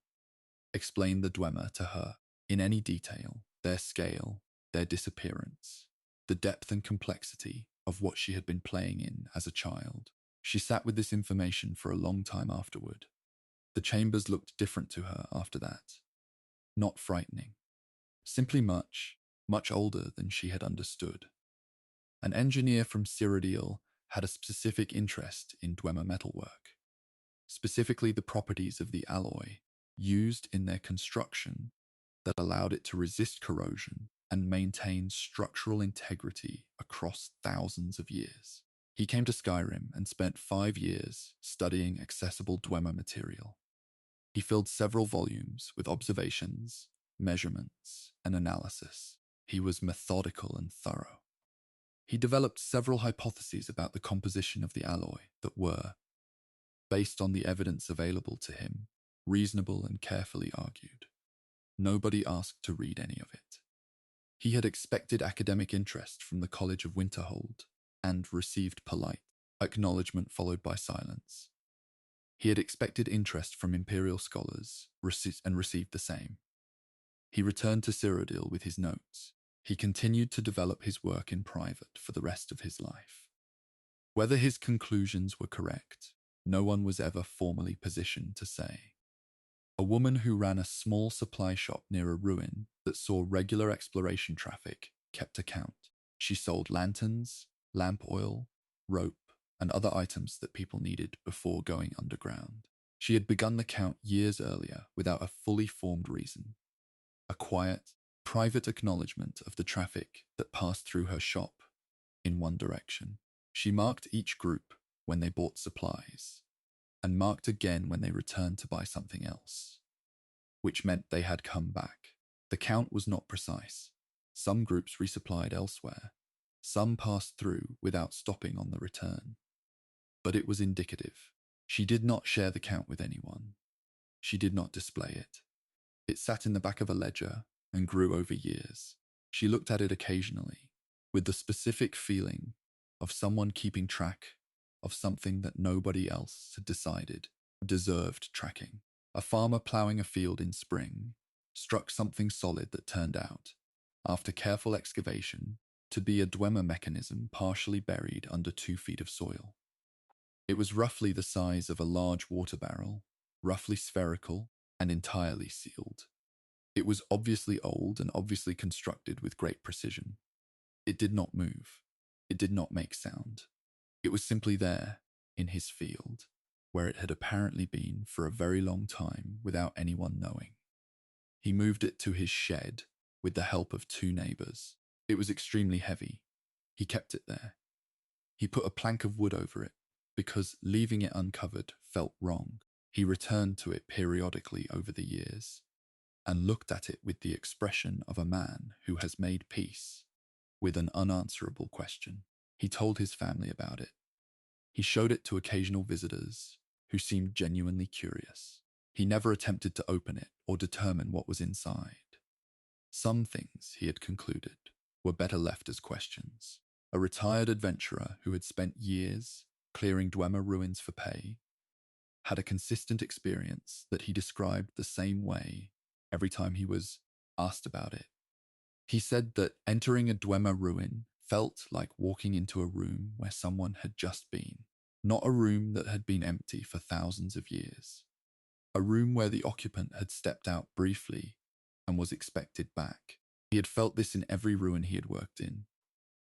explained the Dwemer to her in any detail, their scale, their disappearance, the depth and complexity of what she had been playing in as a child. She sat with this information for a long time afterward. The chambers looked different to her after that. Not frightening. Simply much older than she had understood. An engineer from Cyrodiil had a specific interest in Dwemer metalwork, specifically the properties of the alloy used in their construction that allowed it to resist corrosion and maintain structural integrity across thousands of years. He came to Skyrim and spent 5 years studying accessible Dwemer material. He filled several volumes with observations, measurements, and analysis. He was methodical and thorough. He developed several hypotheses about the composition of the alloy that were, based on the evidence available to him, reasonable and carefully argued. Nobody asked to read any of it. He had expected academic interest from the College of Winterhold and received polite acknowledgement followed by silence. He had expected interest from imperial scholars and received the same. He returned to Cyrodiil with his notes. He continued to develop his work in private for the rest of his life. Whether his conclusions were correct, no one was ever formally positioned to say. A woman who ran a small supply shop near a ruin that saw regular exploration traffic kept account. She sold lanterns, lamp oil, rope, and other items that people needed before going underground. She had begun the count years earlier without a fully formed reason. A quiet, private acknowledgement of the traffic that passed through her shop in one direction. She marked each group when they bought supplies, and marked again when they returned to buy something else, which meant they had come back. The count was not precise. Some groups resupplied elsewhere. Some passed through without stopping on the return. But it was indicative. She did not share the count with anyone. She did not display it. It sat in the back of a ledger and grew over years. She looked at it occasionally, with the specific feeling of someone keeping track of something that nobody else had decided deserved tracking. A farmer ploughing a field in spring struck something solid that turned out, after careful excavation, to be a Dwemer mechanism partially buried under 2 feet of soil. It was roughly the size of a large water barrel, roughly spherical and entirely sealed. It was obviously old and obviously constructed with great precision. It did not move. It did not make sound. It was simply there, in his field, where it had apparently been for a very long time without anyone knowing. He moved it to his shed with the help of 2 neighbors. It was extremely heavy. He kept it there. He put a plank of wood over it, because leaving it uncovered felt wrong. He returned to it periodically over the years, and looked at it with the expression of a man who has made peace with an unanswerable question. He told his family about it. He showed it to occasional visitors who seemed genuinely curious. He never attempted to open it or determine what was inside. Some things, he had concluded, were better left as questions. A retired adventurer who had spent years clearing Dwemer ruins for pay had a consistent experience that he described the same way every time he was asked about it. He said that entering a Dwemer ruin felt like walking into a room where someone had just been, not a room that had been empty for thousands of years. A room where the occupant had stepped out briefly and was expected back. He had felt this in every ruin he had worked in,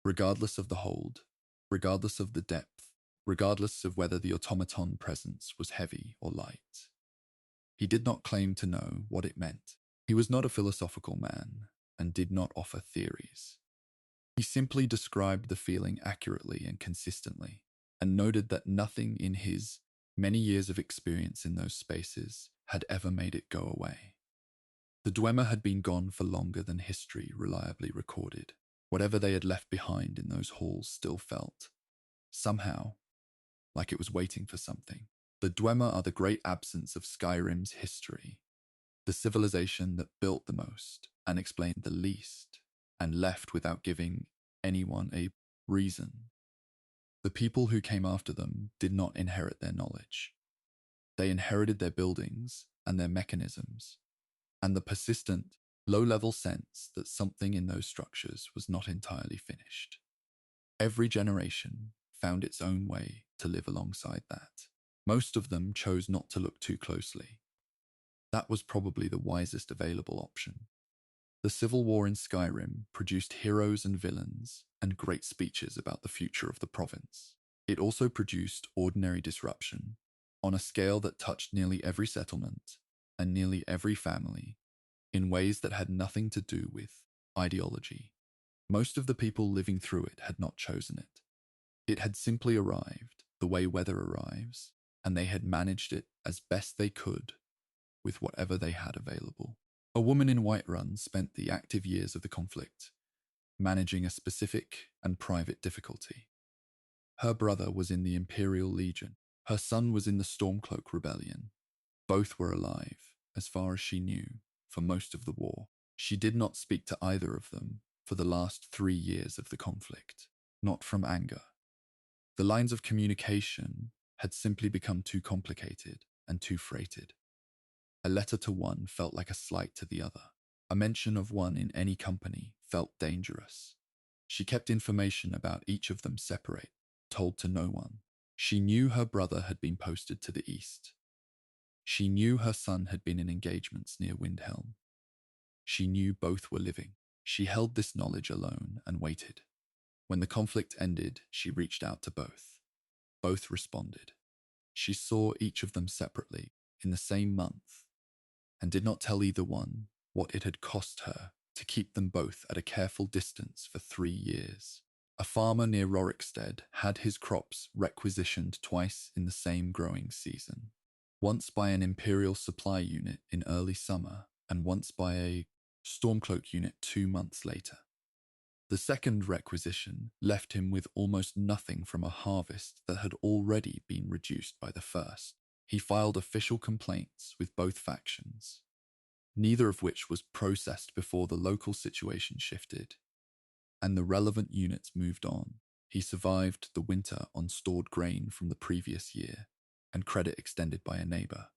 regardless of the hold, regardless of the depth, regardless of whether the automaton presence was heavy or light. He did not claim to know what it meant. He was not a philosophical man and did not offer theories. He simply described the feeling accurately and consistently, and noted that nothing in his many years of experience in those spaces had ever made it go away. The Dwemer had been gone for longer than history reliably recorded. Whatever they had left behind in those halls still felt, somehow, like it was waiting for something. The Dwemer are the great absence of Skyrim's history, the civilization that built the most and explained the least, and left without giving anyone a reason. The people who came after them did not inherit their knowledge. They inherited their buildings and their mechanisms, and the persistent, low-level sense that something in those structures was not entirely finished. Every generation found its own way to live alongside that. Most of them chose not to look too closely. That was probably the wisest available option. The Civil War in Skyrim produced heroes and villains and great speeches about the future of the province. It also produced ordinary disruption on a scale that touched nearly every settlement and nearly every family in ways that had nothing to do with ideology. Most of the people living through it had not chosen it. It had simply arrived the way weather arrives, and they had managed it as best they could with whatever they had available. A woman in Whiterun spent the active years of the conflict managing a specific and private difficulty. Her brother was in the Imperial Legion. Her son was in the Stormcloak Rebellion. Both were alive, as far as she knew, for most of the war. She did not speak to either of them for the last 3 years of the conflict, not from anger. The lines of communication had simply become too complicated and too freighted. A letter to one felt like a slight to the other. A mention of one in any company felt dangerous. She kept information about each of them separate, told to no one. She knew her brother had been posted to the east. She knew her son had been in engagements near Windhelm. She knew both were living. She held this knowledge alone and waited. When the conflict ended, she reached out to both. Both responded. She saw each of them separately in the same month and did not tell either one what it had cost her to keep them both at a careful distance for 3 years. A farmer near Rorikstead had his crops requisitioned twice in the same growing season, once by an Imperial supply unit in early summer and once by a Stormcloak unit 2 months later. The second requisition left him with almost nothing from a harvest that had already been reduced by the first. He filed official complaints with both factions, neither of which was processed before the local situation shifted, and the relevant units moved on. He survived the winter on stored grain from the previous year and credit extended by a neighbor.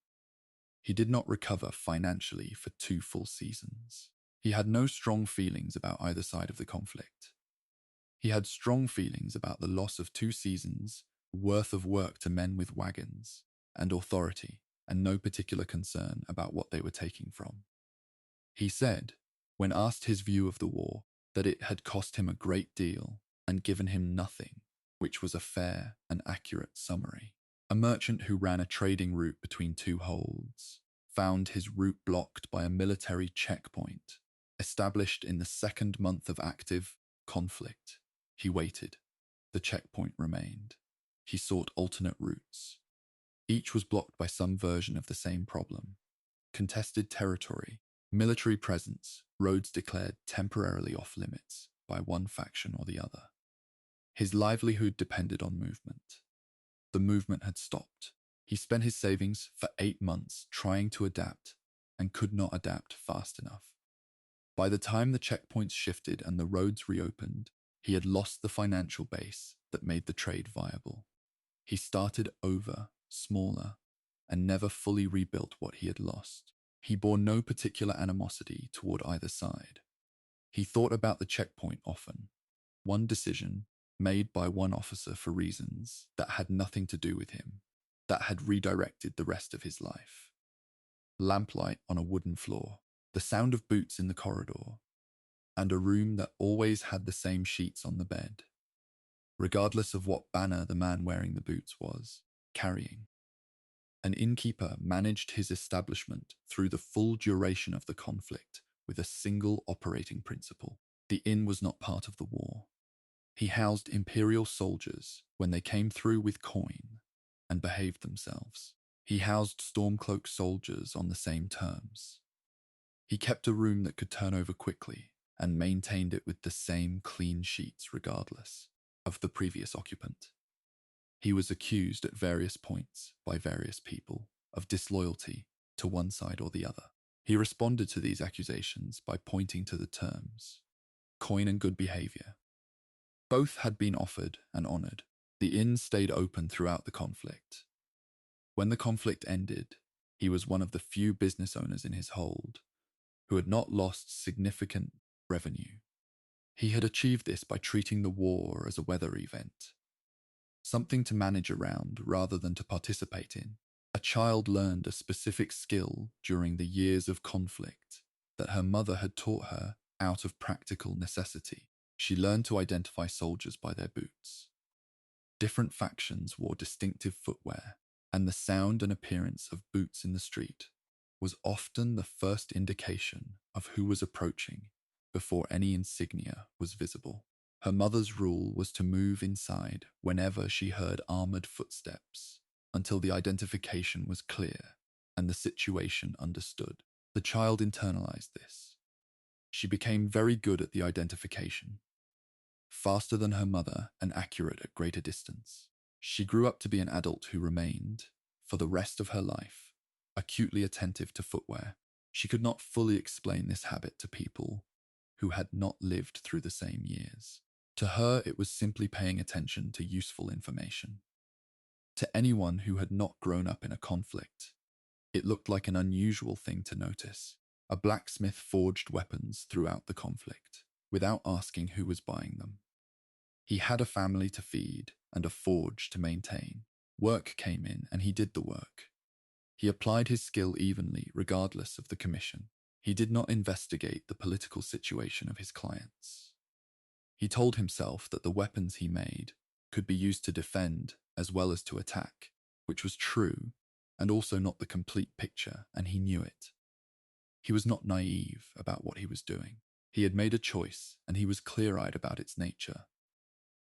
He did not recover financially for 2 full seasons. He had no strong feelings about either side of the conflict. He had strong feelings about the loss of 2 seasons worth of work to men with wagons and authority, and no particular concern about what they were taking from. He said, when asked his view of the war, that it had cost him a great deal and given him nothing, which was a fair and accurate summary. A merchant who ran a trading route between 2 holds found his route blocked by a military checkpoint established in the 2nd month of active conflict. He waited. The checkpoint remained. He sought alternate routes. Each was blocked by some version of the same problem. Contested territory, military presence, roads declared temporarily off limits by one faction or the other. His livelihood depended on movement. The movement had stopped. He spent his savings for 8 months trying to adapt and could not adapt fast enough. By the time the checkpoints shifted and the roads reopened, he had lost the financial base that made the trade viable. He started over, smaller, and never fully rebuilt what he had lost. He bore no particular animosity toward either side. He thought about the checkpoint often. One decision, made by one officer for reasons that had nothing to do with him, that had redirected the rest of his life. Lamplight on a wooden floor, the sound of boots in the corridor, and a room that always had the same sheets on the bed, regardless of what banner the man wearing the boots was carrying. An innkeeper managed his establishment through the full duration of the conflict with a single operating principle. The inn was not part of the war. He housed Imperial soldiers when they came through with coin and behaved themselves. He housed Stormcloak soldiers on the same terms. He kept a room that could turn over quickly and maintained it with the same clean sheets regardless of the previous occupant. He was accused at various points by various people of disloyalty to one side or the other. He responded to these accusations by pointing to the terms, coin and good behavior. Both had been offered and honored. The inn stayed open throughout the conflict. When the conflict ended, he was one of the few business owners in his hold who had not lost significant revenue. He had achieved this by treating the war as a weather event, something to manage around rather than to participate in. A child learned a specific skill during the years of conflict that her mother had taught her out of practical necessity. She learned to identify soldiers by their boots. Different factions wore distinctive footwear, and the sound and appearance of boots in the street was often the first indication of who was approaching before any insignia was visible. Her mother's rule was to move inside whenever she heard armored footsteps until the identification was clear and the situation understood. The child internalized this. She became very good at the identification, faster than her mother and accurate at greater distance. She grew up to be an adult who remained, for the rest of her life, acutely attentive to footwear. She could not fully explain this habit to people who had not lived through the same years. To her, it was simply paying attention to useful information. To anyone who had not grown up in a conflict, it looked like an unusual thing to notice. A blacksmith forged weapons throughout the conflict, without asking who was buying them. He had a family to feed and a forge to maintain. Work came in and he did the work. He applied his skill evenly, regardless of the commission. He did not investigate the political situation of his clients. He told himself that the weapons he made could be used to defend as well as to attack, which was true, and also not the complete picture, and he knew it. He was not naive about what he was doing. He had made a choice, and he was clear-eyed about its nature.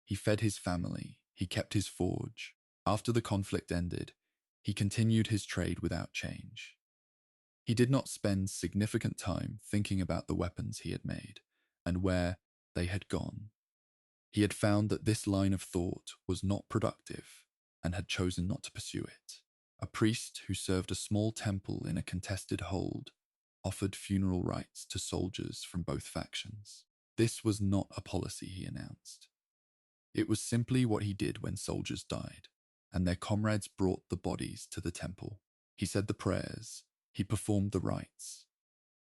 He fed his family, he kept his forge. After the conflict ended, he continued his trade without change. He did not spend significant time thinking about the weapons he had made and where they had gone. He had found that this line of thought was not productive and had chosen not to pursue it. A priest who served a small temple in a contested hold offered funeral rites to soldiers from both factions. This was not a policy, he announced. It was simply what he did when soldiers died, and their comrades brought the bodies to the temple. He said the prayers, he performed the rites.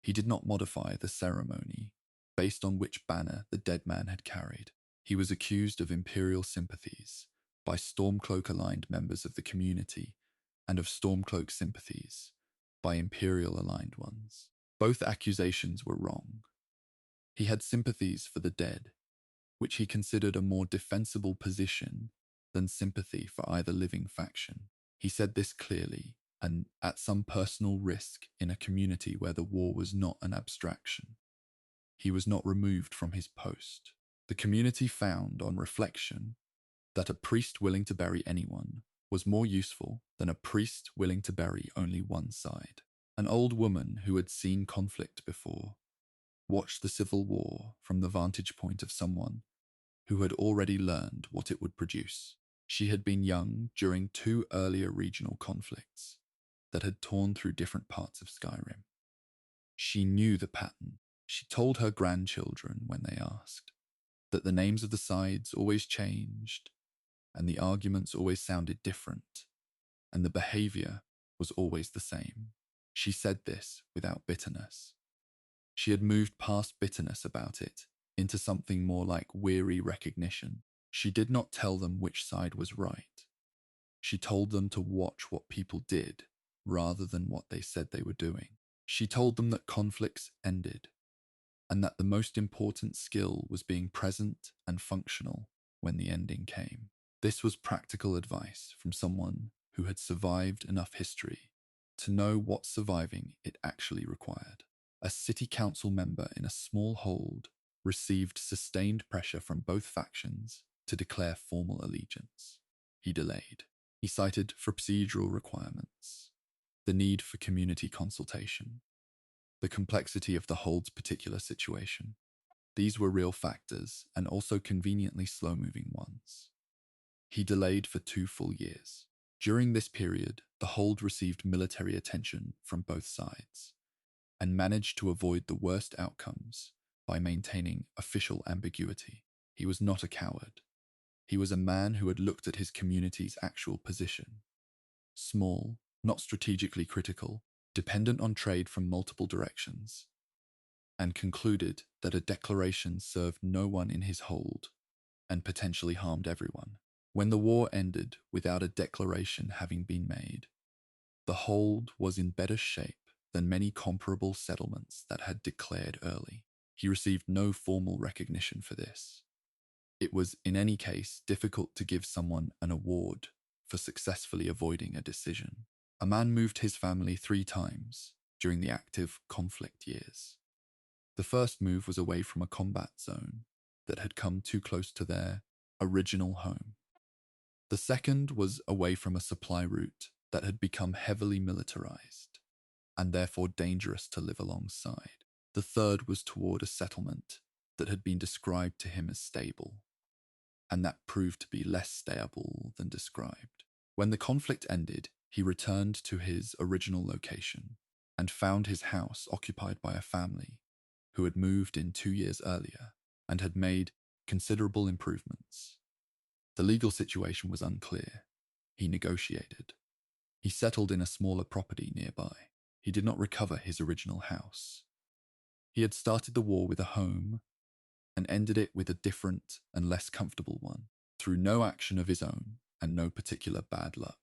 He did not modify the ceremony based on which banner the dead man had carried. He was accused of imperial sympathies by Stormcloak-aligned members of the community and of Stormcloak sympathies by Imperial-aligned ones. Both accusations were wrong. He had sympathies for the dead, which he considered a more defensible position than sympathy for either living faction. He said this clearly and at some personal risk in a community where the war was not an abstraction. He was not removed from his post. The community found, on reflection, that a priest willing to bury anyone was more useful than a priest willing to bury only one side. An old woman who had seen conflict before watched the civil war from the vantage point of someone who had already learned what it would produce. She had been young during 2 earlier regional conflicts that had torn through different parts of Skyrim. She knew the pattern. She told her grandchildren when they asked that the names of the sides always changed, and the arguments always sounded different, and the behavior was always the same. She said this without bitterness. She had moved past bitterness about it into something more like weary recognition. She did not tell them which side was right. She told them to watch what people did rather than what they said they were doing. She told them that conflicts ended and that the most important skill was being present and functional when the ending came. This was practical advice from someone who had survived enough history to know what surviving it actually required. A city council member in a small hold received sustained pressure from both factions to declare formal allegiance. He delayed. He cited for procedural requirements, the need for community consultation, the complexity of the hold's particular situation. These were real factors and also conveniently slow-moving ones. He delayed for 2 full years. During this period, the hold received military attention from both sides and managed to avoid the worst outcomes by maintaining official ambiguity. He was not a coward. He was a man who had looked at his community's actual position. Small, not strategically critical, dependent on trade from multiple directions, and concluded that a declaration served no one in his hold and potentially harmed everyone. When the war ended without a declaration having been made, the hold was in better shape than many comparable settlements that had declared early. He received no formal recognition for this. It was, in any case, difficult to give someone an award for successfully avoiding a decision. A man moved his family 3 times during the active conflict years. The first move was away from a combat zone that had come too close to their original home. The second was away from a supply route that had become heavily militarized and therefore dangerous to live alongside. The third was toward a settlement that had been described to him as stable, and that proved to be less stable than described. When the conflict ended, he returned to his original location and found his house occupied by a family who had moved in 2 years earlier and had made considerable improvements. The legal situation was unclear. He negotiated. He settled in a smaller property nearby. He did not recover his original house. He had started the war with a home and ended it with a different and less comfortable one, through no action of his own and no particular bad luck.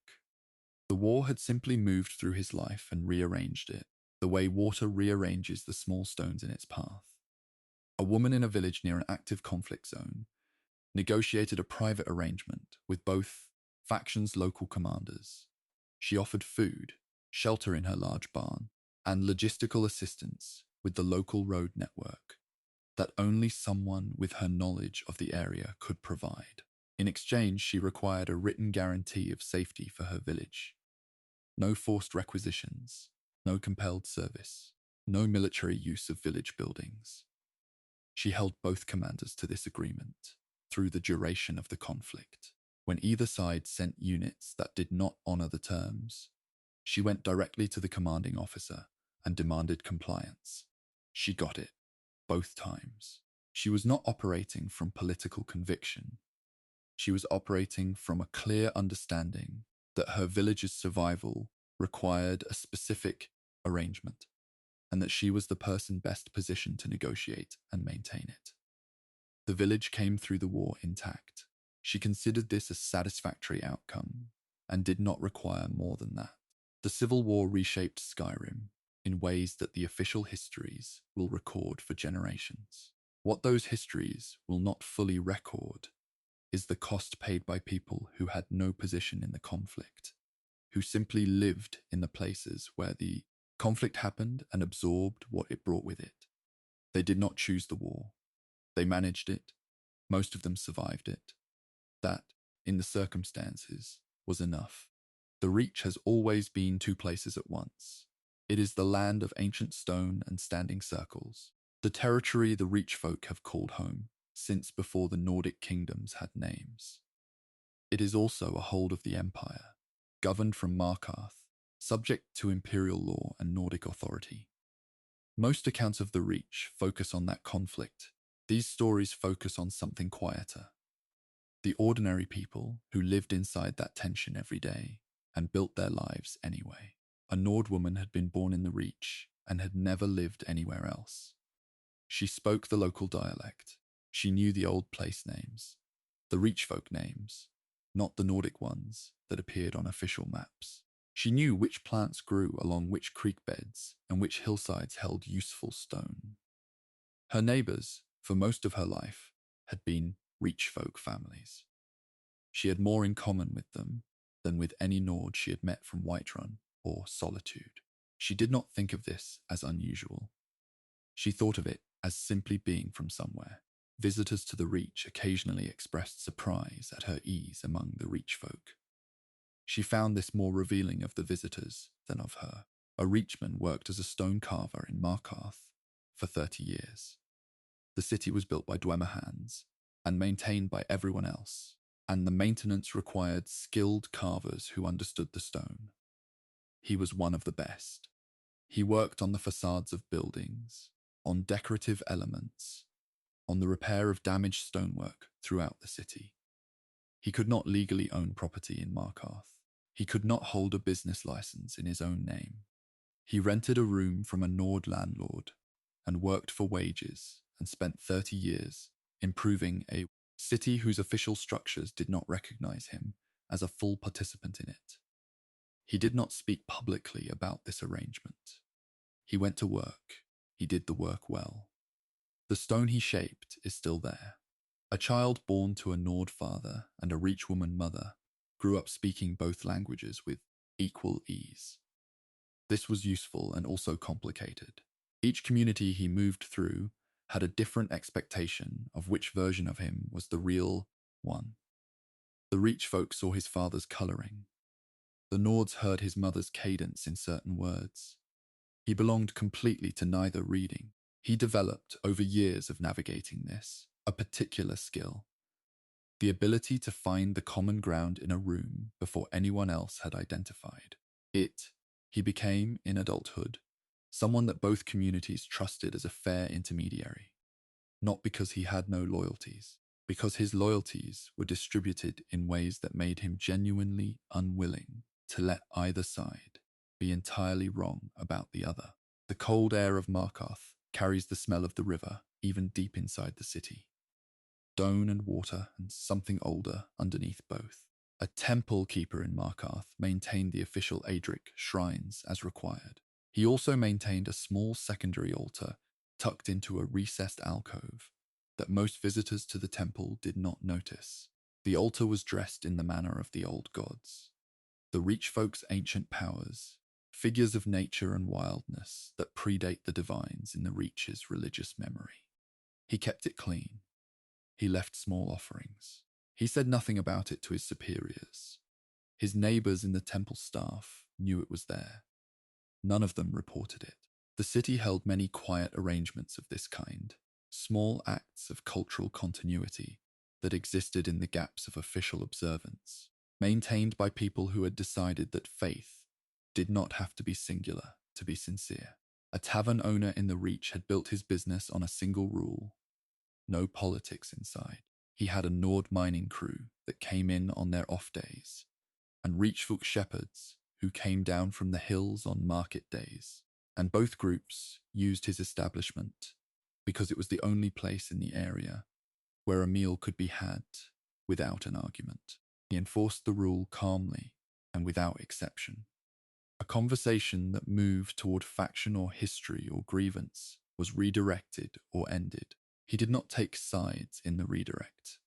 The war had simply moved through his life and rearranged it, the way water rearranges the small stones in its path. A woman in a village near an active conflict zone negotiated a private arrangement with both factions' local commanders. She offered food, shelter in her large barn, and logistical assistance with the local road network that only someone with her knowledge of the area could provide. In exchange, she required a written guarantee of safety for her village. No forced requisitions, no compelled service, no military use of village buildings. She held both commanders to this agreement through the duration of the conflict. When either side sent units that did not honor the terms, she went directly to the commanding officer and demanded compliance. She got it, both times. She was not operating from political conviction. She was operating from a clear understanding that her village's survival required a specific arrangement, and that she was the person best positioned to negotiate and maintain it. The village came through the war intact. She considered this a satisfactory outcome and did not require more than that. The Civil War reshaped Skyrim in ways that the official histories will record for generations. What those histories will not fully record is the cost paid by people who had no position in the conflict, who simply lived in the places where the conflict happened and absorbed what it brought with it. They did not choose the war. They managed it. Most of them survived it. That, in the circumstances, was enough. The Reach has always been two places at once. It is the land of ancient stone and standing circles, the territory the Reach folk have called home since before the Nordic kingdoms had names. It is also a hold of the Empire, governed from Markarth, subject to imperial law and Nordic authority. Most accounts of the Reach focus on that conflict. These stories focus on something quieter. The ordinary people who lived inside that tension every day and built their lives anyway. A Nord woman had been born in the Reach and had never lived anywhere else. She spoke the local dialect. She knew the old place names, the Reach folk names, not the Nordic ones that appeared on official maps. She knew which plants grew along which creek beds and which hillsides held useful stone. Her neighbours, for most of her life, had been Reach folk families. She had more in common with them than with any Nord she had met from Whiterun or Solitude. She did not think of this as unusual. She thought of it as simply being from somewhere. Visitors to the Reach occasionally expressed surprise at her ease among the Reach folk. She found this more revealing of the visitors than of her. A Reachman worked as a stone carver in Markarth for 30 years. The city was built by Dwemer hands and maintained by everyone else, and the maintenance required skilled carvers who understood the stone. He was one of the best. He worked on the facades of buildings, on decorative elements, on the repair of damaged stonework throughout the city. He could not legally own property in Markarth. He could not hold a business license in his own name. He rented a room from a Nord landlord and worked for wages and spent 30 years improving a city whose official structures did not recognize him as a full participant in it. He did not speak publicly about this arrangement. He went to work. He did the work well. The stone he shaped is still there. A child born to a Nord father and a Reach woman mother grew up speaking both languages with equal ease. This was useful and also complicated. Each community he moved through had a different expectation of which version of him was the real one. The Reach folk saw his father's colouring. The Nords heard his mother's cadence in certain words. He belonged completely to neither reading. He developed, over years of navigating this, a particular skill. The ability to find the common ground in a room before anyone else had identified it. He became, in adulthood, someone that both communities trusted as a fair intermediary. Not because he had no loyalties, because his loyalties were distributed in ways that made him genuinely unwilling to let either side be entirely wrong about the other. The cold air of Markarth carries the smell of the river even deep inside the city. Stone and water and something older underneath both. A temple keeper in Markarth maintained the official Adric shrines as required. He also maintained a small secondary altar tucked into a recessed alcove that most visitors to the temple did not notice. The altar was dressed in the manner of the old gods, the Reach folk's ancient powers, figures of nature and wildness that predate the divines in the Reach's religious memory. He kept it clean. He left small offerings. He said nothing about it to his superiors. His neighbors in the temple staff knew it was there. None of them reported it. The city held many quiet arrangements of this kind, small acts of cultural continuity that existed in the gaps of official observance, maintained by people who had decided that faith did not have to be singular to be sincere. A tavern owner in the Reach had built his business on a single rule: no politics inside. He had a Nord mining crew that came in on their off days, and Reachfolk shepherds who came down from the hills on market days. And both groups used his establishment because it was the only place in the area where a meal could be had without an argument. He enforced the rule calmly and without exception. A conversation that moved toward faction or history or grievance was redirected or ended. He did not take sides in the redirect.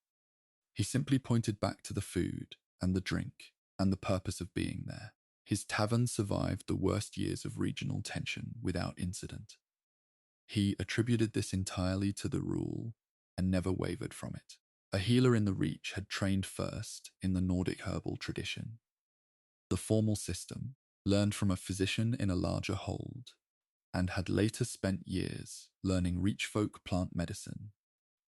He simply pointed back to the food and the drink and the purpose of being there. His tavern survived the worst years of regional tension without incident. He attributed this entirely to the rule and never wavered from it. A healer in the Reach had trained first in the Nordic herbal tradition, the formal system, learned from a physician in a larger hold, and had later spent years learning Reach folk plant medicine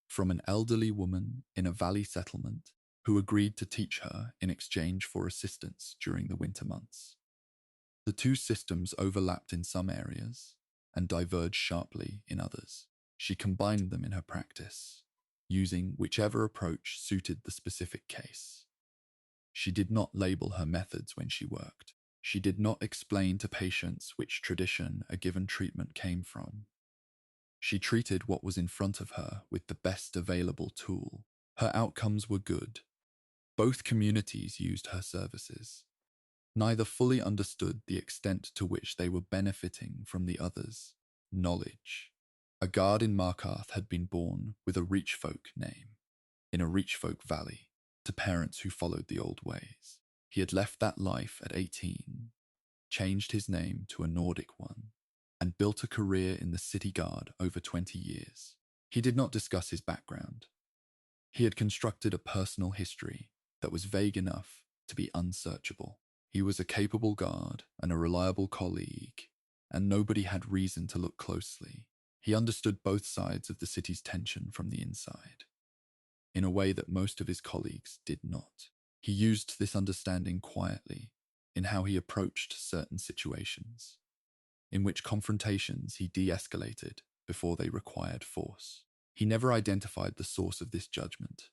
from an elderly woman in a valley settlement who agreed to teach her in exchange for assistance during the winter months. The two systems overlapped in some areas and diverged sharply in others. She combined them in her practice, using whichever approach suited the specific case. She did not label her methods when she worked. She did not explain to patients which tradition a given treatment came from. She treated what was in front of her with the best available tool. Her outcomes were good. Both communities used her services. Neither fully understood the extent to which they were benefiting from the other's knowledge. A guard in Markarth had been born with a Reachfolk name, in a Reachfolk valley, to parents who followed the old ways. He had left that life at 18, changed his name to a Nordic one, and built a career in the city guard over 20 years. He did not discuss his background. He had constructed a personal history that was vague enough to be unsearchable. He was a capable guard and a reliable colleague, and nobody had reason to look closely. He understood both sides of the city's tension from the inside, in a way that most of his colleagues did not. He used this understanding quietly in how he approached certain situations, in which confrontations he de-escalated before they required force. He never identified the source of this judgment.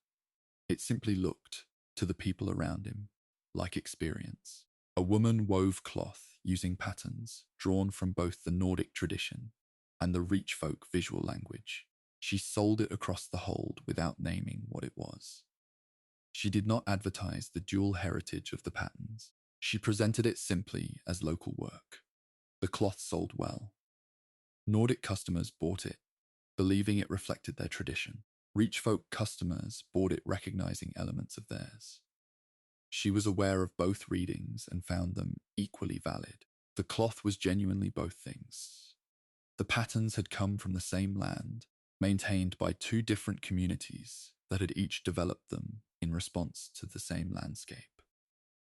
It simply looked, to the people around him, like experience. A woman wove cloth using patterns drawn from both the Nordic tradition and the Reachfolk visual language. She sold it across the hold without naming what it was. She did not advertise the dual heritage of the patterns. She presented it simply as local work. The cloth sold well. Nordic customers bought it, believing it reflected their tradition. Reachfolk customers bought it recognizing elements of theirs. She was aware of both readings and found them equally valid. The cloth was genuinely both things. The patterns had come from the same land, maintained by two different communities that had each developed them in response to the same landscape.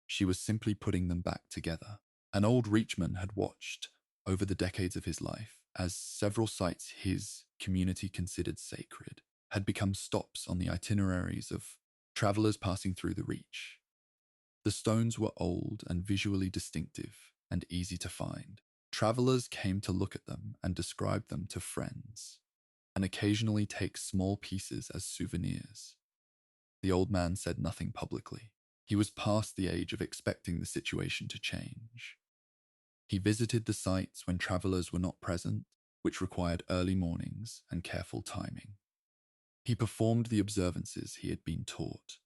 She was simply putting them back together. An old Reachman had watched, over the decades of his life, as several sites his community considered sacred had become stops on the itineraries of travelers passing through the Reach. The stones were old and visually distinctive and easy to find. Travelers came to look at them and describe them to friends, and occasionally take small pieces as souvenirs. The old man said nothing publicly. He was past the age of expecting the situation to change. He visited the sites when travelers were not present, which required early mornings and careful timing. He performed the observances he had been taught.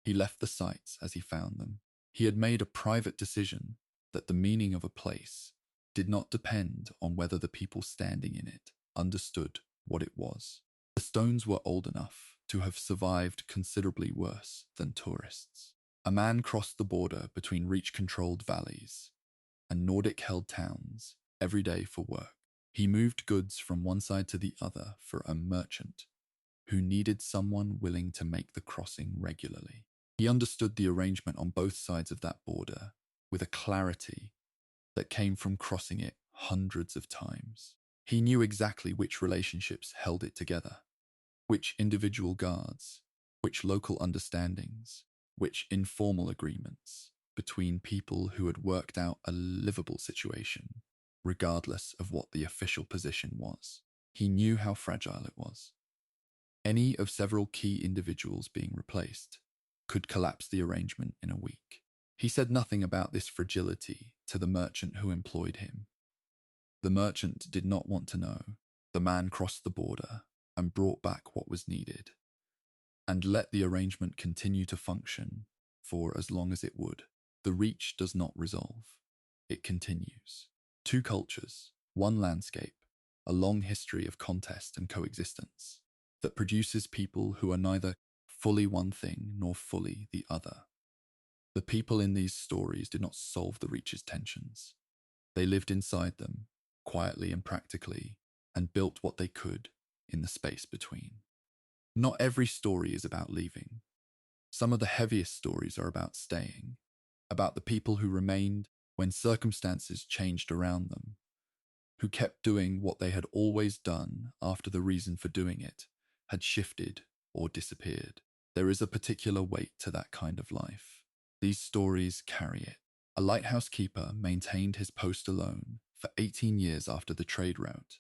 He left the sites as he found them. He had made a private decision that the meaning of a place did not depend on whether the people standing in it understood what it was. The stones were old enough to have survived considerably worse than tourists. A man crossed the border between reach-controlled valleys and Nordic-held towns every day for work. He moved goods from one side to the other for a merchant who needed someone willing to make the crossing regularly. He understood the arrangement on both sides of that border with a clarity that came from crossing it hundreds of times. He knew exactly which relationships held it together, which individual guards, which local understandings, which informal agreements between people who had worked out a livable situation, regardless of what the official position was. He knew how fragile it was. Any of several key individuals being replaced could collapse the arrangement in a week. He said nothing about this fragility to the merchant who employed him. The merchant did not want to know. The man crossed the border and brought back what was needed, and let the arrangement continue to function for as long as it would. The reach does not resolve. It continues. Two cultures, one landscape, a long history of contest and coexistence that produces people who are neither fully one thing nor fully the other. The people in these stories did not solve the Reach's tensions. They lived inside them, quietly and practically, and built what they could in the space between. Not every story is about leaving. Some of the heaviest stories are about staying, about the people who remained when circumstances changed around them, who kept doing what they had always done after the reason for doing it had shifted or disappeared. There is a particular weight to that kind of life. These stories carry it. A lighthouse keeper maintained his post alone for 18 years after the trade route.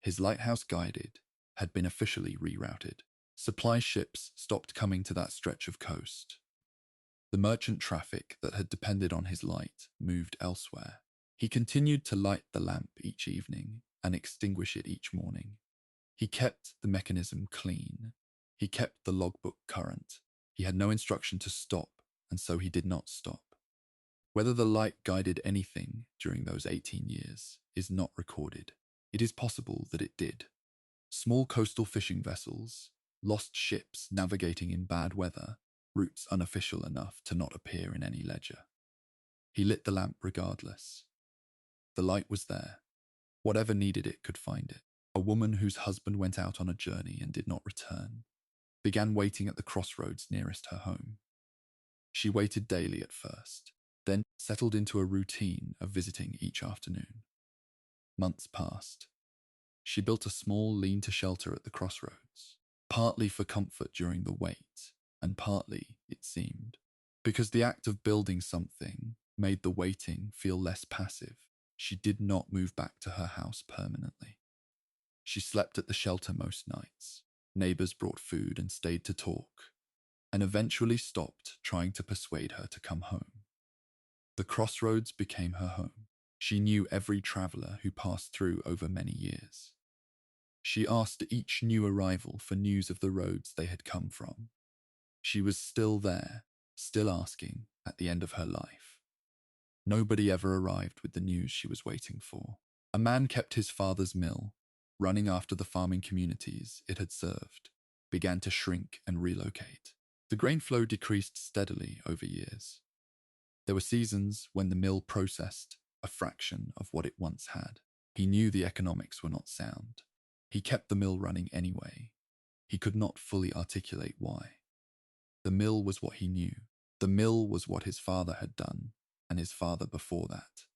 His lighthouse guided had been officially rerouted. Supply ships stopped coming to that stretch of coast. The merchant traffic that had depended on his light moved elsewhere. He continued to light the lamp each evening and extinguish it each morning. He kept the mechanism clean. He kept the logbook current. He had no instruction to stop, and so he did not stop. Whether the light guided anything during those 18 years is not recorded. It is possible that it did. Small coastal fishing vessels, lost ships navigating in bad weather, routes unofficial enough to not appear in any ledger. He lit the lamp regardless. The light was there. Whatever needed it could find it. A woman whose husband went out on a journey and did not return began waiting at the crossroads nearest her home. She waited daily at first, then settled into a routine of visiting each afternoon. Months passed. She built a small lean-to shelter at the crossroads, partly for comfort during the wait, and partly, it seemed, because the act of building something made the waiting feel less passive. She did not move back to her house permanently. She slept at the shelter most nights. Neighbors brought food and stayed to talk, and eventually stopped trying to persuade her to come home. The crossroads became her home. She knew every traveler who passed through over many years. She asked each new arrival for news of the roads they had come from. She was still there, still asking at the end of her life. Nobody ever arrived with the news she was waiting for. A man kept his father's mill, running after the farming communities it had served began to shrink and relocate. The grain flow decreased steadily over years. There were seasons when the mill processed a fraction of what it once had. He knew the economics were not sound. He kept the mill running anyway. He could not fully articulate why. The mill was what he knew. The mill was what his father had done, and his father before that.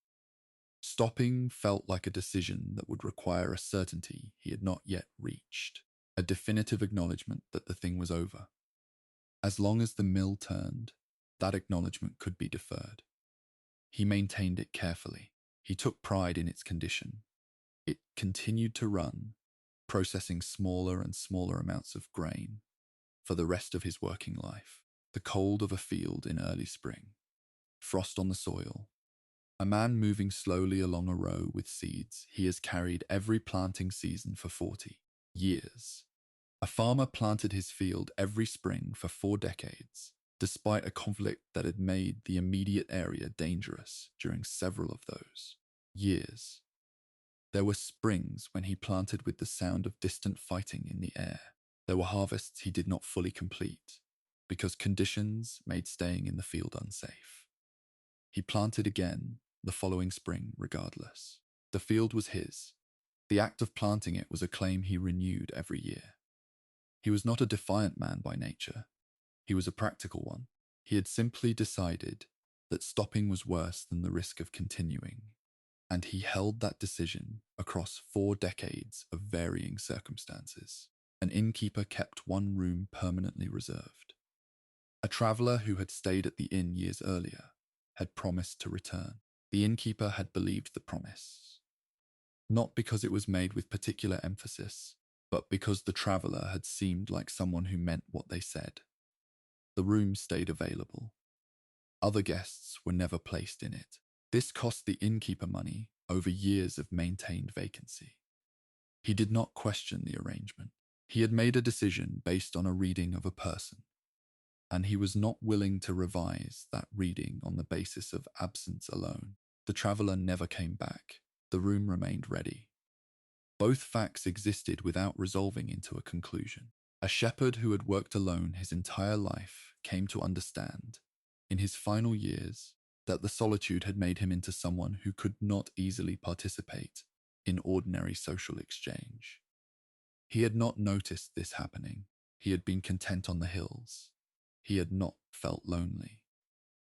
Stopping felt like a decision that would require a certainty he had not yet reached, a definitive acknowledgement that the thing was over. As long as the mill turned, that acknowledgement could be deferred. He maintained it carefully. He took pride in its condition. It continued to run, processing smaller and smaller amounts of grain for the rest of his working life. The cold of a field in early spring, frost on the soil, a man moving slowly along a row with seeds he has carried every planting season for 40 years. A farmer planted his field every spring for 4 decades, despite a conflict that had made the immediate area dangerous during several of those years. There were springs when he planted with the sound of distant fighting in the air. There were harvests he did not fully complete because conditions made staying in the field unsafe. He planted again the following spring regardless. The field was his. The act of planting it was a claim he renewed every year. He was not a defiant man by nature. He was a practical one. He had simply decided that stopping was worse than the risk of continuing, and he held that decision across 4 decades of varying circumstances. An innkeeper kept one room permanently reserved. A traveller who had stayed at the inn years earlier had promised to return. The innkeeper had believed the promise, not because it was made with particular emphasis, but because the traveller had seemed like someone who meant what they said. The room stayed available. Other guests were never placed in it. This cost the innkeeper money over years of maintained vacancy. He did not question the arrangement. He had made a decision based on a reading of a person, and he was not willing to revise that reading on the basis of absence alone. The traveller never came back. The room remained ready. Both facts existed without resolving into a conclusion. A shepherd who had worked alone his entire life came to understand, in his final years, that the solitude had made him into someone who could not easily participate in ordinary social exchange. He had not noticed this happening. He had been content on the hills. He had not felt lonely.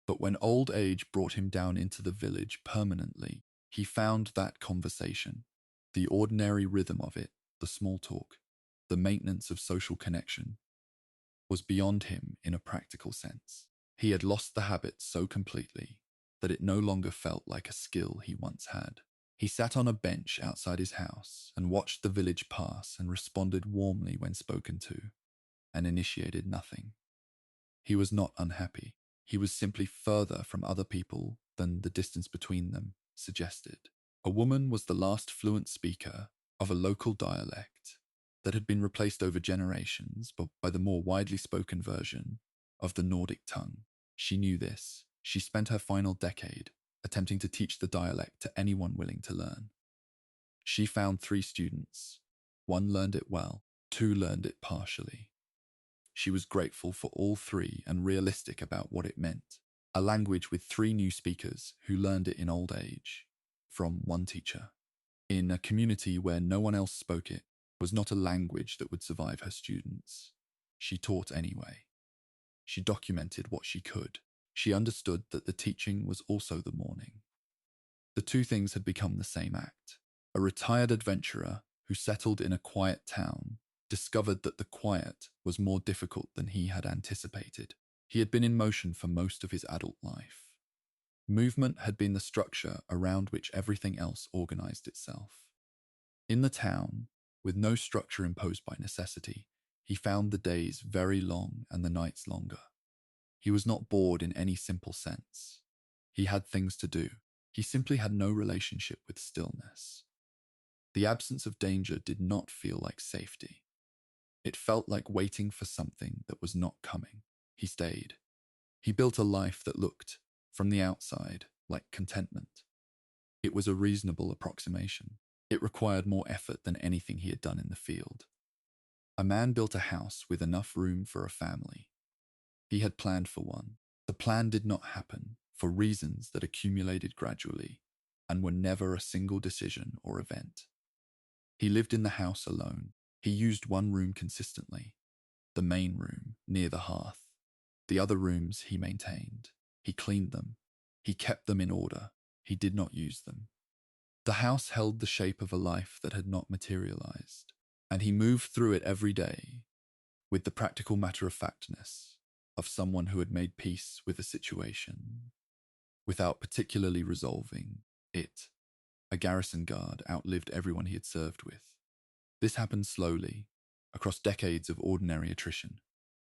But when old age brought him down into the village permanently, he found that conversation, the ordinary rhythm of it, the small talk, the maintenance of social connection, was beyond him in a practical sense. He had lost the habit so completely that it no longer felt like a skill he once had. He sat on a bench outside his house and watched the village pass and responded warmly when spoken to, and initiated nothing. He was not unhappy. He was simply further from other people than the distance between them suggested. A woman was the last fluent speaker of a local dialect that had been replaced over generations by the more widely spoken version of the Nordic tongue. She knew this. She spent her final decade attempting to teach the dialect to anyone willing to learn. She found 3 students. 1 learned it well, 2 learned it partially. She was grateful for all 3 and realistic about what it meant. A language with 3 new speakers who learned it in old age, from 1 teacher. In a community where no one else spoke it, was not a language that would survive her students. She taught anyway. She documented what she could. She understood that the teaching was also the mourning. The 2 things had become the same act. A retired adventurer who settled in a quiet town discovered that the quiet was more difficult than he had anticipated. He had been in motion for most of his adult life. Movement had been the structure around which everything else organized itself. In the town, with no structure imposed by necessity, he found the days very long and the nights longer. He was not bored in any simple sense. He had things to do. He simply had no relationship with stillness. The absence of danger did not feel like safety. It felt like waiting for something that was not coming. He stayed. He built a life that looked, from the outside, like contentment. It was a reasonable approximation. It required more effort than anything he had done in the field. A man built a house with enough room for a family. He had planned for one. The plan did not happen for reasons that accumulated gradually and were never a single decision or event. He lived in the house alone. He used one room consistently, the main room near the hearth. The other rooms he maintained. He cleaned them. He kept them in order. He did not use them. The house held the shape of a life that had not materialized, and he moved through it every day with the practical matter-of-factness of someone who had made peace with a situation without particularly resolving it. A garrison guard outlived everyone he had served with. This happened slowly, across decades of ordinary attrition.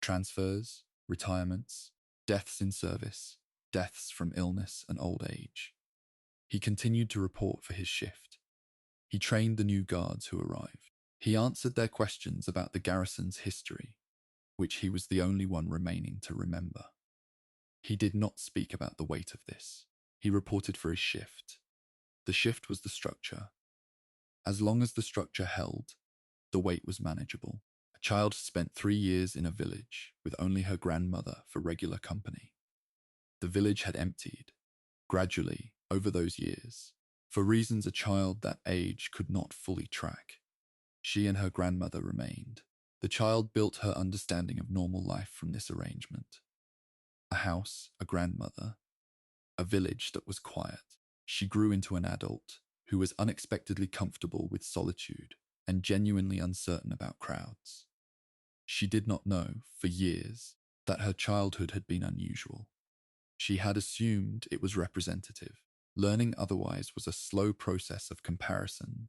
Transfers, retirements, deaths in service, deaths from illness and old age. He continued to report for his shift. He trained the new guards who arrived. He answered their questions about the garrison's history, which he was the only one remaining to remember. He did not speak about the weight of this. He reported for his shift. The shift was the structure. As long as the structure held, the weight was manageable. A child spent 3 years in a village with only her grandmother for regular company. The village had emptied, gradually, over those years, for reasons a child that age could not fully track. She and her grandmother remained. The child built her understanding of normal life from this arrangement. A house, a grandmother, a village that was quiet. She grew into an adult who was unexpectedly comfortable with solitude and genuinely uncertain about crowds. She did not know, for years, that her childhood had been unusual. She had assumed it was representative. Learning otherwise was a slow process of comparison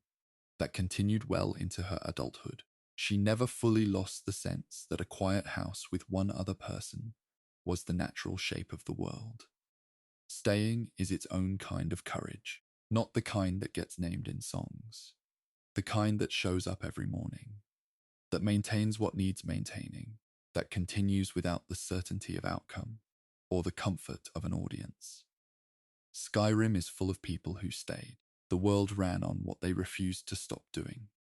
that continued well into her adulthood. She never fully lost the sense that a quiet house with one other person was the natural shape of the world. Staying is its own kind of courage, not the kind that gets named in songs, the kind that shows up every morning, that maintains what needs maintaining, that continues without the certainty of outcome or the comfort of an audience. Skyrim is full of people who stayed. The world ran on what they refused to stop doing.